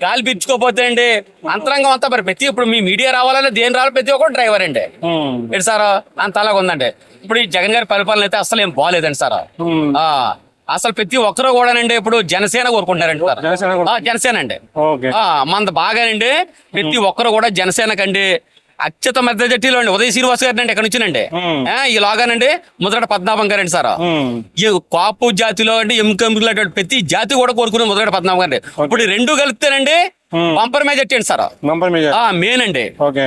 Speaker 8: గాలి పీల్చుకోపోతే అండి అంతరంగం అంతా మరి ప్రతి ఇప్పుడు మీ మీడియా రావాలని దేని రావాలి ప్రతి ఒక్కరు డ్రైవర్ అండి. ఏంటి సార్ అంత అలాగ ఉందండి. ఇప్పుడు ఈ జగన్ గారి పరిపాలన అయితే అసలు ఏం బాగాలేదండి సార్. అసలు ప్రతి ఒక్కరు కూడానండి ఇప్పుడు జనసేన కోరుకుంటారండి సార్. జనసేన అండి మనది బాగానండి. ప్రతి ఒక్కరు కూడా జనసేనకండి అత్యుత మెద్దటిలో అండి ఉదయ్ శ్రీనివాస్ గారు అండి ఎక్కడ నుంచినండి ఈలాగానండి ముద్రగడ పద్మనాభం గారండి సార్. ఈ కాపు జాతిలో అండి ఎంకంలో ప్రతి జాతి కూడా కోరుకునే ముద్రగడ పద్మనాభం గారు. ఇప్పుడు రెండు కలిపితేనండి బంపర్ మెజార్టీ అండి సార్. మెయిన్ అండి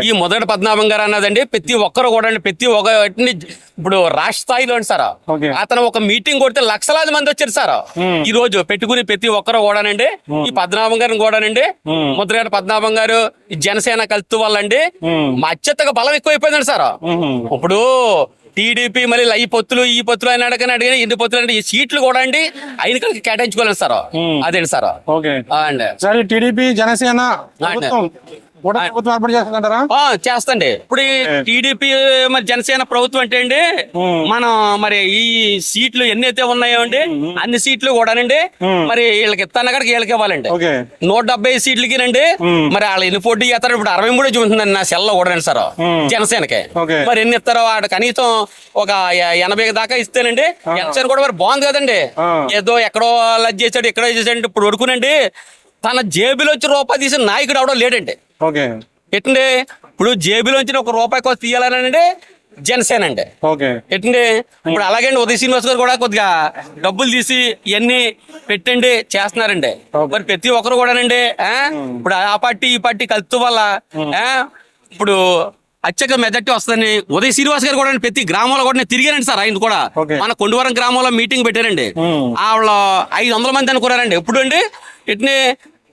Speaker 8: ఈ మొదటి పద్మనాభం గారు అన్నదండి ప్రతి ఒక్కరు కూడా అండి ప్రతి ఒక్కటిని ఇప్పుడు రాష్ట్ర స్థాయిలో అండి సార్. అతను ఒక మీటింగ్ కొడితే లక్షలాది మంది వచ్చారు సార్. ఈ రోజు పెట్టుకుని ప్రతి ఒక్కరు కూడానండి ఈ పద్మనాభం గారిని కూడానండి ముద్రగడ పద్మనాభం గారు ఈ జనసేన కలుతూ వాళ్ళండి మా అత్యంతగా బలం ఎక్కువైపోయిందండి సార్. ఇప్పుడు
Speaker 18: టీడీపీ మళ్ళీ ఈ పొత్తులు అని అడిగిన ఎన్ని పొత్తులు అంటే ఈ సీట్లు కూడా అండి ఆయన కలిసి కేటాయించుకోలేదు సార్. అదేంటి సార్.
Speaker 1: ఓకే
Speaker 18: అండి
Speaker 1: సరే టీడీపీ జనసేన ప్రభుత్వం కూడా ప్రభుత్వం ఏర్పాటు చేస్తుందంటారా?
Speaker 18: చేస్తండి. ఇప్పుడు టీడీపీ మరి జనసేన ప్రభుత్వం అంటే అండి మనం మరి ఈ సీట్లు ఎన్ని అయితే ఉన్నాయో అండి అన్ని సీట్లు కూడానండి మరి వీళ్ళకి ఇస్తాను కాడికి వీళ్ళకి ఇవ్వాలండి. 170 సీట్లకి రండి మరి వాళ్ళు ఎన్ని పోటీ చేస్తారు. ఇప్పుడు 63 చూస్తుందండి నా సెల్లో కూడా సార్ జనసేనకి. మరి ఎన్ని ఇస్తారో వాడు కనీసం ఒక 80 దాకా ఇస్తేనండి. జనసేన కూడా మరి బాగుంది కదండి. ఏదో ఎక్కడో లజ్ చేశాడు ఎక్కడో చేశాడు ఇప్పుడు వరకునండి తన జేబులోంచి రూపాయి తీసిన నాయకుడు అవడం లేడండి. ఎట్టండి ఇప్పుడు జేబులోంచి ఒక రూపాయి కోసం తీయాలనండి జనసేన అండి. ఎట్టండి ఇప్పుడు అలాగే ఉదయ్ శ్రీనివాస్ గారు కూడా కొద్దిగా డబ్బులు తీసి ఇవన్నీ పెట్టండి చేస్తున్నారండి. మరి ప్రతి ఒక్కరు కూడానండి ఇప్పుడు ఆ పార్టీ ఈ పార్టీ కలుపు వల్ల ఇప్పుడు అత్యక మెజార్టీ వస్తుందని ఉదయ్ శ్రీనివాస్ గారు కూడా ప్రతి గ్రామంలో కూడా తిరిగారండి సార్. ఆయన కూడా మన కొండవరం గ్రామంలో మీటింగ్ పెట్టారండి. వాళ్ళు 500 మంది అనుకున్నారండి. ఎప్పుడు అండి ఇట్ని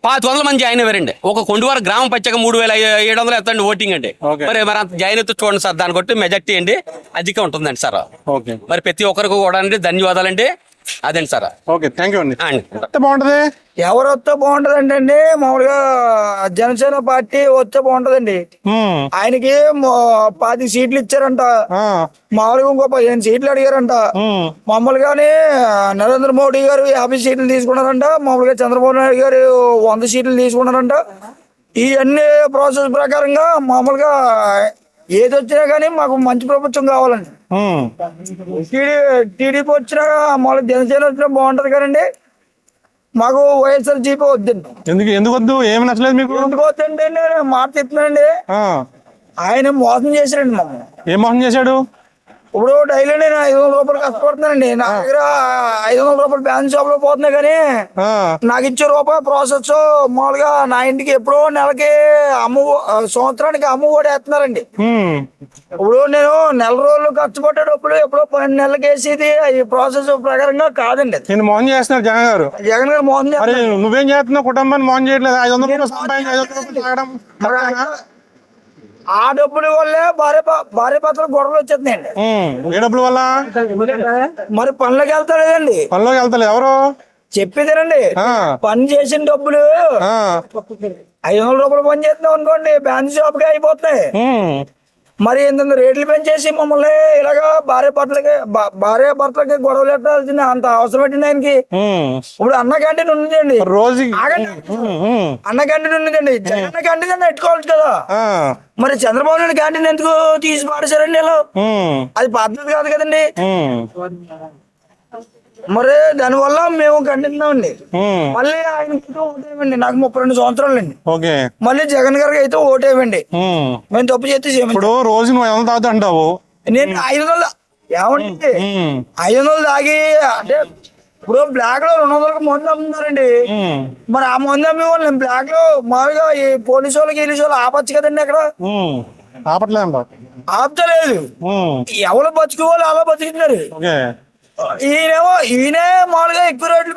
Speaker 18: 500 మంది జాయిన్ అయ్యారండి. ఒక కొండవరం గ్రామం పచ్చాక 3700 ఎత్తండి ఓటింగ్ అండి. మరి అంత జాయిన్ అయితే చూడండి సార్. దాన్ని కొట్టి మెజార్టీ అండి అధికంగా ఉంటుందండి సార్. మరి ప్రతి ఒక్కరికి కూడా అండి ధన్యవాదాలండి. అదేంటి సార్.
Speaker 1: ఓకే థ్యాంక్ యూ అండి. బాగుంటది
Speaker 3: ఎవరు వస్తే బాగుంటదండి అండి మామూలుగా జనసేన పార్టీ వస్తే బాగుంటదండి. ఆయనకి 10 సీట్లు ఇచ్చారంట. మామూలుగా ఇంకో 15 సీట్లు అడిగారంట. మామూలుగానే నరేంద్ర మోడీ గారు 50 సీట్లు తీసుకున్నారంట. మామూలుగా చంద్రబాబు నాయుడు గారు 100 సీట్లు తీసుకున్నారంట. ఈ అన్ని ప్రాసెస్ ప్రకారంగా మామూలుగా ఏది వచ్చినా కానీ మాకు మంచి ప్రభుత్వం కావాలండి. టీడీపీ వచ్చినా మామూలుగా జనసేన వచ్చినా బాగుంటది కదండి. మాకు వైఎస్ఆర్ జీపీ వద్దండి.
Speaker 1: ఎందుకు వద్దు? ఏమి నచ్చలేదు మీకు?
Speaker 3: ఎందుకు వద్దండి నేను మాట చెప్తున్నానండి. ఆయన మోసం చేశాడండి మమ్మల్ని.
Speaker 1: ఏం మోసం చేశాడు?
Speaker 3: ఇప్పుడు డైలీ నేను 500 రూపాయలు కష్టపడుతున్నానండి. నా దగ్గర 500 రూపాయలు బ్యాంక్ షాప్ లో పోతున్నాయి కానీ నాకు ఇచ్చే రూపాయి ప్రాసెస్ మామూలుగా నా ఇంటికి ఎప్పుడో నెలకి సంవత్సరానికి అమ్ము కూడా వేస్తున్నారండి. ఇప్పుడు నేను నెల రోజులు కష్టపడేటప్పుడు ఎప్పుడో 12 నెలలకి వేసేది ఈ ప్రాసెస్ ప్రకారంగా కాదండి.
Speaker 1: నేను మోసం చేస్తున్నారు జగన్ గారు.
Speaker 3: జగన్ గారు మోసం చేస్తున్నారు.
Speaker 1: నువ్వేం చేస్తున్నావు? కుటుంబాన్ని మోసం చేయట్లేదు. 500 రూపాయలు
Speaker 3: ఆ డబ్బుల వల్లే భార్య భర్తలు గొడవలు వచ్చేస్తున్నాయండి.
Speaker 1: ఏ డబ్బుల వల్ల?
Speaker 3: మరి పనులకు వెళ్తాలేదండి.
Speaker 1: పనులకు వెళ్తలేదు ఎవరు
Speaker 3: చెప్పేదేనండి. పని చేసిన డబ్బులు 500 రూపాయలు పని చేస్తున్నాం అనుకోండి బ్యాంక్ షాప్ కి అయిపోతున్నాయి. మరి ఏంటంటే రేట్లు పెంచేసి మమ్మల్ని ఇలాగా భార్య భర్తలకి గొడవలు పెట్టాల్సింది అంత అవసరం పెట్టింది ఆయనకి. ఇప్పుడు అన్న క్యాంటీన్ ఉందండి
Speaker 1: రోజు.
Speaker 3: అన్న క్యాంటీన్ ఉందండి. జగన్ క్యాంటీన్ అని పెట్టుకోవచ్చు కదా. మరి చంద్రబాబు నాయుడు క్యాంటీన్ ఎందుకు తీసి పాడేశారండి వీళ్ళు? అది పద్ధతి కాదు కదండి. మరి దానివల్ల మేము ఖండిస్తున్నామండి. మళ్ళీ ఆయనకి ఓటేయండి. నాకు 32 సంవత్సరాలు అండి. మళ్ళీ జగన్ గారికి అయితే ఓటేయండి. మేము తప్పు చేస్తే
Speaker 1: ఇప్పుడు రోజు నువ్వు 500 తాగుతా అంటావు.
Speaker 3: నేను 500 ఏమంటే 500 తాగి అంటే ఇప్పుడు బ్లాక్ లో 200కి మందు అమ్ముతున్నారండి. మరి ఆ మందు అమ్మే వాళ్ళు బ్లాక్ లో మామూలుగా ఈ పోలీసు వాళ్ళకి ఆపచ్చు కదండి. అక్కడ ఆపుతలేదు. ఎవరు బతుకోవాలి అలా బతుకుతున్నారు. ఈయనే మామూలుగా ఎక్కువ రేట్లు